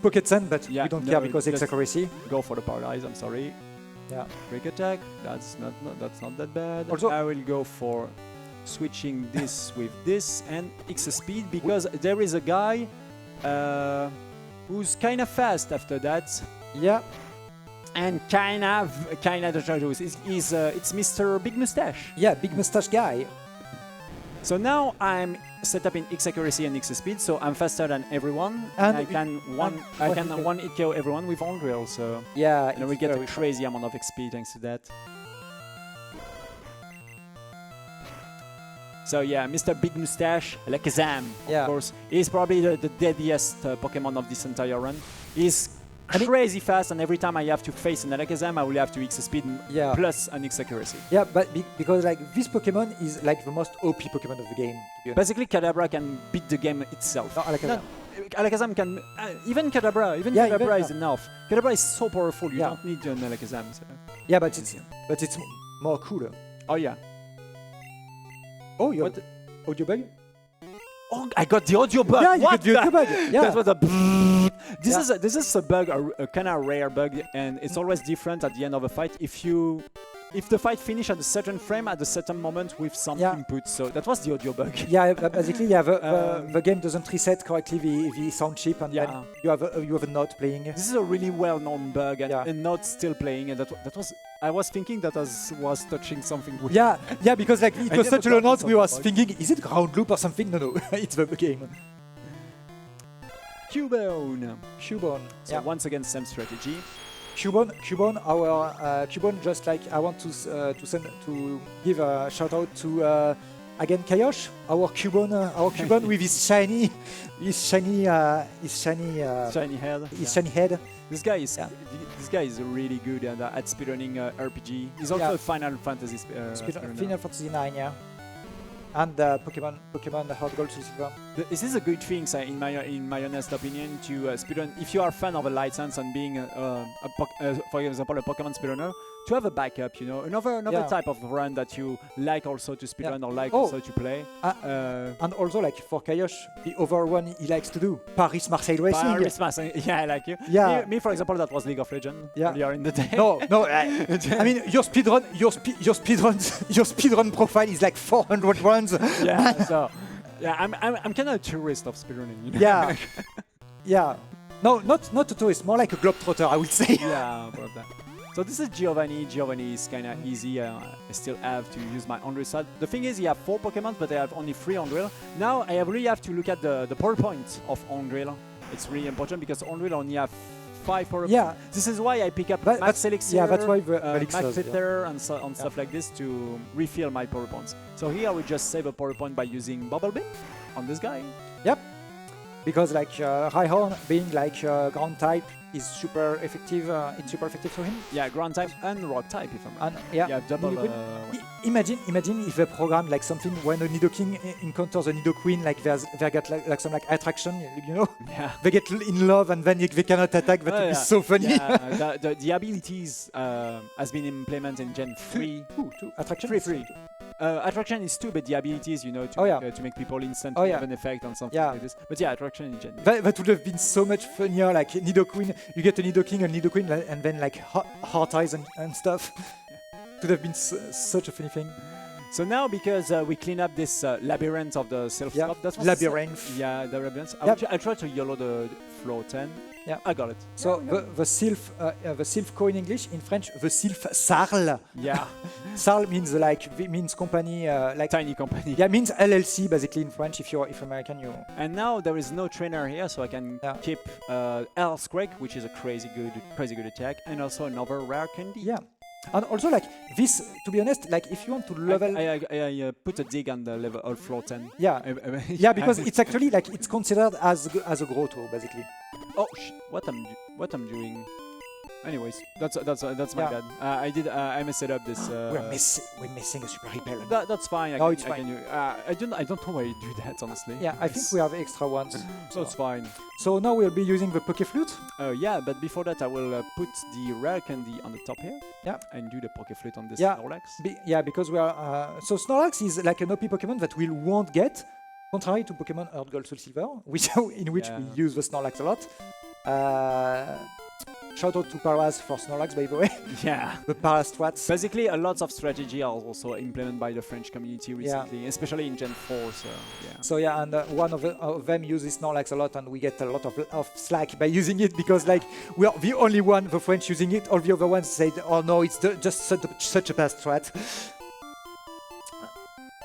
pocket sand, but we don't care because X accuracy. Go for the paralyze. I'm sorry. Yeah. Break attack. That's not that bad. Also, I will go for switching this with this and X speed because there is a guy who's kinda fast after that. Yeah. And kinda dangerous. It's Mr. Big Mustache. Yeah, Big Mustache guy. So now I'm set up in X accuracy and X speed, so I'm faster than everyone. And I can one hit KO everyone with on drill. So yeah, we get a crazy amount of XP thanks to that. So yeah, Mr. Big Mustache, Alakazam, of course, is probably the deadliest Pokemon of this entire run. He's crazy fast, and every time I have to face an Alakazam, I will have to X speed plus an X accuracy. Yeah, but because like this Pokemon is like the most OP Pokemon of the game. Basically, Kadabra can beat the game itself. No, Alakazam. Alakazam can, even Kadabra, Kadabra is enough. Kadabra is so powerful, you don't need an Alakazam. So. Yeah, but it's more cooler. Oh yeah. Oh, you got audio bug? Oh, I got the audio bug. Yeah, you got the audio bug. Yeah. That was a. This is a bug, a kind of rare bug, and it's always different at the end of a fight. If the fight finish at a certain frame at a certain moment with some input, so that was the audio bug. Yeah, basically, the game doesn't reset correctly the sound chip, and then you have a note playing. This is a really well-known bug, and a note still playing, and that was. I was thinking that I was touching something weird. Yeah, because like it was such a low note, we was thinking, is it ground loop or something? No, it's the game. Cubone. So once again, same strategy. Cubone, our Cubone. Just like I want to give a shout out to again Kayosh, our Cubone with his shiny head. This guy is really good at speedrunning RPG. He's also a Final Fantasy speedrunner. Final Fantasy 9, yeah. And Pokemon Heart Gold to Silver. This is a good thing, in my honest opinion, to speedrun. If you are a fan of a license and being, for example, a Pokemon speedrunner, to have a backup, another type of run that you like also to speedrun or like also to play. And also, like for Kayosh, the other one he likes to do, Paris-Marseille Racing. Yeah, I like you. Yeah. Me, for example, that was League of Legends earlier in the day. No, I mean your speedrun profile is like 400 runs. Yeah, so I'm kind of a tourist of speedrunning. Yeah, yeah. No, not a tourist, more like a globetrotter, I would say. Yeah, about that. So this is Giovanni. Giovanni is kind of easy. I still have to use my Unreal side. The thing is, you have 4 Pokemon, but I have only 3 Unreal. Now I really have to look at the power point of Unreal. It's really important because Unreal only have 5 for a... Yeah. This is why I pick up But Max Elixir, yeah, that's why Max Glitchless, Filter, and stuff like this to refill my power points. So here we just save a power point by using Bubble Beam on this guy. Yep. Because like Rhyhorn being like ground type is super effective. It's super effective for him. Yeah, ground type and rock type if I'm right. And yeah, Yeah, double. Imagine if they programmed like something when a Nidoking encounters a Nidoqueen, like they get like some like attraction, you know? Yeah. They get in love and then they cannot attack. That would be so funny. Yeah, the abilities has been implemented in Gen 3. Two. Attraction? 3. Attraction is 2, but the abilities, you know, to make people instantly have an effect on something like this. But yeah, attraction in Gen. That would have been so much funnier, like Nidoqueen, you get a Nidoking and Nidoqueen, and then like heart eyes and stuff. It would have been such a funny thing. So now, because we clean up this labyrinth of the Sylph Stop, that's what labyrinth. Yeah, the labyrinth. I'll try to YOLO the floor 10. Yeah, I got it. So the Sylph co in English, in French, the Sylph Sarl. Yeah. Sarl means means company, like tiny company. Yeah, means LLC basically in French. If American, you. And now there is no trainer here, so I can keep Earthquake, which is a crazy good attack, and also another rare candy. Yeah. And also, like this, to be honest, like if you want to level, I put a dig on the level of floor 10. Yeah, yeah, because it's actually like it's considered as a grotto basically. Oh, what I'm doing? Anyways, that's my bad. I messed it up. This we're missing a super repel. That's fine. It's fine. I don't know why you do that, honestly. Yeah, I think we have extra ones. So it's fine. So now we'll be using the Poké Flute. Yeah, but before that I will put the rare candy on the top here. Yeah. And do the Poké Flute on this Snorlax. Because we are so Snorlax is like an OP Pokemon that we won't get, contrary to Pokemon Earth Gold Soul Silver, we use the Snorlax a lot. Shout out to Paras for Snorlax, by the way. Yeah. The Paras strats. Basically, a lot of strategy are also implemented by the French community recently, especially in Gen 4. So and one of them uses Snorlax a lot, and we get a lot of slack by using it because like we are the only one, the French, using it. All the other ones said, "Oh no, it's just such a bad strat."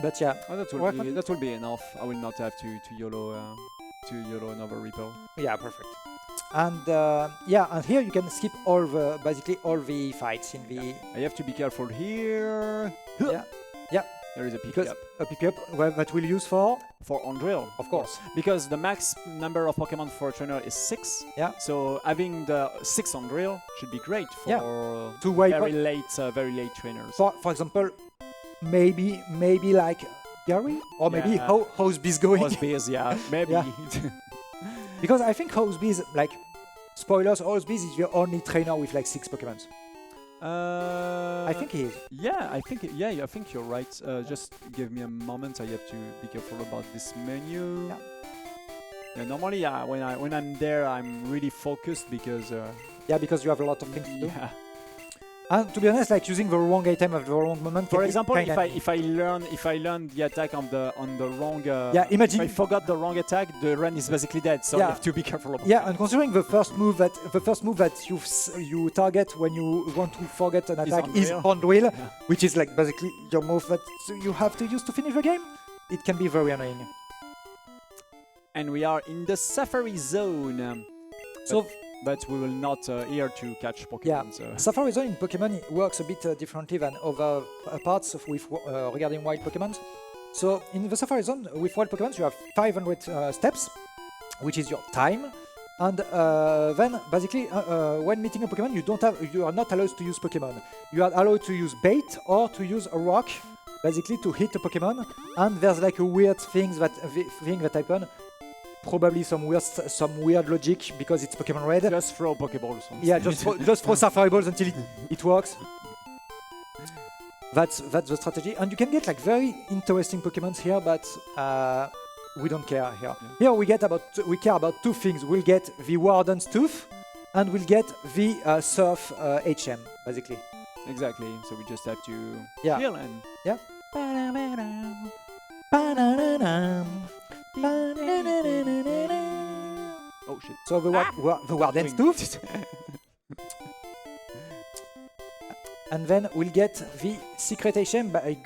But yeah, that will be enough. I will not have to YOLO another Repel. Yeah, perfect. And and here you can skip basically all the fights in the. I have to be careful here. Yeah. There is a pickup. A pickup that we'll use for Andrill, of course, because the max number of Pokemon for a trainer is 6. Yeah. So having the 6 Andrill should be great for very late trainers. For example, maybe like Gary or maybe Hosebee's going. Hosebee's, maybe. Yeah. Because I think Hosebee's, like, spoilers, Hosebee's is the only trainer with like 6 Pokemons. I think he is. Yeah, I think you're right. Just give me a moment. I have to be careful about this menu. Yeah, normally, when I'm there, I'm really focused because. Because you have a lot of things to do. Yeah. And to be honest, like using the wrong item at the wrong moment. For example, if I learn the attack on the wrong. Imagine if I forgot the wrong attack, the run is basically dead. So you have to be careful about. Yeah, and considering the first move that you target when you want to forget an attack is Andrill, which is like basically your move that you have to use to finish the game, it can be very annoying. And we are in the Safari Zone. But we will not here to catch Pokemon. Yeah, Safari Zone in Pokemon works a bit differently than other parts with regarding wild Pokemon. So in the Safari Zone with wild Pokemon, you have 500 steps, which is your time, and then basically when meeting a Pokemon, you are not allowed to use Pokemon. You are allowed to use bait or to use a rock, basically to hit a Pokemon. And there's like a weird thing that happen. Probably some weird logic because it's Pokemon Red. Just throw Pokeballs. Yeah, just throw Safari Balls until it works. That's the strategy, and you can get like very interesting Pokemons here, but we don't care here. Yeah. Here we care about 2 things. We'll get the Warden's Tooth, and we'll get the Surf HM basically. Exactly. So we just have to heal and Oh shit. So the Warden's Tooth. and then we'll get the secret item by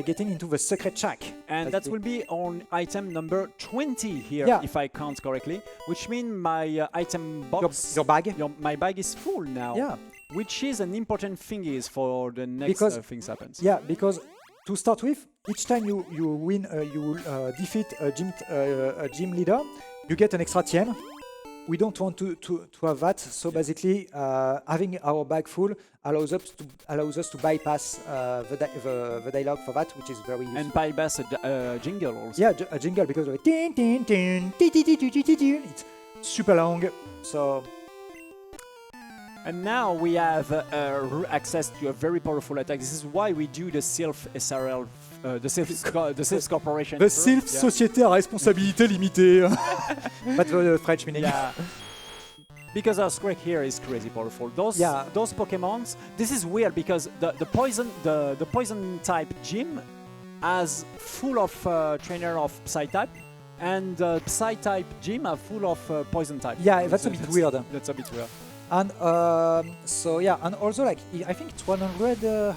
getting into the secret shack. And that will be on item number 20 here, if I count correctly, which means my item box, your bag, my bag is full now. Yeah, which is an important thing is for the next things happens. Yeah, because to start with, each time you win, you defeat a gym leader, you get an extra AEtienne. We don't want to have that, so basically having our bag full allows us to bypass the dialogue for that, which is very useful. And bypass a jingle also. Yeah, a jingle, because of it's super long, so... And now we have access to a very powerful attack. This is why we do the Sylph SRL, the Sylph Corporation. The Sylph Société à responsabilité limitée. But the French meaning. Yeah. Because our Scrake here is crazy powerful. Those Pokemons. This is weird because the poison type gym has full of trainer of Psy type, and the Psy type gym are full of poison type. Yeah, that's a bit weird. That's a bit weird. And so yeah, and also like I think it's 100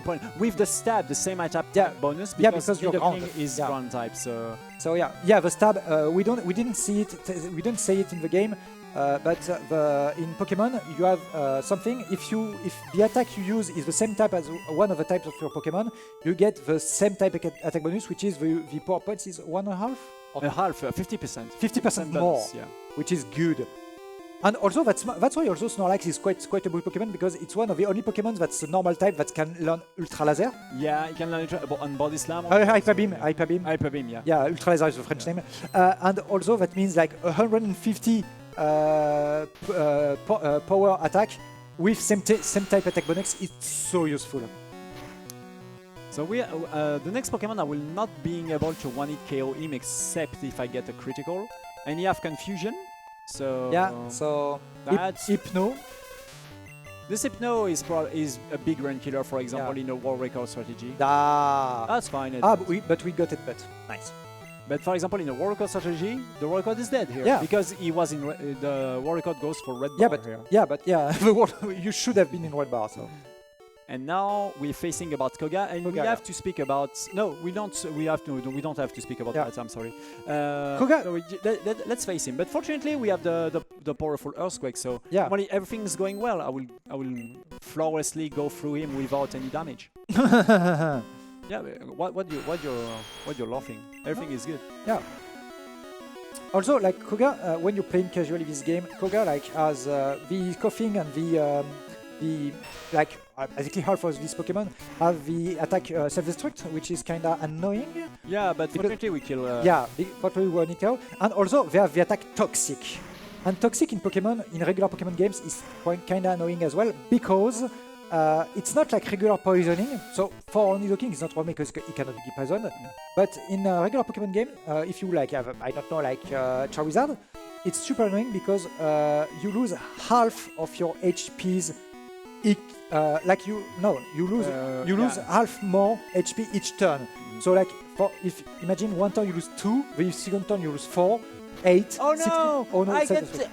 point with the stab, the same attack bonus. Because your ground is ground type. So the stab we didn't see it. We didn't say it in the game, but in Pokemon you have something. If the attack you use is the same type as one of the types of your Pokemon, you get the same type of attack bonus, which is the power points is 1.5 or 50%. 50% more, which is good. And also that's why also Snorlax is quite a good Pokemon, because it's one of the only Pokemon that's a normal type that can learn Ultra Laser. Yeah, it can learn on Body Slam. Hyper Beam, yeah. Yeah, Ultra Laser is the French name. And also that means like 150 power attack with same type attack bonus. It's so useful. So the next Pokemon I will not being able to one-hit KO him except if I get a critical. And you have Confusion. So so that's Hypno. This Hypno is a big run killer, for example, in a world record strategy. That's fine. But we got it, but nice. But for example, in a world record strategy, the world record is dead here because he was in the world record goes for red bar here. You should have been in red bar. So. And now we're facing about Koga, and we have to speak about. No, we don't. We have to. We don't have to speak about that. I'm sorry. Koga. So let's face him. But fortunately, we have the powerful Earthquake. So normally everything's going well. I will flawlessly go through him without any damage. Yeah. What you're laughing? Everything is good. Yeah. Also, like Koga, when you're playing casually this game, Koga like has the coughing and the basically half of these Pokemon have the attack self-destruct, which is kinda annoying. Yeah, but fortunately we kill. Fortunately we kill. And also they have the attack Toxic. And Toxic in Pokemon, in regular Pokemon games, is kinda annoying as well, because it's not like regular poisoning. So for Nidoking, it's not wrong because it cannot be poisoned. But in a regular Pokemon game, if you like have Charizard, it's super annoying because you lose half of your HPs. You lose half more HP each turn. So like if imagine one turn you lose 2, the second turn you lose 4, 8. Oh no! 16. Oh no!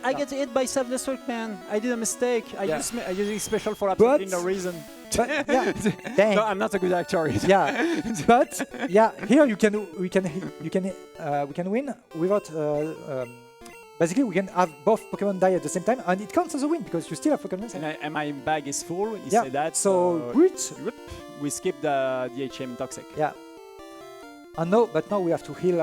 I get hit by self-destruct, man. I did a mistake. I'm using special for absolutely no reason. But, dang. No, I'm not a good actor. But here we can win without. Basically, we can have both Pokemon die at the same time, and it counts as a win because you still have Pokemon. And my bag is full. He said that. So good. We skip the HM Toxic. Yeah. But now we have to heal.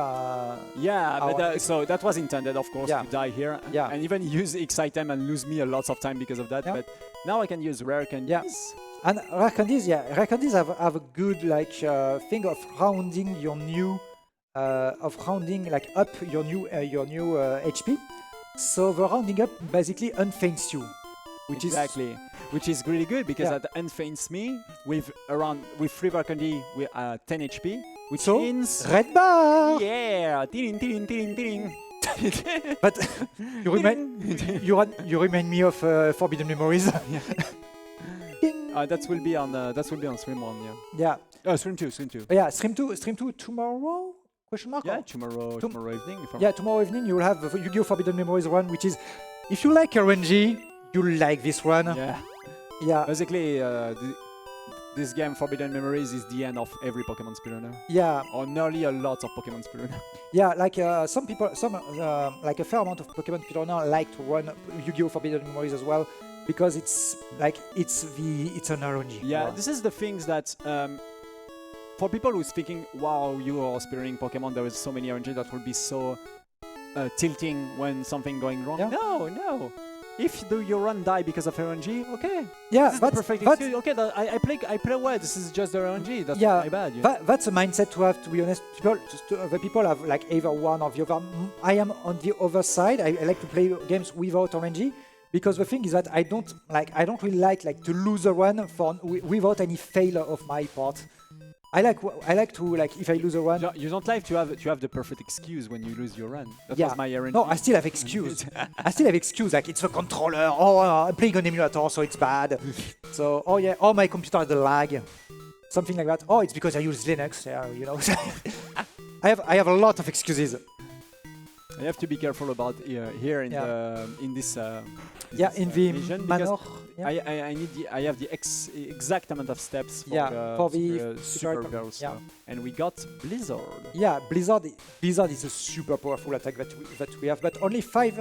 So that was intended, of course, to die here. Yeah. And even use X item and lose me a lot of time because of that. Yeah. But now I can use rare candies. Yeah. And rare candies, have a good thing of rounding your new. Up your new HP. So the rounding up basically unfeints you, which is really good because that unfeints me with 3 rare candy with 10 HP, which means red bar. Yeah, ting. But you remind me of Forbidden Memories. That will be on Stream 1. Stream 2. Stream 2 tomorrow. Yeah, tomorrow evening. Tomorrow evening you will have the Yu-Gi-Oh! Forbidden Memories run, which is, if you like RNG, you'll like this one. Yeah. Yeah. Basically, this game, Forbidden Memories, is the end of every Pokemon speedrunner. Yeah. Or nearly a lot of Pokemon speedrunner. Yeah, like some people, like a fair amount of Pokemon speedrunner like to run Yu-Gi-Oh! Forbidden Memories as well, because it's an RNG. Yeah, this is the things that for people who's thinking, wow, you are speedrunning Pokemon, there is so many RNG that will be so tilting when something going wrong. Yeah. No. If your run die because of RNG, okay. Yeah, this is the perfect excuse. Okay, I play well. This is just the RNG. That's not my bad. That's a mindset to have. To be honest, the people have like either one or the other. I am on the other side. I like to play games without RNG because the thing is that I don't really like to lose a run without any failure of my part. I like to if I lose a run. You don't like to have the perfect excuse when you lose your run. That was my RNG. No, I still have excuse. I still have excuse. Like it's the controller. Oh, I'm playing an emulator, so it's bad. So my computer has a lag, something like that. Oh, it's because I use Linux. Yeah, you know. I have a lot of excuses. I have to be careful about here in this. In the manor. I have the exact amount of steps for the super girls. Yeah. And we got Blizzard. Yeah, Blizzard is a super powerful attack that we have, but only 5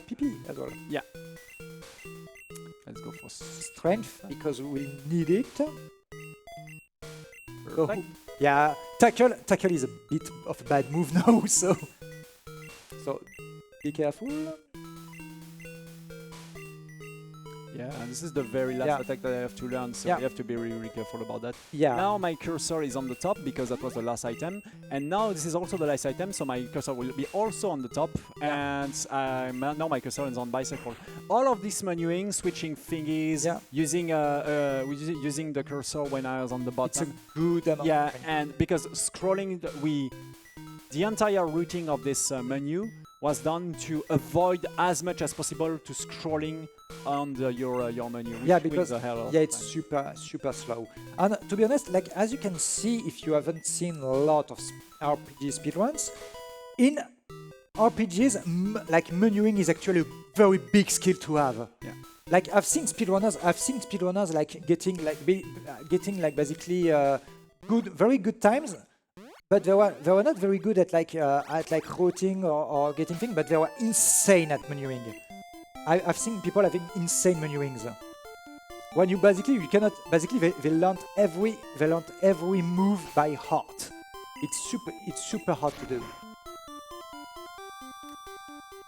PP as well. Yeah. Let's go for strength because we need it. Perfect. Yeah, tackle is a bit of a bad move now, so be careful. Yeah, and this is the very last attack that I have to learn, so we have to be really, really careful about that. Yeah. Now my cursor is on the top because that was the last item, and now this is also the last item, so my cursor will be also on the top, and now my cursor is on bicycle. All of this menuing, switching thingies, using the cursor when I was on the bottom. It's a good amount. Yeah, and because scrolling, the entire routing of this menu was done to avoid as much as possible to scrolling on your menu. Because it's super slow. And to be honest, as you can see, if you haven't seen a lot of RPG speedruns, in RPGs, menuing is actually a very big skill to have. Yeah. I've seen speedrunners getting basically very good times. But they were not very good at routing or getting things, but they were insane at menuing. I've seen people having insane menuings. When you cannot they learned every move by heart. It's super hard to do.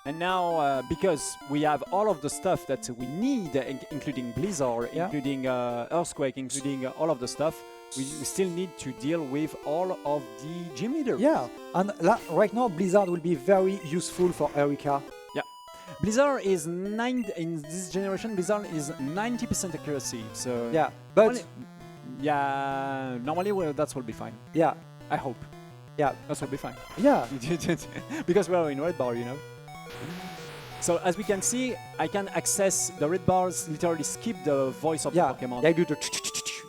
And now, because we have all of the stuff that we need, including Blizzard, including Earthquake, including all of the stuff, we still need to deal with all of the gym leaders. Yeah, and right now Blizzard will be very useful for Erika. Yeah, Blizzard is in this generation. Blizzard is 90% accuracy. So yeah, but normally that will be fine. Yeah, I hope. Yeah, that will be fine. Yeah, because we are in red bar, you know. So as we can see, I can access the red bars. Literally skip the voice of the Pokemon. Yeah, I do the.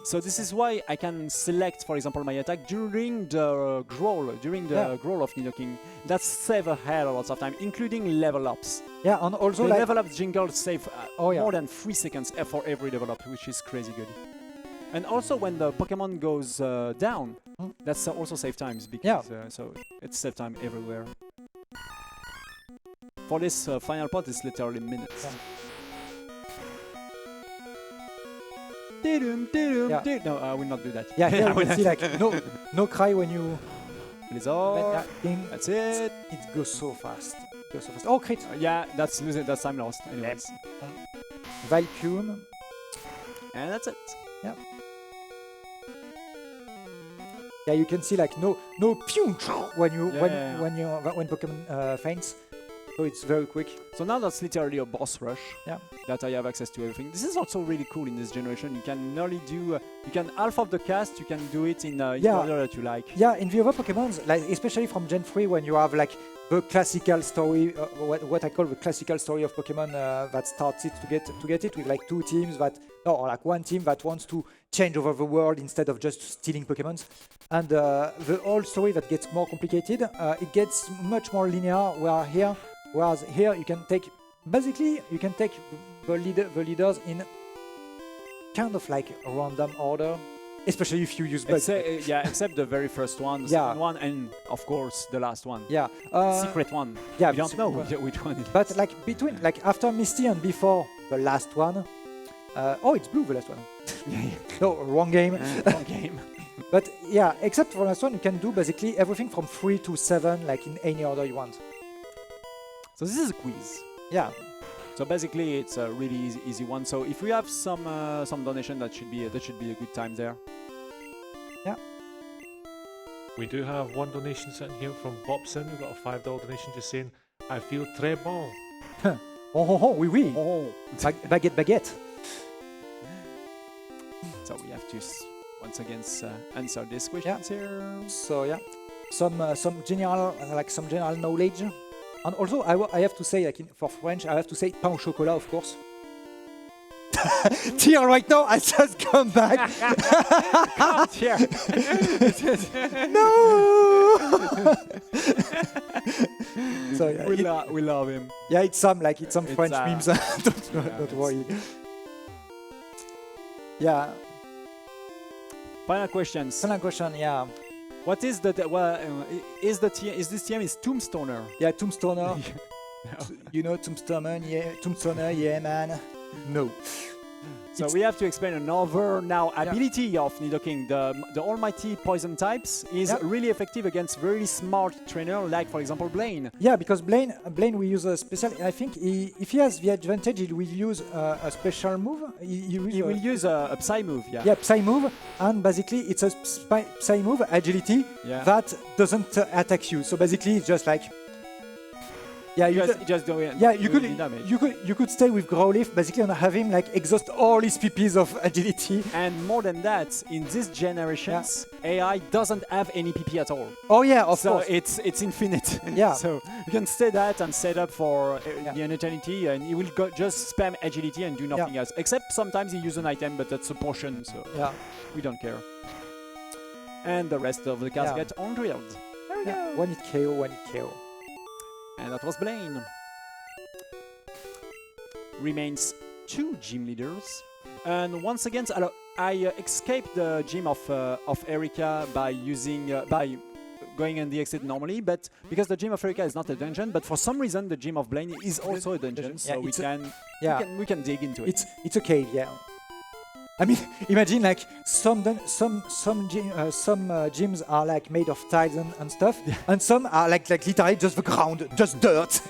So this is why I can select, for example, my attack during the growl, growl of Nidoking. That saves a hell of lots of time, including level ups. Yeah, and also the level up jingle save more than 3 seconds for every level up, which is crazy good. And also when the Pokemon goes down, that's also save times because so it's save time everywhere. For this final part, it's literally minutes. No, I will not do that. Yeah, here we see no cry when you. Blizzard. That's it. It goes so fast. Oh, crit. Yeah, that's time lost. Anyways. Vacuum. And that's it. Yeah. Yeah, you can see no pew when Pokemon faints. So it's very quick. So now that's literally a boss rush. Yeah. That I have access to everything. This is also really cool in this generation. You can nearly do. You can half of the cast. You can do it in order that you like. Yeah, in the other Pokemons, especially from Gen 3, when you have the classical story, what I call the classical story of Pokemon that starts it to get it with 2 teams or one team that wants to change over the world instead of just stealing Pokemons. And the whole story that gets more complicated, it gets much more linear. Whereas here you can take the leaders in kind of like a random order, especially if you use bugs. Except the very first one, the second one, and of course the last one. Yeah. Secret one. Yeah. We don't know which one it is. But like between, like after Misty and before the last one. Oh, it's blue, the last one. No, wrong game. Wrong game. But yeah, except for the last one, you can do basically everything from 3 to 7, like in any order you want. So this is a quiz. Yeah. So basically, it's a really easy one. So if we have some donation, that should be a good time there. Yeah. We do have one donation sitting here from Bobson. We've got a $5 donation just saying, "I feel très bon." Oh, oui, oui. Oh. Baguette, baguette. So we have to once again answer these questions here. So yeah, some general knowledge, and also I have to say, like for French, I have to say pain au chocolat, of course. Tear right now, I just come back. Tear. No. So yeah, we love him. Yeah, it's some French memes. Don't worry. Yeah. Final questions. Final question. Yeah. What is the is this TM is Tombstoner? Yeah, Tombstoner. No. You know Tombstoner, yeah, man. No. So we have to explain another ability of Nidoking. The almighty poison types is really effective against very smart trainer, like for example Blaine. Yeah, because Blaine we use a special. I think if he has the advantage, he will use a special move. He will use a Psy move. Yeah. Yeah, Psy move, and basically it's a Psy move agility that doesn't attack you. So basically, it's just like. Yeah, you could stay with Growlithe basically and have him like exhaust all his PPs of agility. And more than that, in this generations, AI doesn't have any PP at all. Oh yeah, of course. So it's infinite. Yeah. So you can say that and set up for the eternity, and he will just spam agility and do nothing else. Except sometimes he uses an item, but that's a potion, so we don't care. And the rest of the cards get undrilled. There we go. One hit KO. And that was Blaine. Remains 2 gym leaders. And once again, I escaped the gym of Erika by going in the exit normally, but because the gym of Erika is not a dungeon, but for some reason the gym of Blaine is also a dungeon, so we can dig into it. It's a cave, yeah. I mean, imagine like some gyms are like made of tiles and stuff, and some are like literally just the ground, just dirt.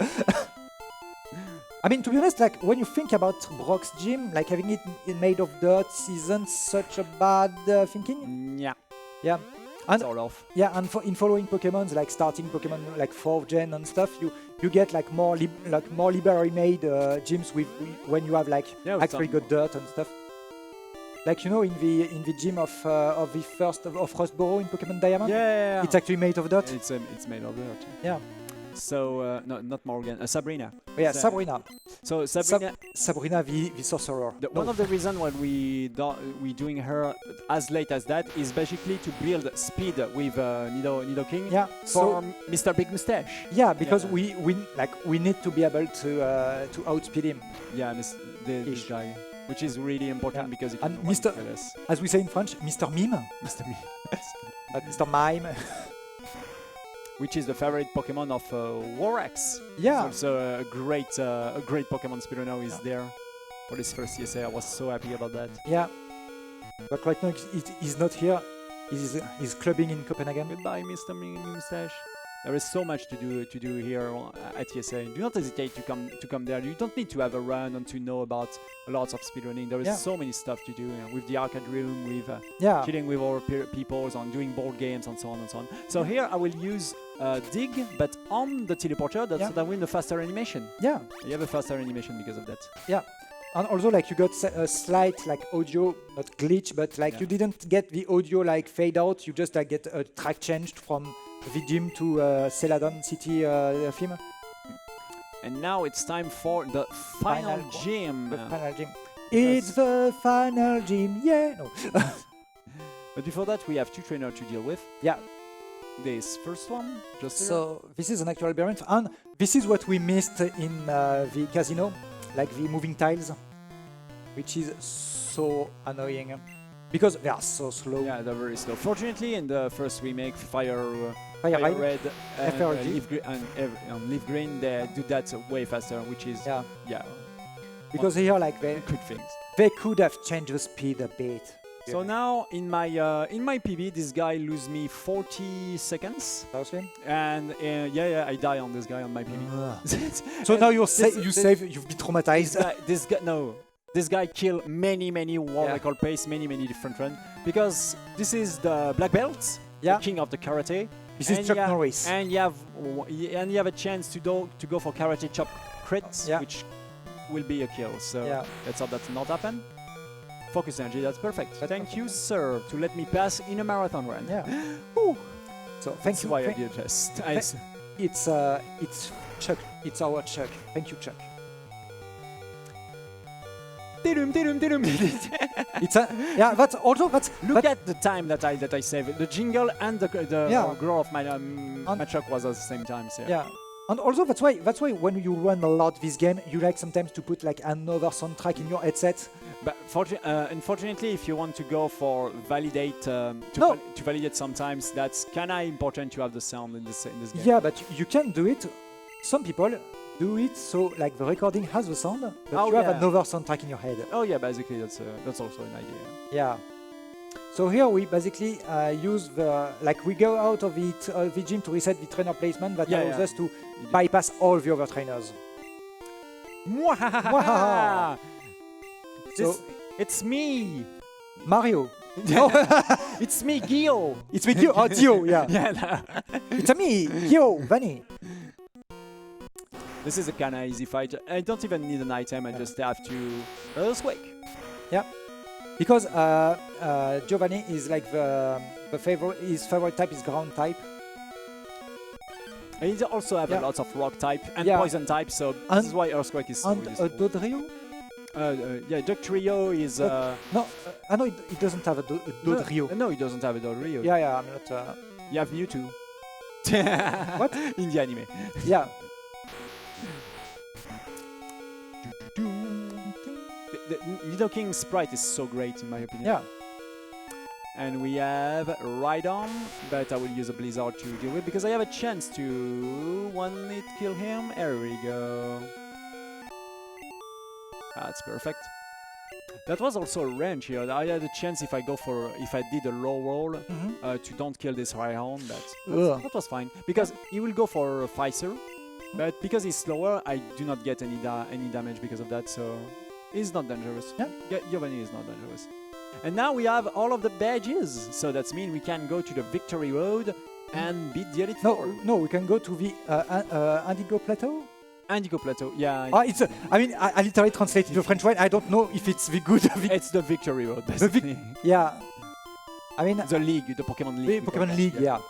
I mean, to be honest, like when you think about Brock's gym, like having it made of dirt isn't such a bad thinking. Yeah. Yeah. And sort of. Yeah, and in following Pokemon, like starting Pokemon like 4th gen and stuff, you get like more liberally made gyms with when you have like actually good dirt and stuff. Like in the gym of the first of Frostboro in Pokemon Diamond. Yeah. It's actually made of dirt. It's made of dirt. Yeah. So no, not Morgan. Sabrina. Oh, yeah, Sabrina. So Sabrina. Sabrina the sorcerer. One of the reasons why we doing her as late as that is basically to build speed with Nidoking. Yeah. For Mr. Big Mustache. Yeah, because we need to be able to outspeed him. Yeah, this guy. Which is really important because it can Mr. As we say in French, Mr. Mime. Mr. Mime. Mr. Mime. Which is the favorite Pokemon of Warax. Yeah. It's also a great Pokemon speedrunner is there for this first CSA. I was so happy about that. Yeah. But right now he's not here. He's clubbing in Copenhagen. Goodbye, Mr. Mustache. There is so much to do here at TSA. Do not hesitate to come there. You don't need to have a run and to know about lots of speedrunning. There is so many stuff to do with the arcade room, with chilling with our people, and doing board games and so on and so on. So here I will use dig, but on the teleporter. That's that win the faster animation. Yeah, you have a faster animation because of that. Yeah. And also, like, you got a slight, like, audio, not glitch, but, like, you didn't get the audio, like, fade out. You just, like, get a track changed from the gym to Celadon City theme. And now it's time for the final gym. The final gym. It's the final gym, yeah! No. But before that, we have 2 trainers to deal with. Yeah. This first one, just so this is an actual labyrinth, and this is what we missed in the casino, like the moving tiles, which is so annoying because they are so slow. Yeah, they're very slow. Fortunately, in the first remake, Fire Fire Red, Red and FRG. Leaf Green, they do that way faster, which is yeah, because here like good things. they could have changed the speed a bit. So now in my PB, this guy lose me 40 seconds, and I die on this guy on my PB. So now you've been traumatized. This guy kill many world record pace, many different runs, because this is the black belt, the king of the karate. This is Chuck Norris, and you have a chance to go for karate chop crits, which will be a kill. So let's hope that not happen. Focus energy, that's perfect. Thank you, sir, to let me pass in a marathon run. Yeah. So thank you. Why I did just. It's Chuck. It's our Chuck. Thank you, Chuck. It's that's also look at the time that I saved. The jingle and the grow of my truck was at the same time. So. Yeah. And also that's why when you run a lot this game, you like sometimes to put like another soundtrack in your headset. But unfortunately, if you want to go for validate to validate, sometimes that's kind of important to have the sound in this game. Yeah, but you can do it. Some people do it so like the recording has the sound, but you have another soundtrack in your head. Oh yeah, basically that's also an idea. Yeah. So here we basically use we go out of the gym to reset the trainer placement that allows us to bypass all the other trainers. So it's me, Mario. No, it's me, Gio. It's me, Gio. Oh, Gio, yeah. It's me, Gio, Vanny. This is a kind of easy fight. I don't even need an item. I just have to earthquake. Yeah, because Giovanni is like his favorite type is ground type. And he also have a lot of rock type and poison type, so this is why earthquake is so useful. And Dodrio? Dodrio is... no, I know it doesn't have a Dodrio. No, it doesn't have a Dodrio. Yeah, I'm not... You have Mewtwo. What? In the anime. Yeah. The Nidoking sprite is so great in my opinion. Yeah. And we have Rhydon, but I will use a Blizzard to deal with because I have a chance to one-hit kill him. There we go. That's perfect. That was also a range here. I had a chance if I did a low roll to don't kill this Rhydon. That was fine because he will go for a Pfizer, but because he's slower, I do not get any damage because of that. So he's not dangerous. Yeah, Giovanni is not dangerous. And now we have all of the badges, so that means we can go to the Victory Road and beat the Elite Four. No, we can go to the Indigo Plateau. Indigo Plateau, yeah. I literally translated the French one. I don't know if it's the good. It's the Victory Road, basically. Yeah. The league, the Pokemon League. The Pokemon League, yeah.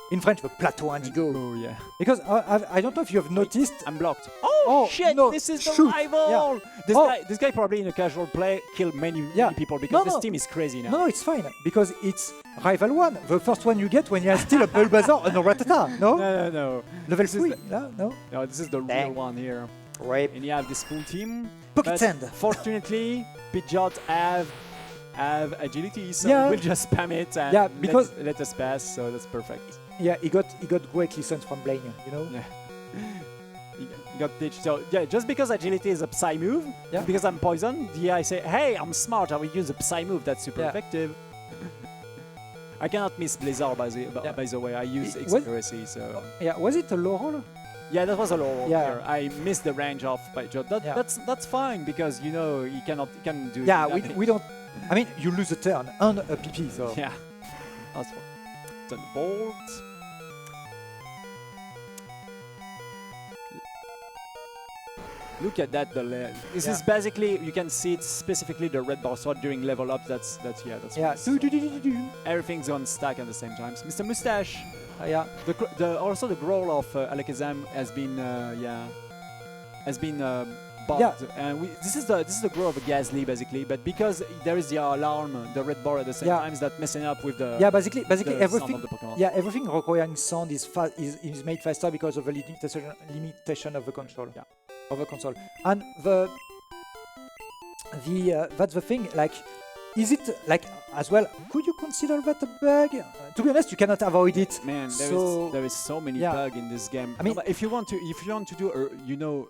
In French, the Plateau Indigo. Oh, yeah. Because I don't know if you have noticed. I'm blocked. Oh shit! No, this is the rival. Yeah. This guy probably in a casual play killed many people because this team is crazy now. No, it's fine because it's rival one. The first one you get when you are still a Bulbasaur and a Rattata. No. No. Level 3. No. No, this is the real one here. Right. And you have this full team. Pocket Sand. Fortunately, Pidgeot have agility, so we'll just spam it and let us pass. So that's perfect. Yeah, he got great lessons from Blaine, you know? Yeah. He got ditched. So, just because agility is a Psy move, because I'm poisoned, I say, hey, I'm smart, I will use a Psy move, that's super effective. I cannot miss Blizzard, by the way, I use accuracy, so... Yeah, was it a low roll? Yeah, that was a low roll here. I missed the range of Pidgeot. That's fine, because, you know, he can do... Yeah, we don't... I mean, you lose a turn and a PP, so... Yeah, that's fine. Thunderbolt. Look at that. This is basically, you can see it specifically the red bar sword during level up. That's nice. Everything's on stack at the same time. Mr. Mustache. Also the growl of Alakazam has been bugged. And this is the growl of a Gasly basically, but because there is the alarm, the red bar at the same time, that messing up with the basically everything of the Pokemon. Yeah, everything requiring sound is made faster because of the limitation of the control. Yeah. Of the console. And that's the thing. Like, is it like as well? Could you consider that a bug? To be honest, you cannot avoid it. Man, there is so many bugs in this game. I mean, no, if you want to do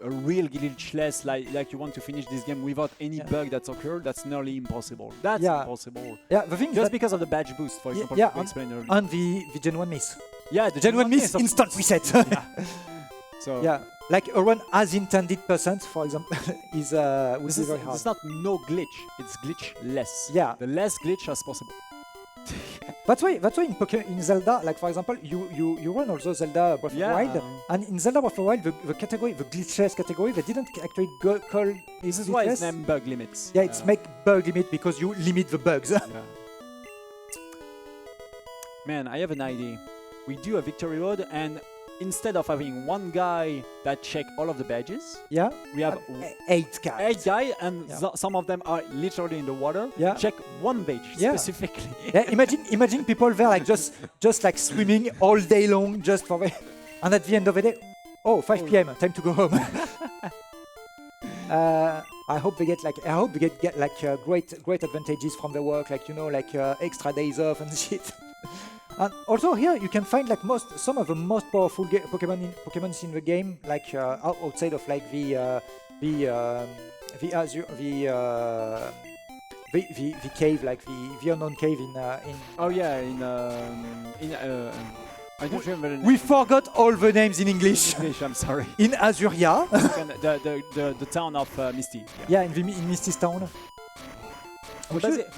a real glitchless, like you want to finish this game without any bug that's occurred, that's nearly impossible. That's impossible. Yeah, the thing just because of the badge boost, for example. Yeah, and the Gen 1 miss. Yeah, the Gen 1 miss instant reset. So yeah, like a run as intended %, for example, is would be very hard. It's not no glitch; it's glitchless. Yeah, the less glitch as possible. That's why in Zelda, like for example, you run also Zelda Breath of the Wild, and in Zelda Breath of the Wild, the category, the glitchless category, they didn't actually call it. This is why it's named bug limits. Yeah, it's make bug limit because you limit the bugs. Man, I have an idea. We do a victory road, and instead of having one guy that check all of the badges, we have 8 guys. 8 guys, and some of them are literally in the water. Check one badge specifically. Imagine people there like just like swimming all day long just for the, and at the end of the day, 5 p.m. time to go home. I hope they get great advantages from the work, like extra days off and shit. And also here you can find like some of the most powerful Pokemon in the game, like outside of like the cave, like the unknown cave in I don't remember the name. We forgot all the names in English. I'm sorry. In Azuria. the town of Misty. Yeah, in Misty's town.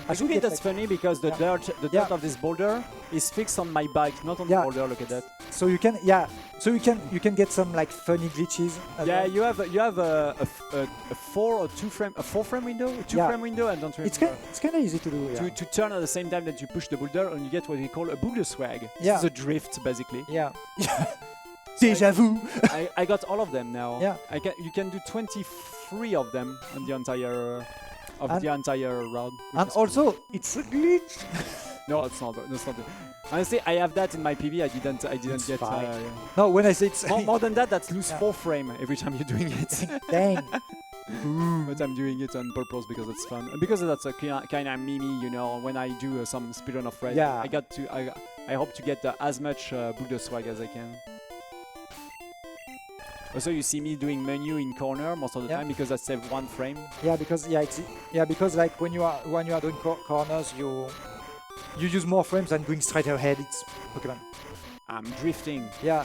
Actually, that's funny because the dirt of this boulder is fixed on my bike, not on the boulder. Look at that. So you can get some like funny glitches. You have a 4 frame window, frame window, and don't remember. It's kind of easy to do. To turn at the same time that you push the boulder, and you get what we call a boulder swag. Yeah. It's a drift basically. Yeah. Déjà vu. I got all of them now. Yeah. You can do 23 of them on the entire. The entire round. And also, it's a glitch. No, it's not. That's not. Honestly, I have that in my PB. I didn't get. No, when I say it's more than that, that's lose 4 frame every time you're doing it. Dang. But I'm doing it on purpose because it's fun, and because that's a kind of meme. When I do some speedrun of Red, I hope to get as much Buddha swag as I can. Also, you see me doing menu in corner most of the time because I save 1 frame. Yeah, because because like when you are doing corners, you use more frames than going straight ahead. It's Pokemon. I'm drifting. Yeah.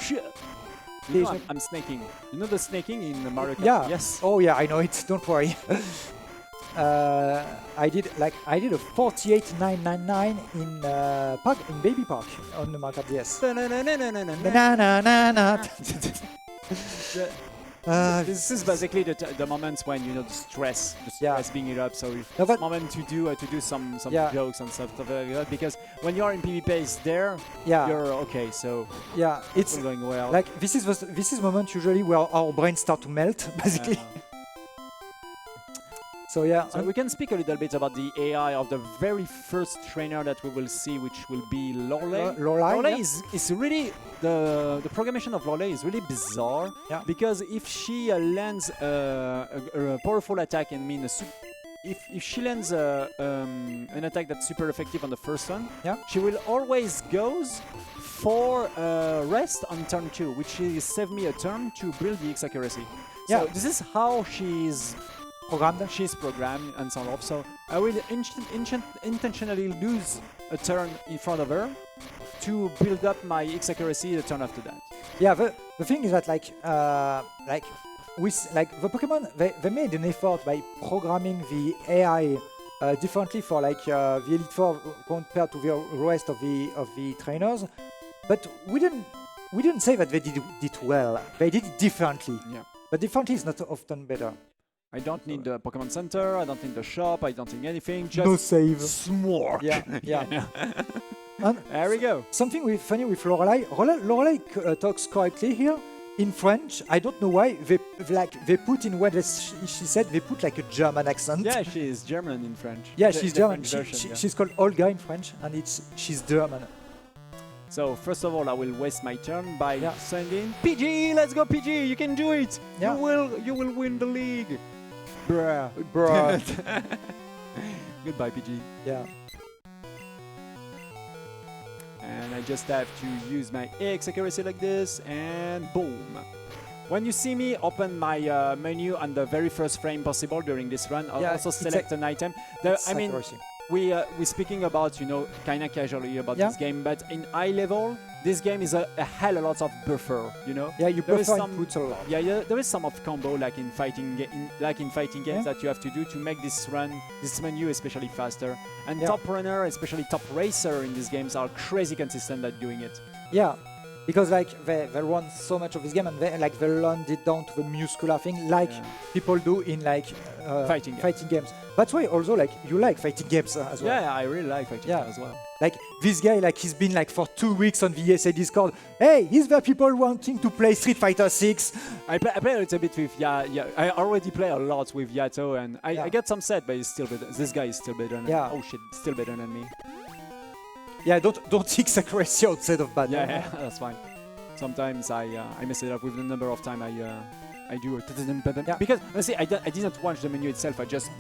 I'm snaking. You know the snaking in Mario Kart? Yeah. Yes. Oh yeah, I know it. Don't worry. I did a 48,999 in Baby Park on the Mario Kart DS. This is basically the moments when the stress being it up. So it's the moment to do some jokes and stuff like that. Because when you are in PvP there, you're okay. So it's going well. Like this is the moment usually where our brains start to melt, basically. So we can speak a little bit about the AI of the very first trainer that we will see, which will be Lorelei. Lorelei is really the programmation of Lorelei is really bizarre because if she lands a powerful attack, I mean if she lands an attack that's super effective on the first one, she will always goes for rest on turn 2, which is save me a turn to build the X accuracy. So this is how she's programmed and so on. So I will intentionally lose a turn in front of her to build up my X accuracy the turn after that. Yeah, the thing is that the Pokemon they made an effort by programming the AI differently for the Elite Four compared to the rest of the trainers, but we didn't say that they did it well. They did it differently. Yeah. But differently is not often better. I don't need the Pokemon Center, I don't need the shop, I don't need anything, just no save. Smork. Yeah. And there we go. Something funny with Lorelei. Lorelei talks correctly here in French. I don't know why they put in what she said. They put like a German accent. Yeah, she is German in French. Yeah, she's German. She's called Olga in French, and she's German. So first of all, I will waste my turn by sending PG. Let's go, PG! You can do it. Yeah. You will win the league. Bruh. Bruh. Goodbye, PG. Yeah. And I just have to use my X accuracy like this, and boom. When you see me open my menu on the very first frame possible during this run, I'll also select an item. I mean, we're speaking about, you know, kind of casually about this game, but in high level, this game is a hell a lot of buffer, you know. Yeah, you buffer inputs a lot. Yeah, there is some of combo like in fighting games that you have to do to make this menu especially faster. And top runner, especially top racer in these games, are crazy consistent at doing it. Yeah. Because like they run so much of this game and they learned it down to the muscular thing like people do in like fighting games. That's why also like you like fighting games as well. Yeah, I really like fighting games as well. Like this guy, like he's been like for 2 weeks on the ESA Discord. Hey, is there people wanting to play Street Fighter 6? I play a little bit with I already play a lot with Yato, and I get some set, but he's still better. This guy is still better than me. Oh shit, still better than me. Yeah, don't X accuracy outside of bad. Yeah, that's fine. Sometimes I mess it up with the number of time I do because honestly I didn't watch the menu itself. I just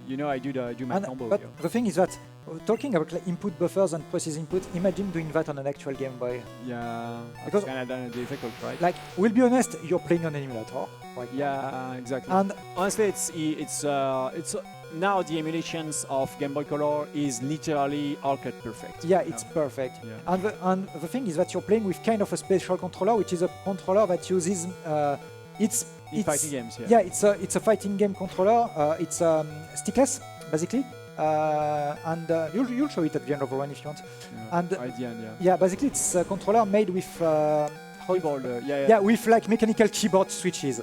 you know I do my combo. But the thing is that talking about like input buffers and process input, imagine doing that on an actual Game Boy. Yeah, because kind of difficult, right? Like, we'll be honest, you're playing on an emulator. Right now. Exactly. And honestly, it's now the emulations of Game Boy Color is literally all-cut perfect. Yeah, it's perfect. Yeah. And the thing is that you're playing with kind of a special controller, which is a controller that uses it's fighting games. Yeah, it's a fighting game controller. It's stickless, basically. And you'll show it at the end of the run if you want. Yeah, and at the end, yeah, basically it's a controller made with keyboard. With like mechanical keyboard switches,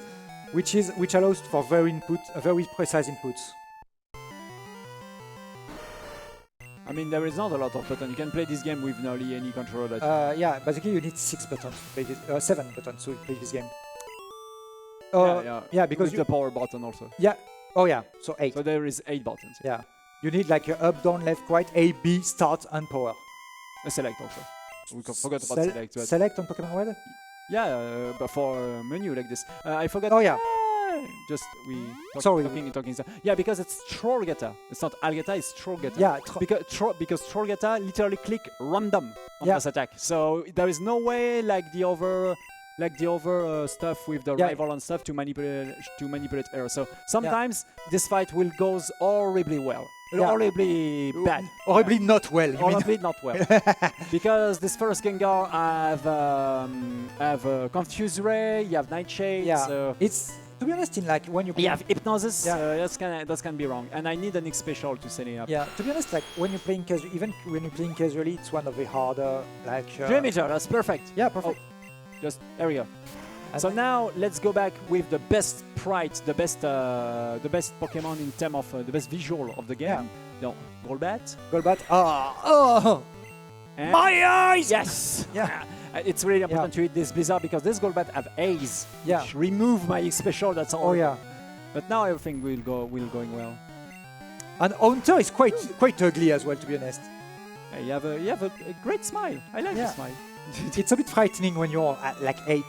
which allows for very precise inputs. I mean, there is not a lot of buttons. You can play this game with nearly any controller. Yeah, basically you need 6 buttons to play this, 7 buttons to play this game. Yeah, because with the power button also. Yeah. Oh yeah. So 8. So there is 8 buttons. Yeah. You need like up, down, left, right, A, B, start, and power. A select also. We forgot about select. But select on Pokémon Red. Yeah, but for a menu like this, I forgot. Oh yeah. Just talking. Yeah, because it's Trollgata. It's not Algata, it's Trollgata. Yeah, because Trollgata literally click random on this attack. So there is no way like the other stuff with the rival and stuff to manipulate error. So sometimes this fight will goes horribly well. Horribly bad. Horribly not well. Horribly not well. Because this first Gengar have Confuse Ray, you have Nightshade. Yeah. So it's, to be honest, in like when you have Hypnosis, that's gonna be wrong. And I need an X special to set it up. Yeah, to be honest, like when you're playing casually, even when you're playing casually, it's one of the harder like. Dream Eater, that's perfect. Yeah, perfect. Just there we go. So now let's go back with the best sprite, the best Pokemon in terms of the best visual of the game. No, Golbat. And my eyes! Yes! Yeah. It's really important to hit this Blizzard because this Golbat have A's. Which remove my X special, that's all. Oh yeah. But now everything will going well. And Haunter is quite ugly as well, to be honest. You have a great smile. I like the smile. It's a bit frightening when you're at like 8.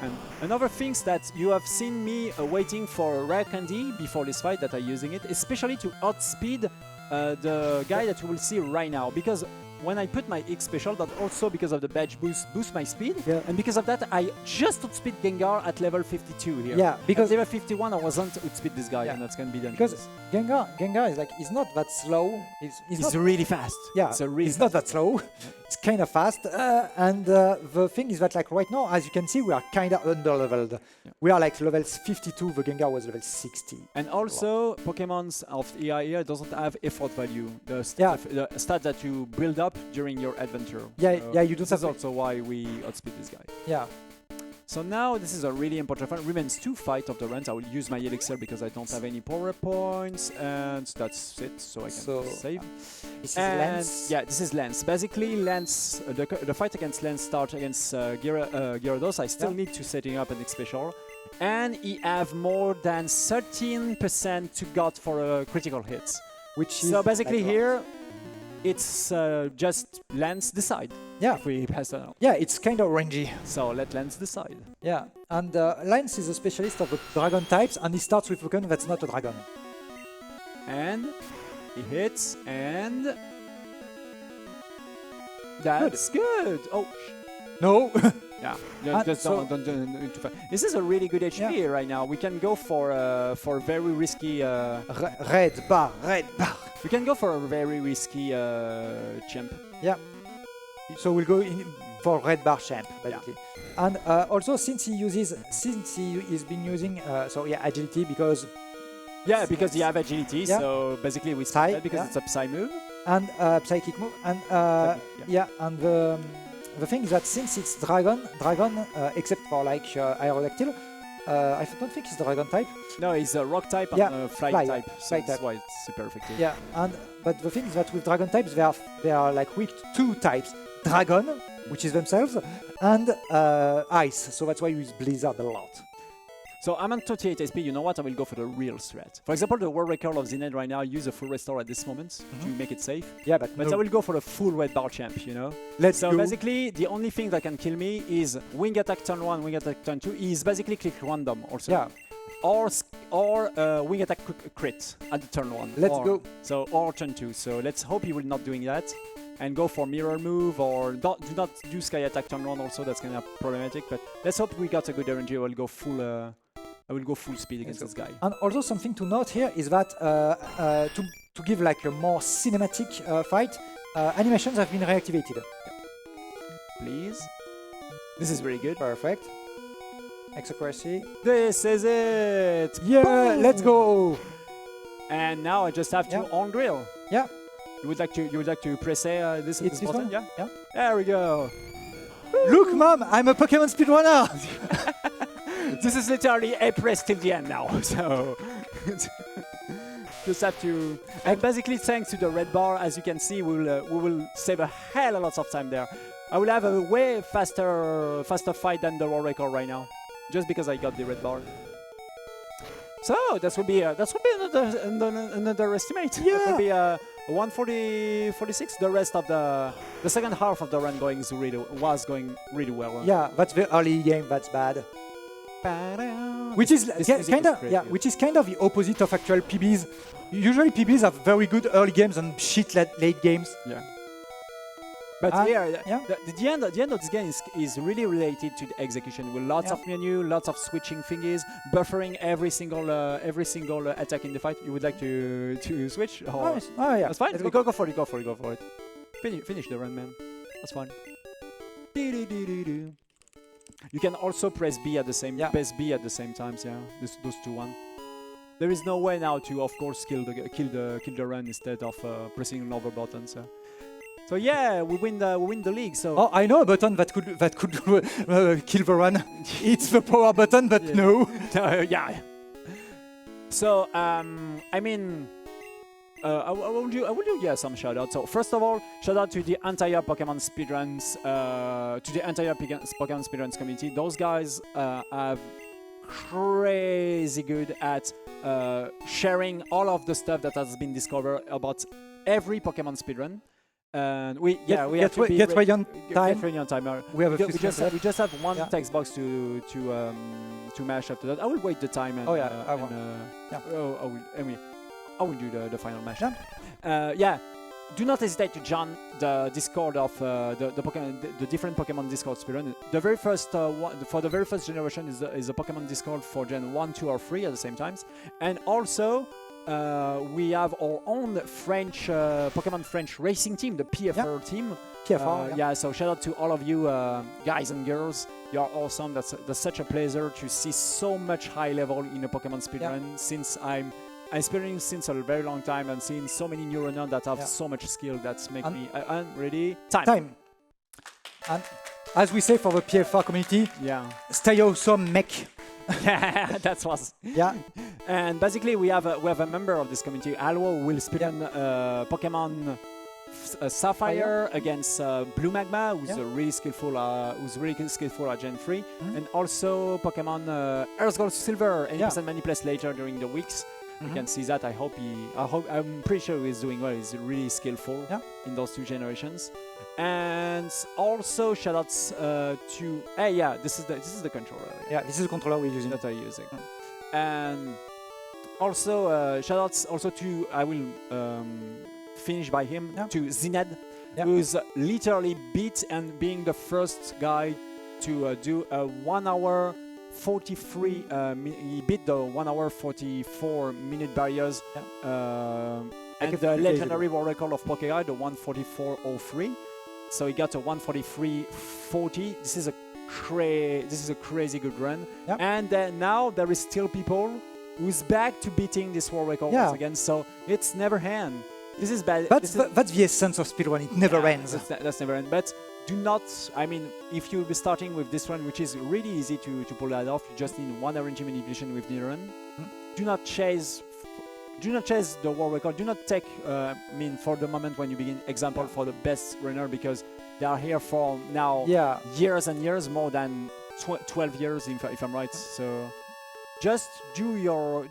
And another things that you have seen me waiting for rare candy before this fight that I'm using it, especially to outspeed the guy that you will see right now. Because when I put my X special, that also because of the badge boost my speed. Yeah. And because of that, I just outspeed Gengar at level 52 here. Yeah, because at level 51, I wasn't outspeed this guy, and that's gonna be dangerous. Because Gengar is like, he's not that slow. He's really fast. Yeah, he's not that slow. It's kind of fast. And the thing is that like right now, as you can see, we are kind of under-leveled. Yeah. We are like levels 52, the Gengar was level 60. And also, Pokemons of EIA doesn't have effort value. The stat that you build up during your adventure. Yeah, you don't have. This is also why we outspeed this guy. Yeah. So now this is a really important fight. Remains 2 fights of the runs. I will use my elixir because I don't have any power points, and that's it. So I can save. This is Lance. Yeah, this is Lance. Basically, Lance. The fight against Lance starts against Gyarados. I still need to setting up an X special, and he have more than 13% to got for critical hits. Which is so basically here. It's just Lance decide. Yeah. If we pass that out. Yeah, it's kind of rangy. So let Lance decide. Yeah. And Lance is a specialist of the dragon types, and he starts with Pokemon that's not a dragon. And he hits, and that's good. Oh, No. yeah. And Just so- don't do too fast. This is a really good HP right now. We can go for very risky. Red bar. We can go for a very risky champ. Yeah. So we'll go in for red bar champ basically. And also since he's been using agility because Because you have agility, so basically we Psy, start because it's a Psy move. and psychic move and and the thing is that since it's dragon except for like Aerodactyl, I don't think it's dragon type. No, it's a rock type Yeah, and a fly fly, type, so fly that's type. why it's super effective. Yeah, but the thing is that with dragon types they are like weak to two types: dragon, which is themselves, and ice. So that's why we use blizzard a lot. So I'm on 28 SP, you know what? I will go for the real threat. For example, the world record of Zined right now use a full restore at this moment to make it safe. Yeah, but I will go for a full red bar champ, you know? Let's go. Basically, the only thing that can kill me is wing attack turn 1, wing attack turn 2 is basically click random also. Yeah. Or wing attack crit at the turn 1. Let's go. So, or turn 2. So let's hope he will not doing that. And go for mirror move, or do not do sky attack turn 1 also, that's kind of problematic. But let's hope we got a good RNG. I will go full speed against this guy. And also something to note here is that to give like a more cinematic fight, animations have been reactivated. Please. This is really good. Perfect. Accuracy. This is it. Yeah, Boom! let's go. And now I just have to on drill. Yeah. You would like to press this It's this button? one? Yeah. Yeah. There we go. Look, Mom, I'm a Pokemon speedrunner. This is literally a press till the end now. So just have to. And basically, thanks to the red bar, as you can see, we will save a hell of lots of time there. I will have a way faster fight than the world record right now, just because I got the red bar. So that would be another estimate. Yeah. That would be 146. The rest of the second half of the run was going really well. Yeah, that's the early game. That's bad. Which is which is kind of the opposite of actual PBs. Usually PBs have very good early games and shit late games. Yeah. But the end of this game is really related to the execution, with lots of menu, lots of switching thingies, buffering every single attack in the fight. You would like to switch? Or Oh yeah, that's fine. Go for it. Finish the run, man. That's fine. You can also press B at the same times. Yeah, those two one. There is no way now to, of course, kill the run instead of pressing another button. So yeah, we win the league. So I know a button that could kill the run. It's the power button, but no. Yeah. So I mean, I will do some shout out. So first of all, shout out to the entire Pokemon speedruns, Pokemon speedruns community. Those guys are crazy good at sharing all of the stuff that has been discovered about every Pokemon speedrun. And we have to get ready on time. Get ready on timer. We have we just have one text box to mash after that. I will wait the time. And, I will do the final mash. Do not hesitate to join the Discord of the different Pokemon Discord speedrun. The very first for the very first generation is a Pokemon Discord for Gen 1, 2, or 3 at the same times, and also. We have our own French Pokemon French racing team, the PFR team. PFR, so shout out to all of you guys and girls. You are awesome. That's such a pleasure to see so much high level in a Pokemon speedrun. Since I'm experienced since a very long time and seeing so many new runners that have so much skill, that's make me ready. Time. And as we say for the PFR community, stay awesome, mech. Yeah, that was. Yeah. And basically, we have a member of this community. Alwo will speedrun Pokemon Sapphire against Blue Magma, who's really skillful at Gen 3, and also Pokemon Earth Gold Silver, and 80% Manipulate later during the weeks. You can see that. I'm pretty sure he's doing well. He's really skillful in those 2 generations. And also shoutouts to this is the controller. Yeah, this is the controller we're using. That I'm using. And also shoutouts also to I will finish by him to Zined, who's literally beat and being the first guy to do a 1 hour 43. He beat the 1 hour 44 minute barriers and the legendary world record of Pokéguy, the 144.03. So he got a 143.40. This is a crazy good run. And now there is still people who's back to beating this world record once again. So it's never end. This is bad. That's the essence of speedrun. It never ends. That's never end. But do not. I mean, if you'll be starting with this run, which is really easy to pull that off, you just need 1 RNG manipulation with Nidoran. Do not chase the world record. Do not take. For the moment when you begin, example for the best runner, because they are here for now years and years, more than 12 years, if I'm right. So just do your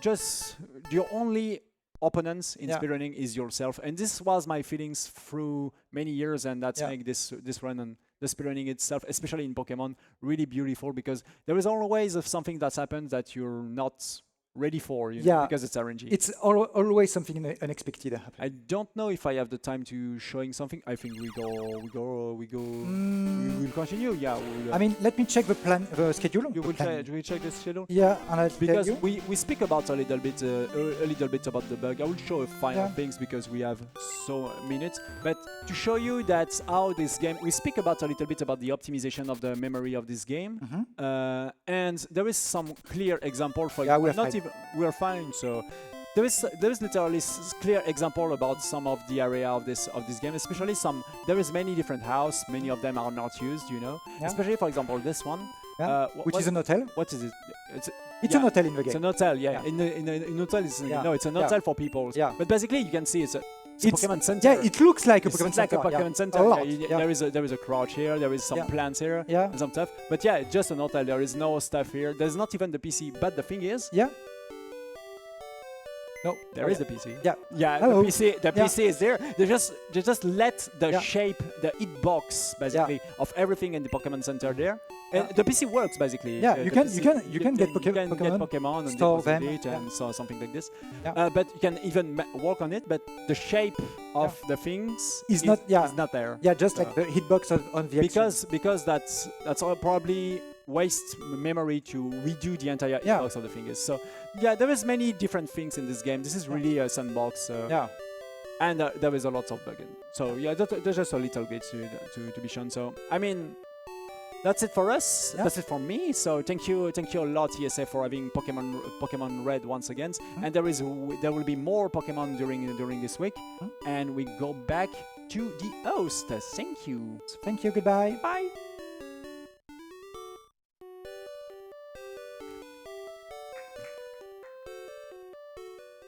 only opponents in speedrunning is yourself, and this was my feelings through many years, and that's make this run and the speedrunning itself, especially in Pokemon, really beautiful, because there is always something that's happened that you're not ready for, because it's RNG. It's always something unexpected happen. I don't know if I have the time to showing something. I think we will continue. I mean, let me check the schedule. You will check the schedule. Yeah, and I'll because tell you. we speak about a little bit about the bug. I will show final things because we have so minutes. But to show you that how this game, we speak about a little bit about the optimization of the memory of this game, and there is some clear example for we are fine. So there is literally clear example about some of the area of this game, especially there is many different house, many of them are not used, especially for example this one, which is an hotel. What is it? It's an hotel in the game. It's an hotel, in hotel it's an hotel for people. But basically you can see it's a Pokemon Center. Yeah, it looks like a Pokemon Center. Like a Pokemon Center. There is a crouch here, there is some plants here, and some stuff. But it's just an hotel. There is no stuff here. There's not even the PC. But the thing is, no, there is the PC. Hello. The PC is there. They just let the shape, the hitbox basically of everything in the Pokemon Center there. And the PC works basically. You can get Pokemon and store deposit them it and so something like this. But you can even work on it. But the shape of the things is not there. Yeah, just like the hitbox on the because that's all probably waste memory to redo the entire hitbox of the fingers. So there is many different things in this game. This is really a sandbox. And there is a lot of bugging. So there's just a little bit to be shown. So I mean, that's it for us. That's it for me. So thank you a lot, ESA, for having Pokemon Red once again. And there will be more Pokemon during this week. And we go back to the host. Thank you. Thank you. Goodbye. Bye.